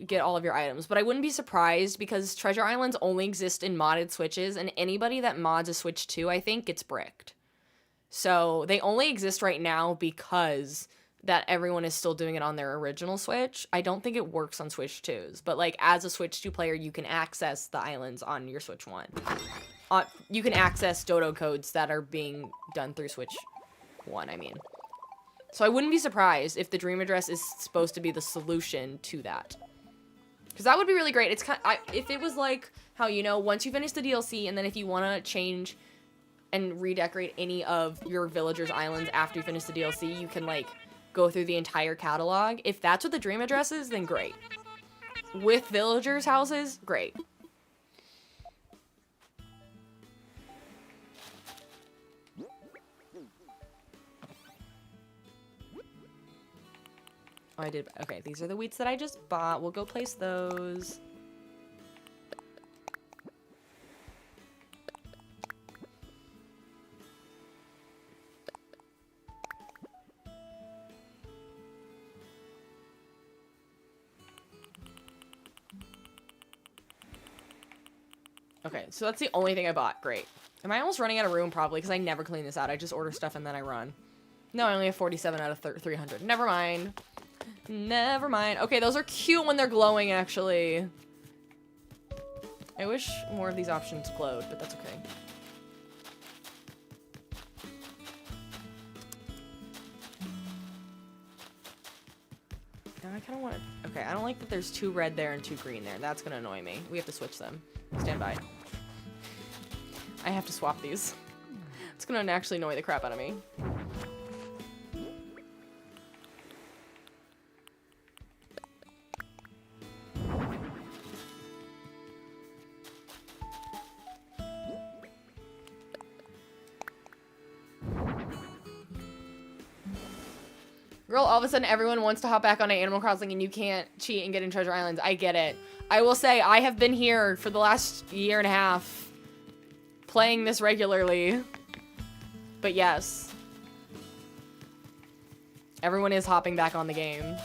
get all of your items. But I wouldn't be surprised, because treasure islands only exist in modded Switches, and anybody that mods a Switch 2, I think, gets bricked. So they only exist right now because that everyone is still doing it on their original Switch. I don't think it works on Switch 2s, but like as a Switch 2 player, you can access the islands on your Switch 1. You can access dodo codes that are being done through Switch 1, I mean. So I wouldn't be surprised if the Dream Address is supposed to be the solution to that. Because that would be really great. It's kind of, if it was like how, you know, once you finish the DLC, and then if you want to change and redecorate any of your villagers' islands after you finish the DLC, you can, like, go through the entire catalog. If that's what the Dream Address is, then great. With villagers' houses, great. Oh, I did. Okay, these are the wheats that I just bought. We'll go place those. Okay, so that's the only thing I bought. Great. Am I almost running out of room? Probably, because I never clean this out. I just order stuff and then I run. No, I only have 47 out of 300. Never mind. Never mind. Okay, those are cute when they're glowing, actually. I wish more of these options glowed, but that's okay. Now I kind of want to... Okay, I don't like that there's 2 red there and 2 green there. That's going to annoy me. We have to switch them. Stand by. I have to swap these. It's going to actually annoy the crap out of me. Girl, all of a sudden everyone wants to hop back on Animal Crossing and you can't cheat and get in Treasure Islands. I get it. I will say, I have been here for the last year and a half playing this regularly. But yes. Everyone is hopping back on the game.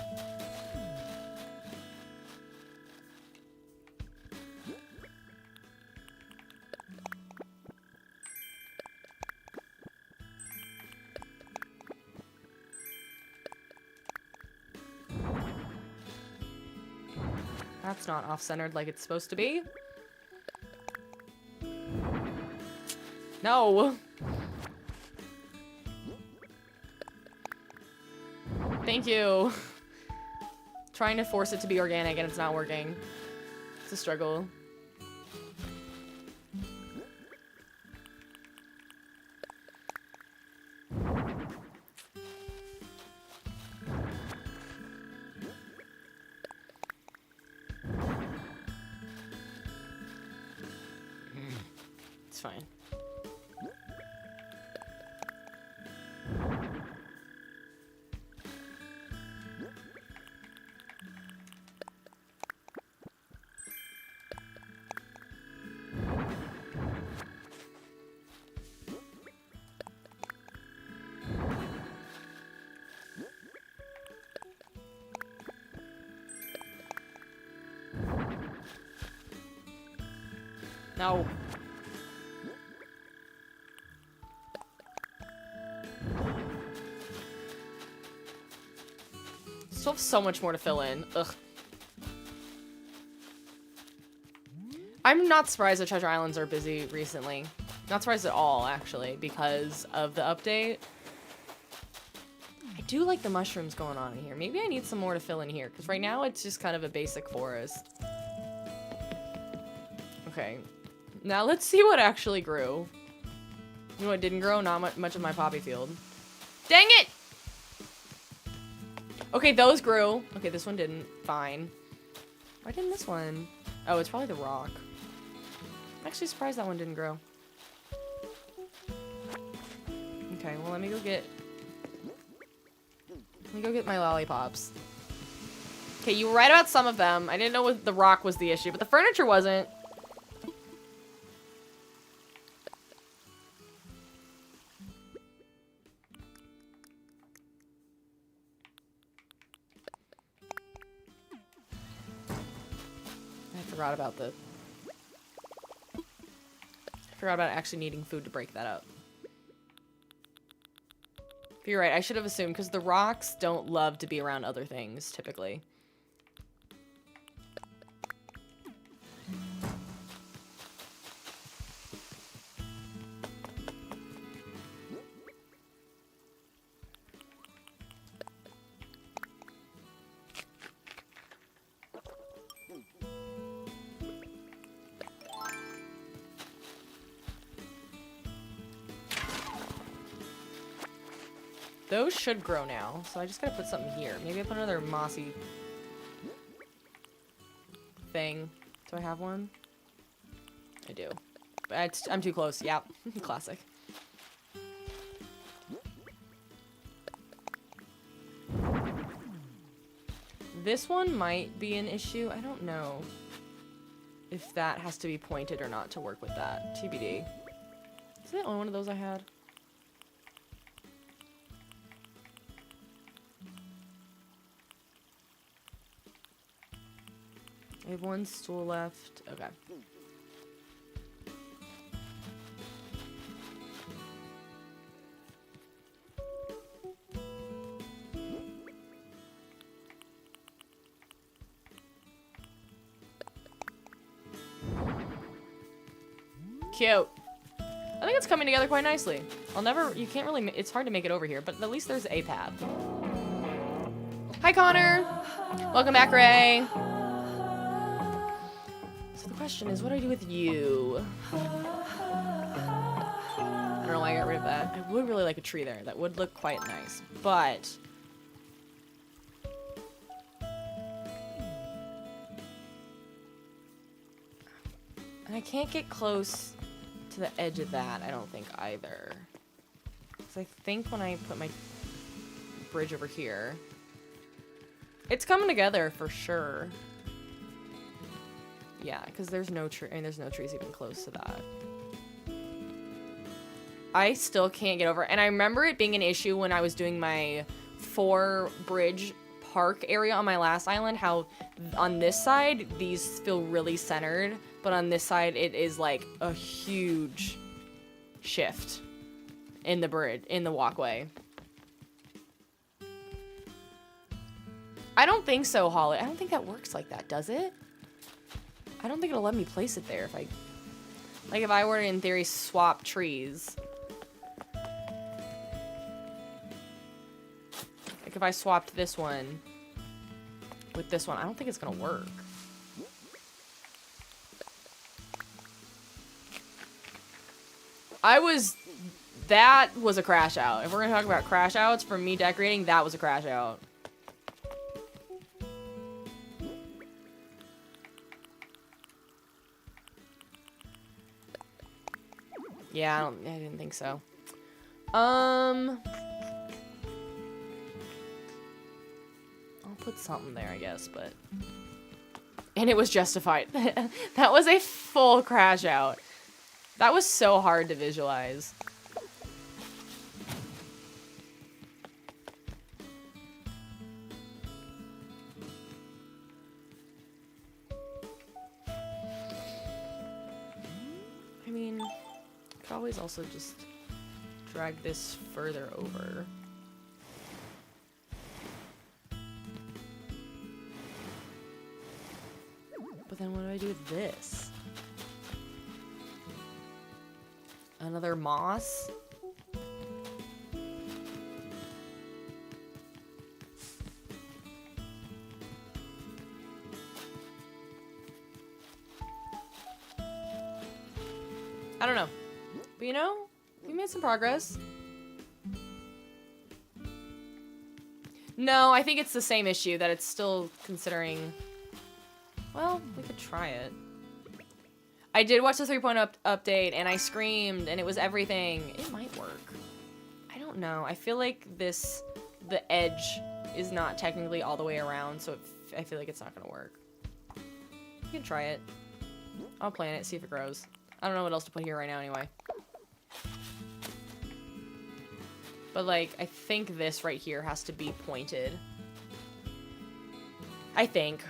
That's not off-centered like it's supposed to be. No. Thank you. Trying to force it to be organic and it's not working. It's a struggle. It's fine. No. Still have so much more to fill in. Ugh. I'm not surprised that Treasure Islands are busy recently. Not surprised at all, actually, because of the update. I do like the mushrooms going on in here. Maybe I need some more to fill in here, because right now it's just kind of a basic forest. Okay. Now let's see what actually grew. You know what didn't grow? Not much of my poppy field. Dang it! Okay, those grew. Okay, this one didn't. Fine. Why didn't this one? Oh, it's probably the rock. I'm actually surprised that one didn't grow. Okay, well, let me go get my lollipops. Okay, you were right about some of them. I didn't know what the rock was the issue, but the furniture wasn't. I forgot about actually needing food to break that up. But you're right, I should have assumed, because the rocks don't love to be around other things, typically. Those should grow now, so I just gotta put something here. Maybe I put another mossy thing. Do I have one? I do. But I'm too close. Yep. Classic. This one might be an issue. I don't know if that has to be pointed or not to work with that. TBD. Is that the only one of those I had? I have one stool left. Okay. Cute. I think it's coming together quite nicely. You can't really, it's hard to make it over here, but at least there's a path. Hi, Connor. Welcome back, Ray. So the question is, what do I do with you? I don't know why I got rid of that. I would really like a tree there. That would look quite nice, but... And I can't get close to the edge of that, I don't think, either. Because I think when I put my bridge over here... It's coming together, for sure. Yeah, because there's no tree. I mean, there's no trees even close to that. I still can't get over it. And I remember it being an issue when I was doing my 4-bridge park area on my last island, how on this side, these feel really centered, but on this side, it is like a huge shift in the bridge, in the walkway. I don't think so, Holly. I don't think that works like that, does it? I don't think it'll let me place it there if I... Like, if I were to, in theory, swap trees. Like, if I swapped this one with this one, I don't think it's gonna work. That was a crash out. If we're gonna talk about crash outs, for me decorating, that was a crash out. Yeah, I didn't think so. I'll put something there, I guess, but... And it was justified. That was a full crash out. That was so hard to visualize. I mean... could always also just drag this further over. But then what do I do with this? Another moss? I don't know. But you know, we made made some progress. No, I think it's the same issue, that it's still considering... Well, we could try it. I did watch the 3.0 update, and I screamed, and it was everything. It might work. I don't know. I feel like the edge is not technically all the way around, so I feel like it's not gonna work. We can try it. I'll plant it, see if it grows. I don't know what else to put here right now anyway. But like, I think this right here has to be pointed. I think.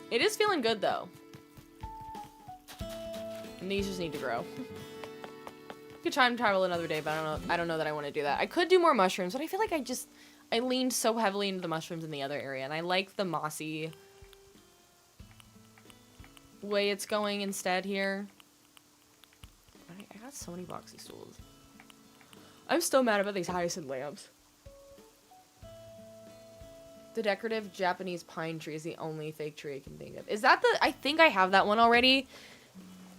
It is feeling good though. And these just need to grow. Could time travel another day, but I don't know that I want to do that. I could do more mushrooms, but I feel like I leaned so heavily into the mushrooms in the other area, and I like the mossy way it's going instead here. I got so many boxy stools. I'm still mad about these hyacinth lamps. The decorative Japanese pine tree is the only fake tree I can think of. Is that the... I think I have that one already.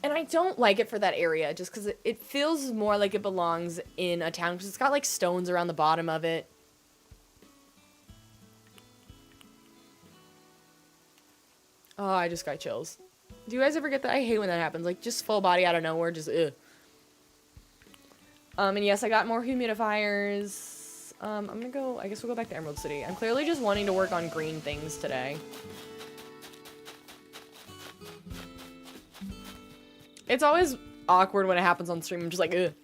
And I don't like it for that area, just because it feels more like it belongs in a town, because it's got, like, stones around the bottom of it. Oh, I just got chills. Do you guys ever get that? I hate when that happens. Like, just full body out of nowhere, just, ugh. And yes, I got more humidifiers. I'm gonna go... I guess we'll go back to Emerald City. I'm clearly just wanting to work on green things today. It's always awkward when it happens on stream. I'm just like, ugh.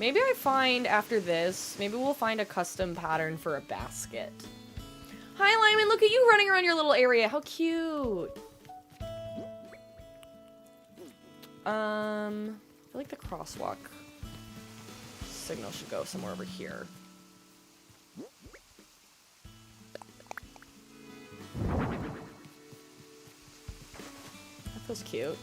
Maybe I find after this, maybe we'll find a custom pattern for a basket. Hi, Lyman, look at you running around your little area. How cute. I feel like the crosswalk signal should go somewhere over here. That feels cute.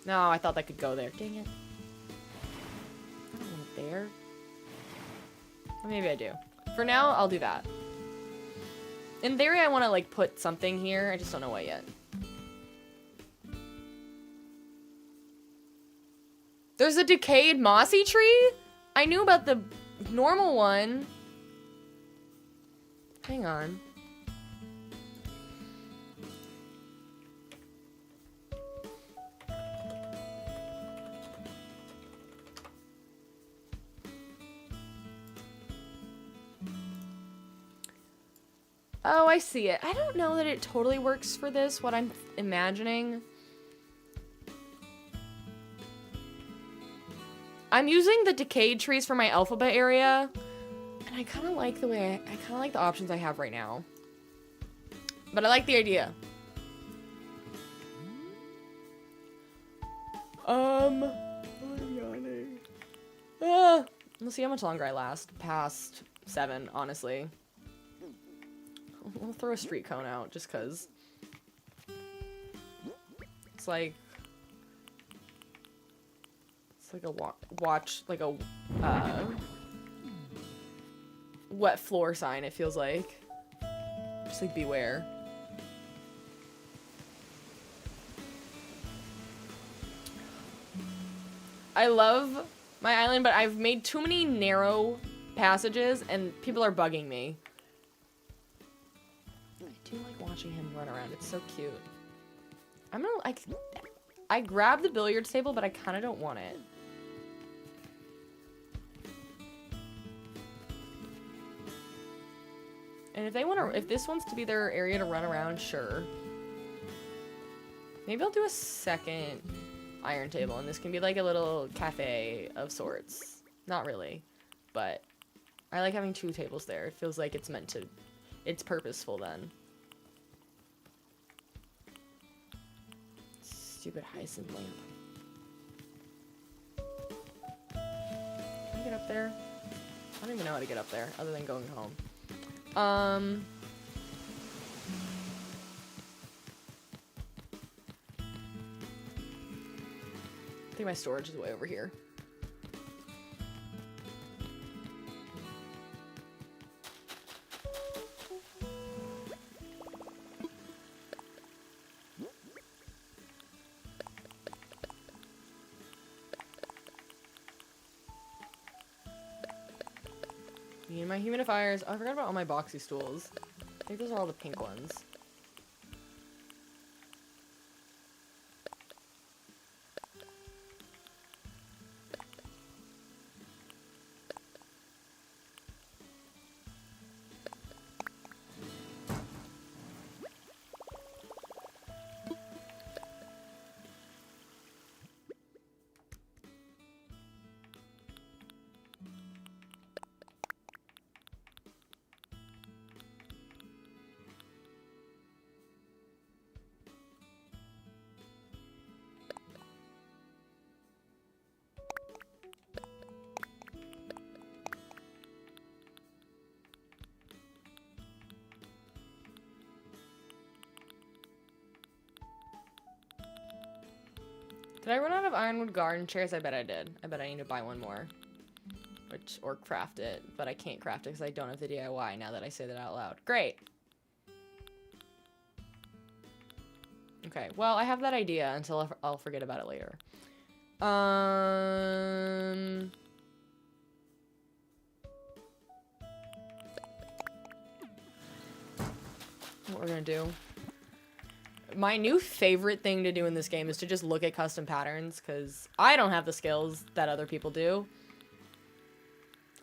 No, I thought that could go there. Dang it. I don't want it there. Or maybe I do. For now, I'll do that. In theory, I want to, like, put something here. I just don't know what yet. There's a decayed mossy tree? I knew about the normal one. Hang on. Oh, I see it. I don't know that it totally works for this, what I'm imagining. I'm using the decayed trees for my alphabet area, and I kind of like the way, I kind of like the options I have right now. But I like the idea. I'm yawning. We'll see how much longer I last. Past 7, honestly. We'll throw a street cone out just because it's like a watch, like a wet floor sign. It feels like just like beware. I love my island, but I've made too many narrow passages and people are bugging me. I do like watching him run around. It's so cute. I'm gonna, like, I grabbed the billiards table, but I kind of don't want it. And if they want to, if this wants to be their area to run around, sure. Maybe I'll do a second iron table, and this can be like a little cafe of sorts. Not really, but I like having 2 tables there. It feels like it's meant to, it's purposeful then. Stupid hyacinth lamp. Can I get up there? I don't even know how to get up there, other than going home. think my storage is way over here. Me and my humidifiers. Oh, I forgot about all my boxy stools. I think those are all the pink ones. Did I run out of ironwood garden chairs? I bet I did. I bet I need to buy one more. Or craft it. But I can't craft it because I don't have the DIY now that I say that out loud. Great! Okay, well, I have that idea until I'll forget about it later. What we're gonna do. My new favorite thing to do in this game is to just look at custom patterns, because I don't have the skills that other people do.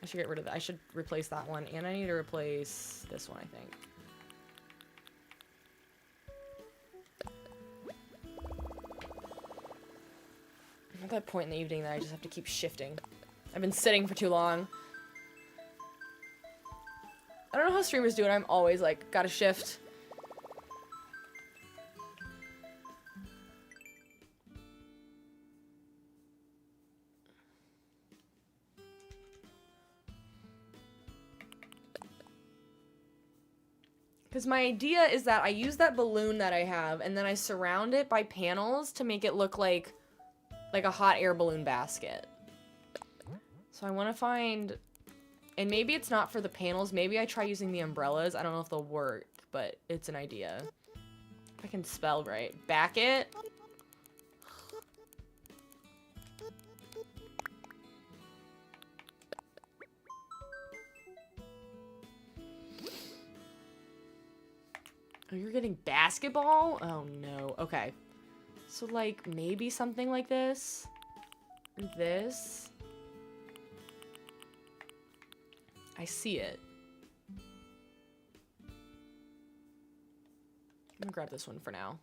I should get rid of that. I should replace that one, and I need to replace this one, I think. I'm at that point in the evening that I just have to keep shifting. I've been sitting for too long. I don't know how streamers do it. I'm always like, gotta shift. Because my idea is that I use that balloon that I have, and then I surround it by panels to make it look like a hot air balloon basket. So I want to find, and maybe it's not for the panels, maybe I try using the umbrellas. I don't know if they'll work, but it's an idea. If I can spell right. Back it. Oh, you're getting basketball? Oh no. Okay. So like maybe something like this. Or this. I see it. I'm gonna grab this one for now.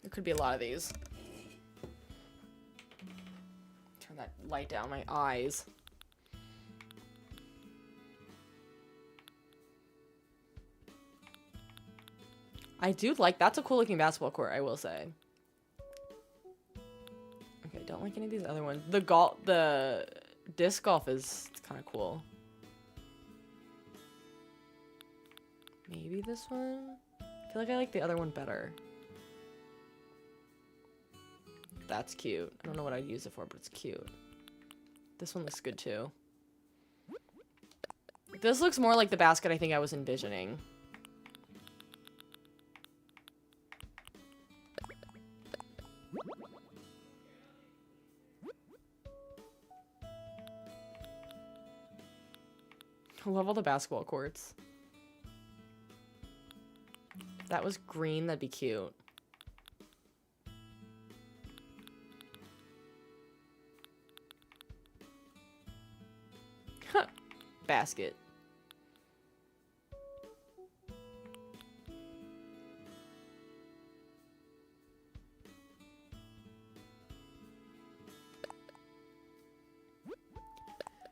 There could be a lot of these. Turn that light down my eyes. I do like, that's a cool looking basketball court, I will say. Okay, don't like any of these other ones. The disc golf is kind of cool. Maybe this one? I feel like I like the other one better. That's cute. I don't know what I'd use it for, but it's cute. This one looks good too. This looks more like the basket I think I was envisioning. I love all the basketball courts. If that was green, that'd be cute. Huh. Basket.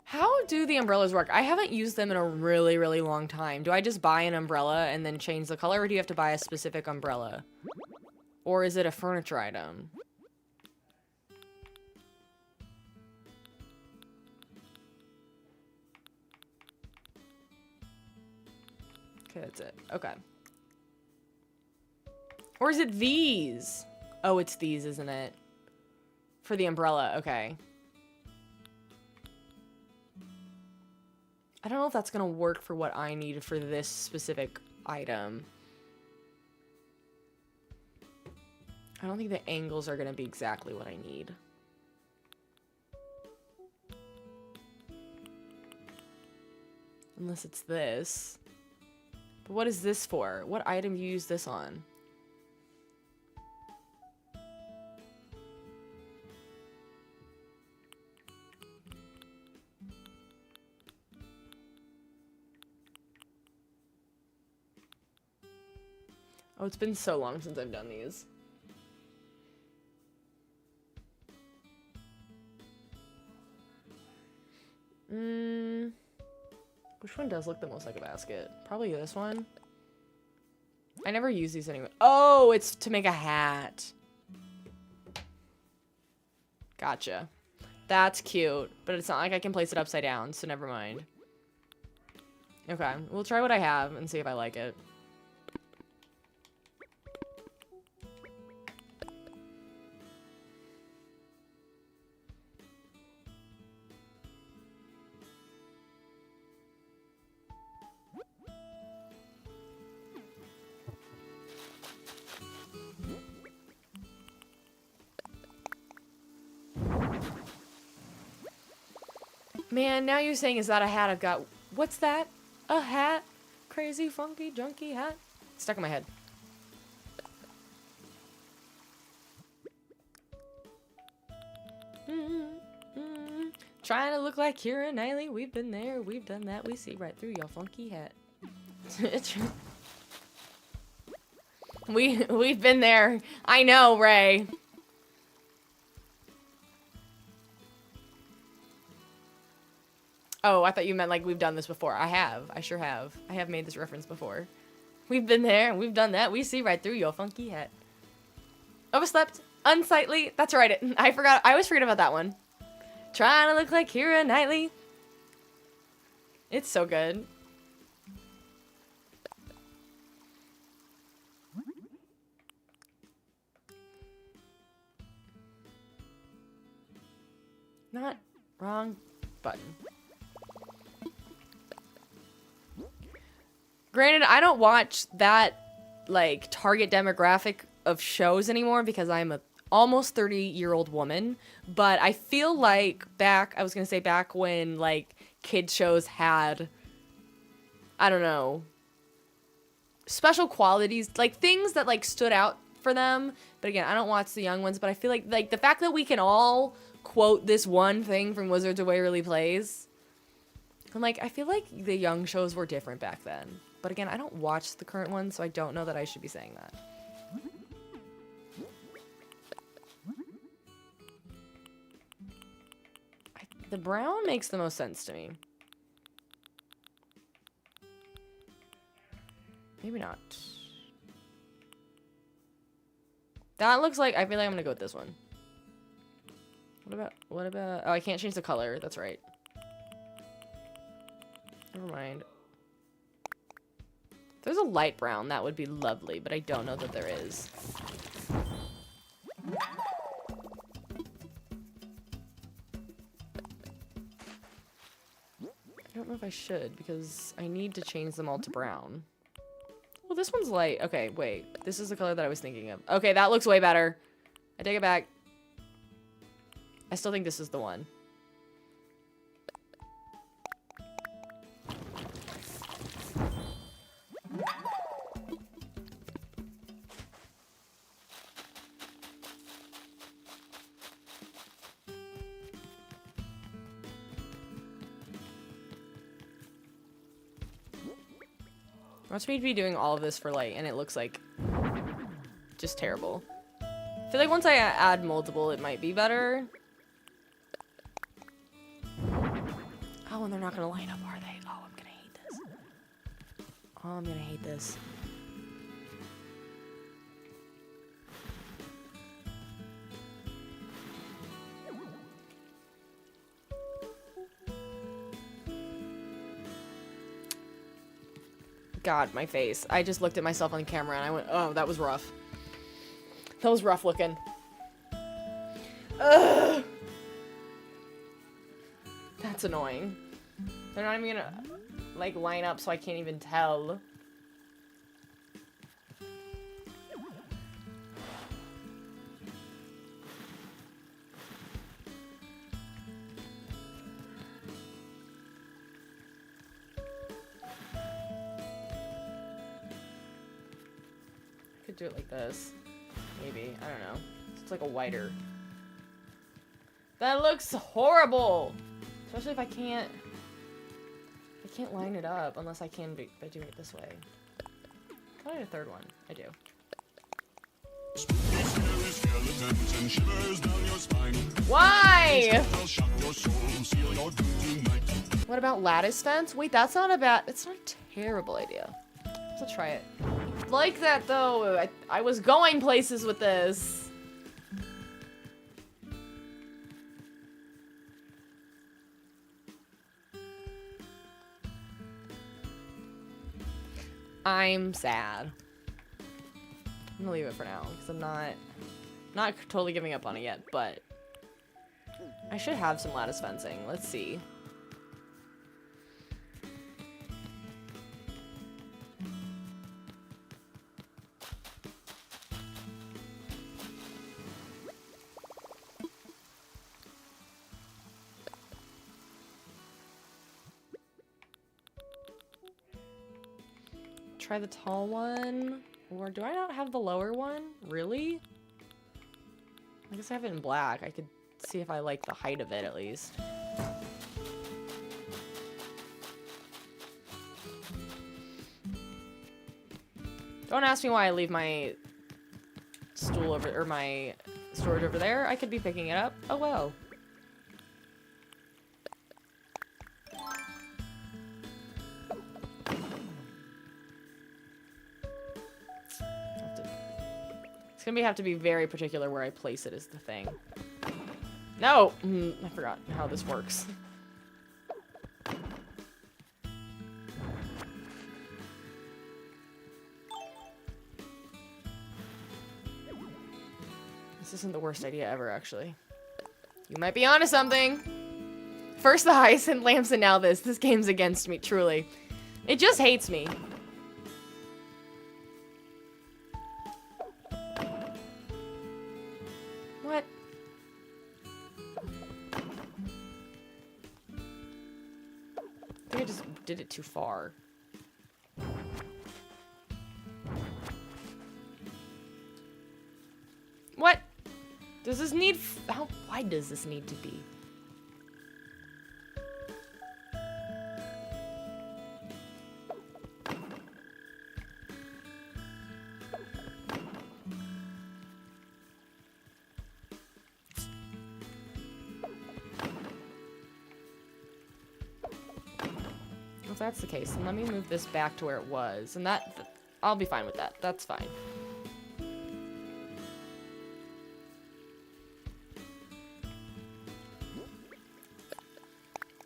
How do the umbrellas work? I haven't used them in a really, really long time. Do I just buy an umbrella and then change the color, or do you have to buy a specific umbrella? Or is it a furniture item? Okay, that's it. Okay. Or is it these? Oh, it's these, isn't it? For the umbrella, okay. I don't know if that's gonna work for what I need for this specific item. I don't think the angles are gonna be exactly what I need. Unless it's this. But what is this for? What item do you use this on? Oh, it's been so long since I've done these. Which one does look the most like a basket? Probably this one. I never use these anyway. Oh, it's to make a hat. Gotcha. That's cute, but it's not like I can place it upside down, so never mind. Okay, we'll try what I have and see if I like it. Man, now you're saying, is that a hat I've got? What's that? A hat? Crazy, funky, junky hat? Stuck in my head. Trying to look like Keira Knightley. We've been there, we've done that. We see right through your funky hat. We've been there. I know, Ray. Oh, I thought you meant like we've done this before. I have. I sure have. I have made this reference before. We've been there, we've done that. We see right through your funky hat. Overslept. Unsightly. That's right. I forgot. I always forget about that one. Trying to look like Keira Knightley. It's so good. Not wrong button. Granted, I don't watch that, like, target demographic of shows anymore because I'm a almost 30-year-old woman. But I feel like back when, like, kids shows had, I don't know, special qualities, like, things that, like, stood out for them. But again, I don't watch the young ones, but I feel like the fact that we can all quote this one thing from Wizards of Waverly Place, I'm like, I feel like the young shows were different back then. But again, I don't watch the current ones, so I don't know that I should be saying that. The brown makes the most sense to me. Maybe not. That looks like, I feel like I'm gonna go with this one. What about, oh, I can't change the color, that's right. Never mind. If there's a light brown, that would be lovely, but I don't know that there is. I don't know if I should, because I need to change them all to brown. Well, this one's light. Okay, wait. This is the color that I was thinking of. Okay, that looks way better. I take it back. I still think this is the one. Watch me be doing all of this for light, and it looks like just terrible. I feel like once I add multiple, it might be better. Oh, and they're not gonna line up, are they? Oh, I'm gonna hate this. Oh, I'm gonna hate this. God, my face. I just looked at myself on camera and I went, oh, that was rough. That was rough looking. Ugh. That's annoying. They're not even gonna, like, line up so I can't even tell. Could do it like this. Maybe. I don't know. It's like a whiter. That looks horrible! Especially if I can't line it up unless I can by doing it this way. Can I need a third one? I do. Why? What about lattice fence? Wait, that's not a bad, it's not a terrible idea. Let's try it. Like that though. I was going places with this. I'm sad. I'm gonna leave it for now because I'm not totally giving up on it yet, but I should have some lattice fencing. Let's see. Try the tall one, or do I not have the lower one? Really? I guess I have it in black. I could see if I like the height of it at least. Don't ask me why I leave my stool over, or my storage over there. I could be picking it up. Oh well. Gonna have to be very particular where I place it is the thing. No! I forgot how this works. This isn't the worst idea ever, actually. You might be onto something! First the hyacinth lamps and now this. This game's against me, truly. It just hates me. What? I think I just did it too far. What? Does this need... How wide does this need to be? If that's the case, then let me move this back to where it was. And that... I'll be fine with that. That's fine.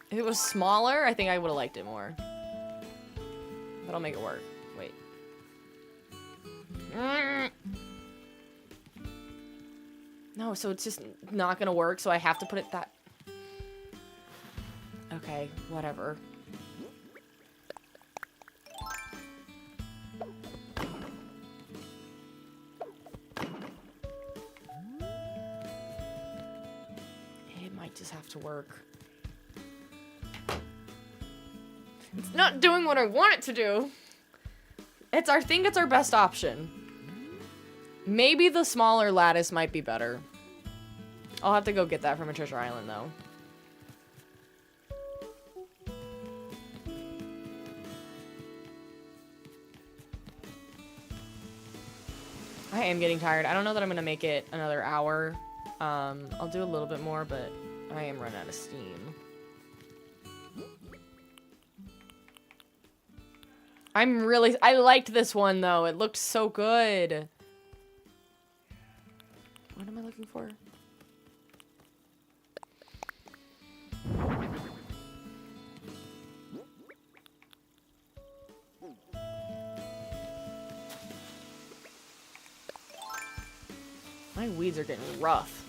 If it was smaller, I think I would have liked it more. But I'll make it work. Wait. No, so it's just not gonna work, so I have to put it that... Okay, whatever. It might just have to work. It's not doing what I want it to do. I think it's our best option. Maybe the smaller lattice might be better. I'll have to go get that from a treasure island, though. I am getting tired. I don't know that I'm gonna make it another hour. I'll do a little bit more, but I am running out of steam. I liked this one, though. It looked so good. What am I looking for? My weeds are getting rough.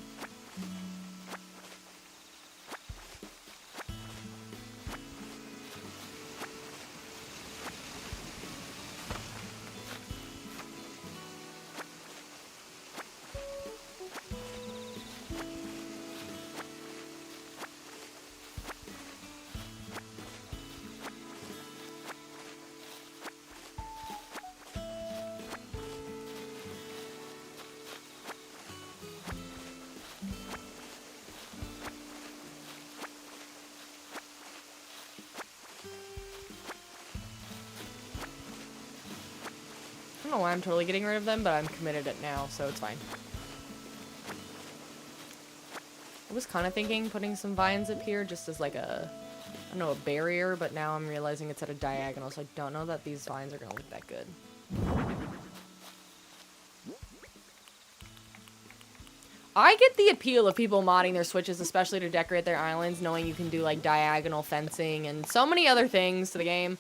I don't know why I'm totally getting rid of them, but I'm committed it now, so it's fine. I was kind of thinking putting some vines up here just as like a, I don't know, a barrier, but now I'm realizing it's at a diagonal, so I don't know that these vines are going to look that good. I get the appeal of people modding their Switches, especially to decorate their islands, knowing you can do like diagonal fencing and so many other things to the game.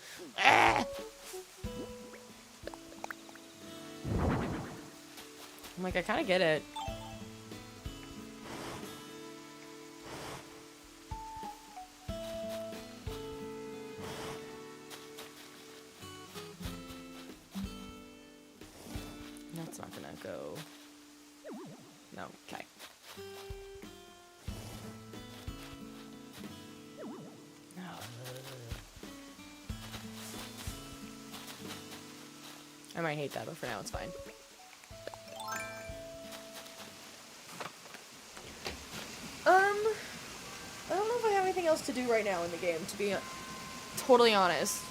I'm like, I kind of get it. That's not gonna go. No, okay. I might hate that, but for now it's fine. I don't know if I have anything else to do right now in the game, to be totally honest.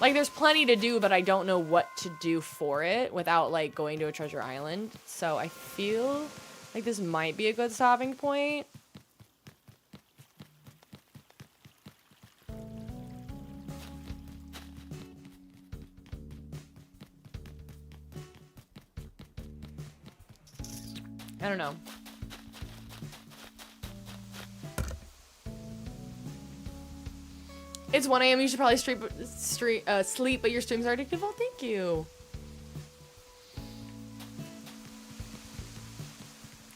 Like, there's plenty to do, but I don't know what to do for it without, like, going to a treasure island. So I feel like this might be a good stopping point. I don't know. It's 1 a.m. You should probably sleep, but your streams are addictive. Oh, thank you.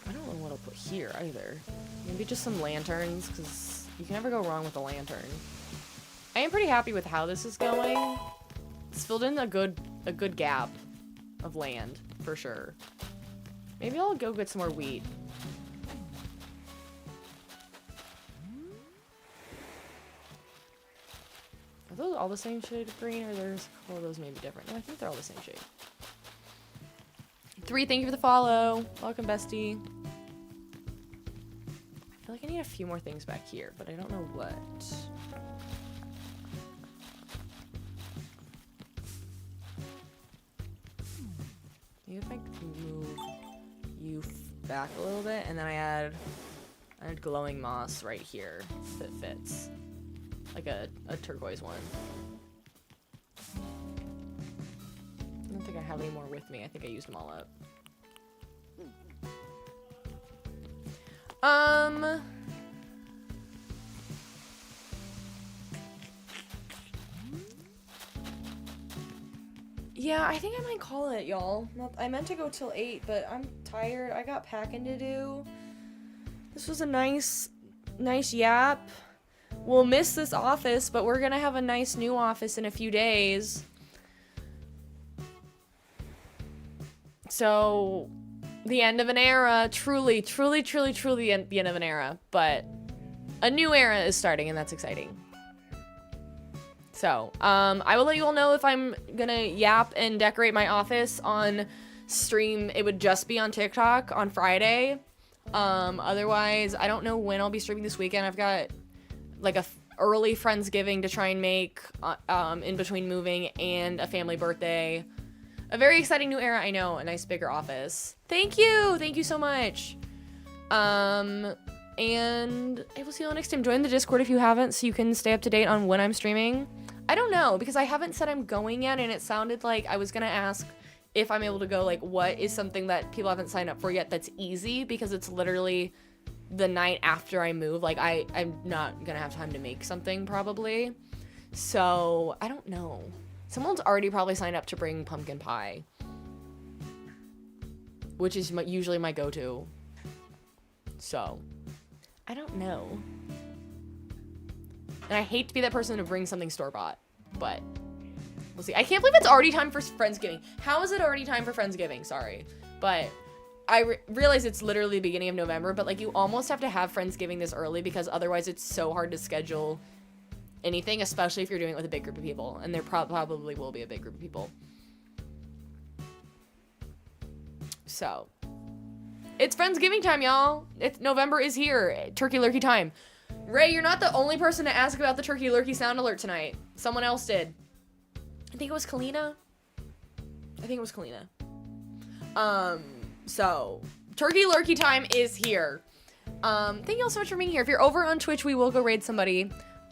I don't know what I'll put here either. Maybe just some lanterns, because you can never go wrong with a lantern. I am pretty happy with how this is going. It's filled in a good gap of land, for sure. Maybe I'll go get some more wheat. Are those all the same shade of green, or there's a couple of those maybe different? No, I think they're all the same shade. 3, thank you for the follow. Welcome, bestie. I feel like I need a few more things back here, but I don't know what. Maybe if I move you back a little bit, and then I add glowing moss right here that fits. Like a turquoise one. I don't think I have any more with me. I think I used them all up. Yeah, I think I might call it, y'all. I meant to go till 8, but I'm tired. I got packing to do. This was a nice yap. We'll miss this office, but we're gonna have a nice new office in a few days. So, the end of an era. Truly the end of an era. But a new era is starting, and that's exciting. So, I will let you all know if I'm gonna yap and decorate my office on stream. It would just be on TikTok on Friday. Otherwise, I don't know when I'll be streaming this weekend. I've got like a early Friendsgiving to try and make in between moving and a family birthday. A very exciting new era, I know. A nice bigger office. Thank you so much. And I will see you all next time. Join the Discord if you haven't, so you can stay up to date on when I'm streaming. I don't know, because I haven't said I'm going yet, and it sounded like I was gonna ask if I'm able to go, like, what is something that people haven't signed up for yet that's easy, because it's literally the night after I move. Like, I'm not gonna have time to make something, probably. So, I don't know. Someone's already probably signed up to bring pumpkin pie. which is usually my go-to. So, I don't know. And I hate to be that person to bring something store-bought, but we'll see. I can't believe it's already time for Friendsgiving. How is it already time for Friendsgiving? Sorry. But I realize it's literally the beginning of November, but like you almost have to have Friendsgiving this early because otherwise it's so hard to schedule anything, especially if you're doing it with a big group of people. And there probably will be a big group of people. So, it's Friendsgiving time, y'all. November is here. Turkey lurkey time. Ray, you're not the only person to ask about the turkey lurkey sound alert tonight. Someone else did. I think it was Kalina. So, turkey lurkey time is here. Thank you all so much for being here. If you're over on Twitch, we will go raid somebody.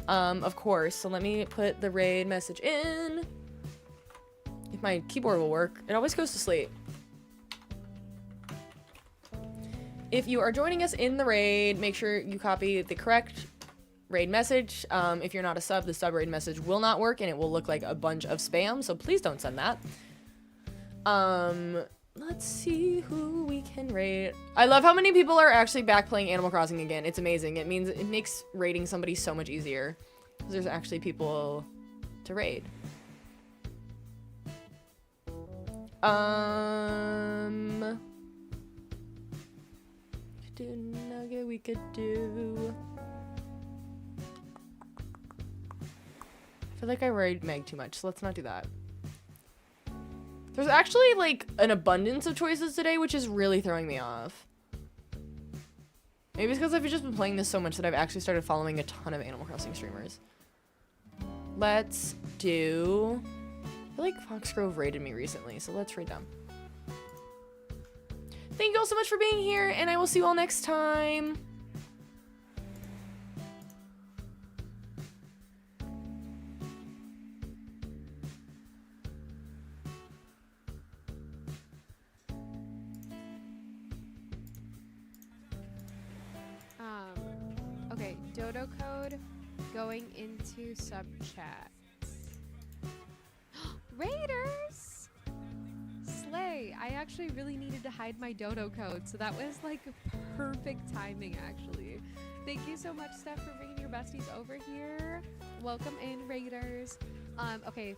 Of course. So let me put the raid message in. If my keyboard will work. It always goes to sleep. If you are joining us in the raid, make sure you copy the correct raid message. If you're not a sub, the sub raid message will not work and it will look like a bunch of spam, so please don't send that. Let's see who we can raid. I love how many people are actually back playing Animal Crossing again. It's amazing. It makes raiding somebody so much easier. Because there's actually people to raid. Do nugget we could do. I feel like I raid Meg too much, so let's not do that. There's actually like an abundance of choices today, which is really throwing me off. Maybe it's because I've just been playing this so much that I've actually started following a ton of Animal Crossing streamers. Let's do... I feel like Foxgrove raided me recently, so let's raid them. Thank you all so much for being here, and I will see you all next time. Okay, dodo code going into sub chat. Raiders! Slay! I actually really needed to hide my dodo code, so that was like perfect timing actually. Thank you so much, Steph, for bringing your besties over here. Welcome in, Raiders. Okay,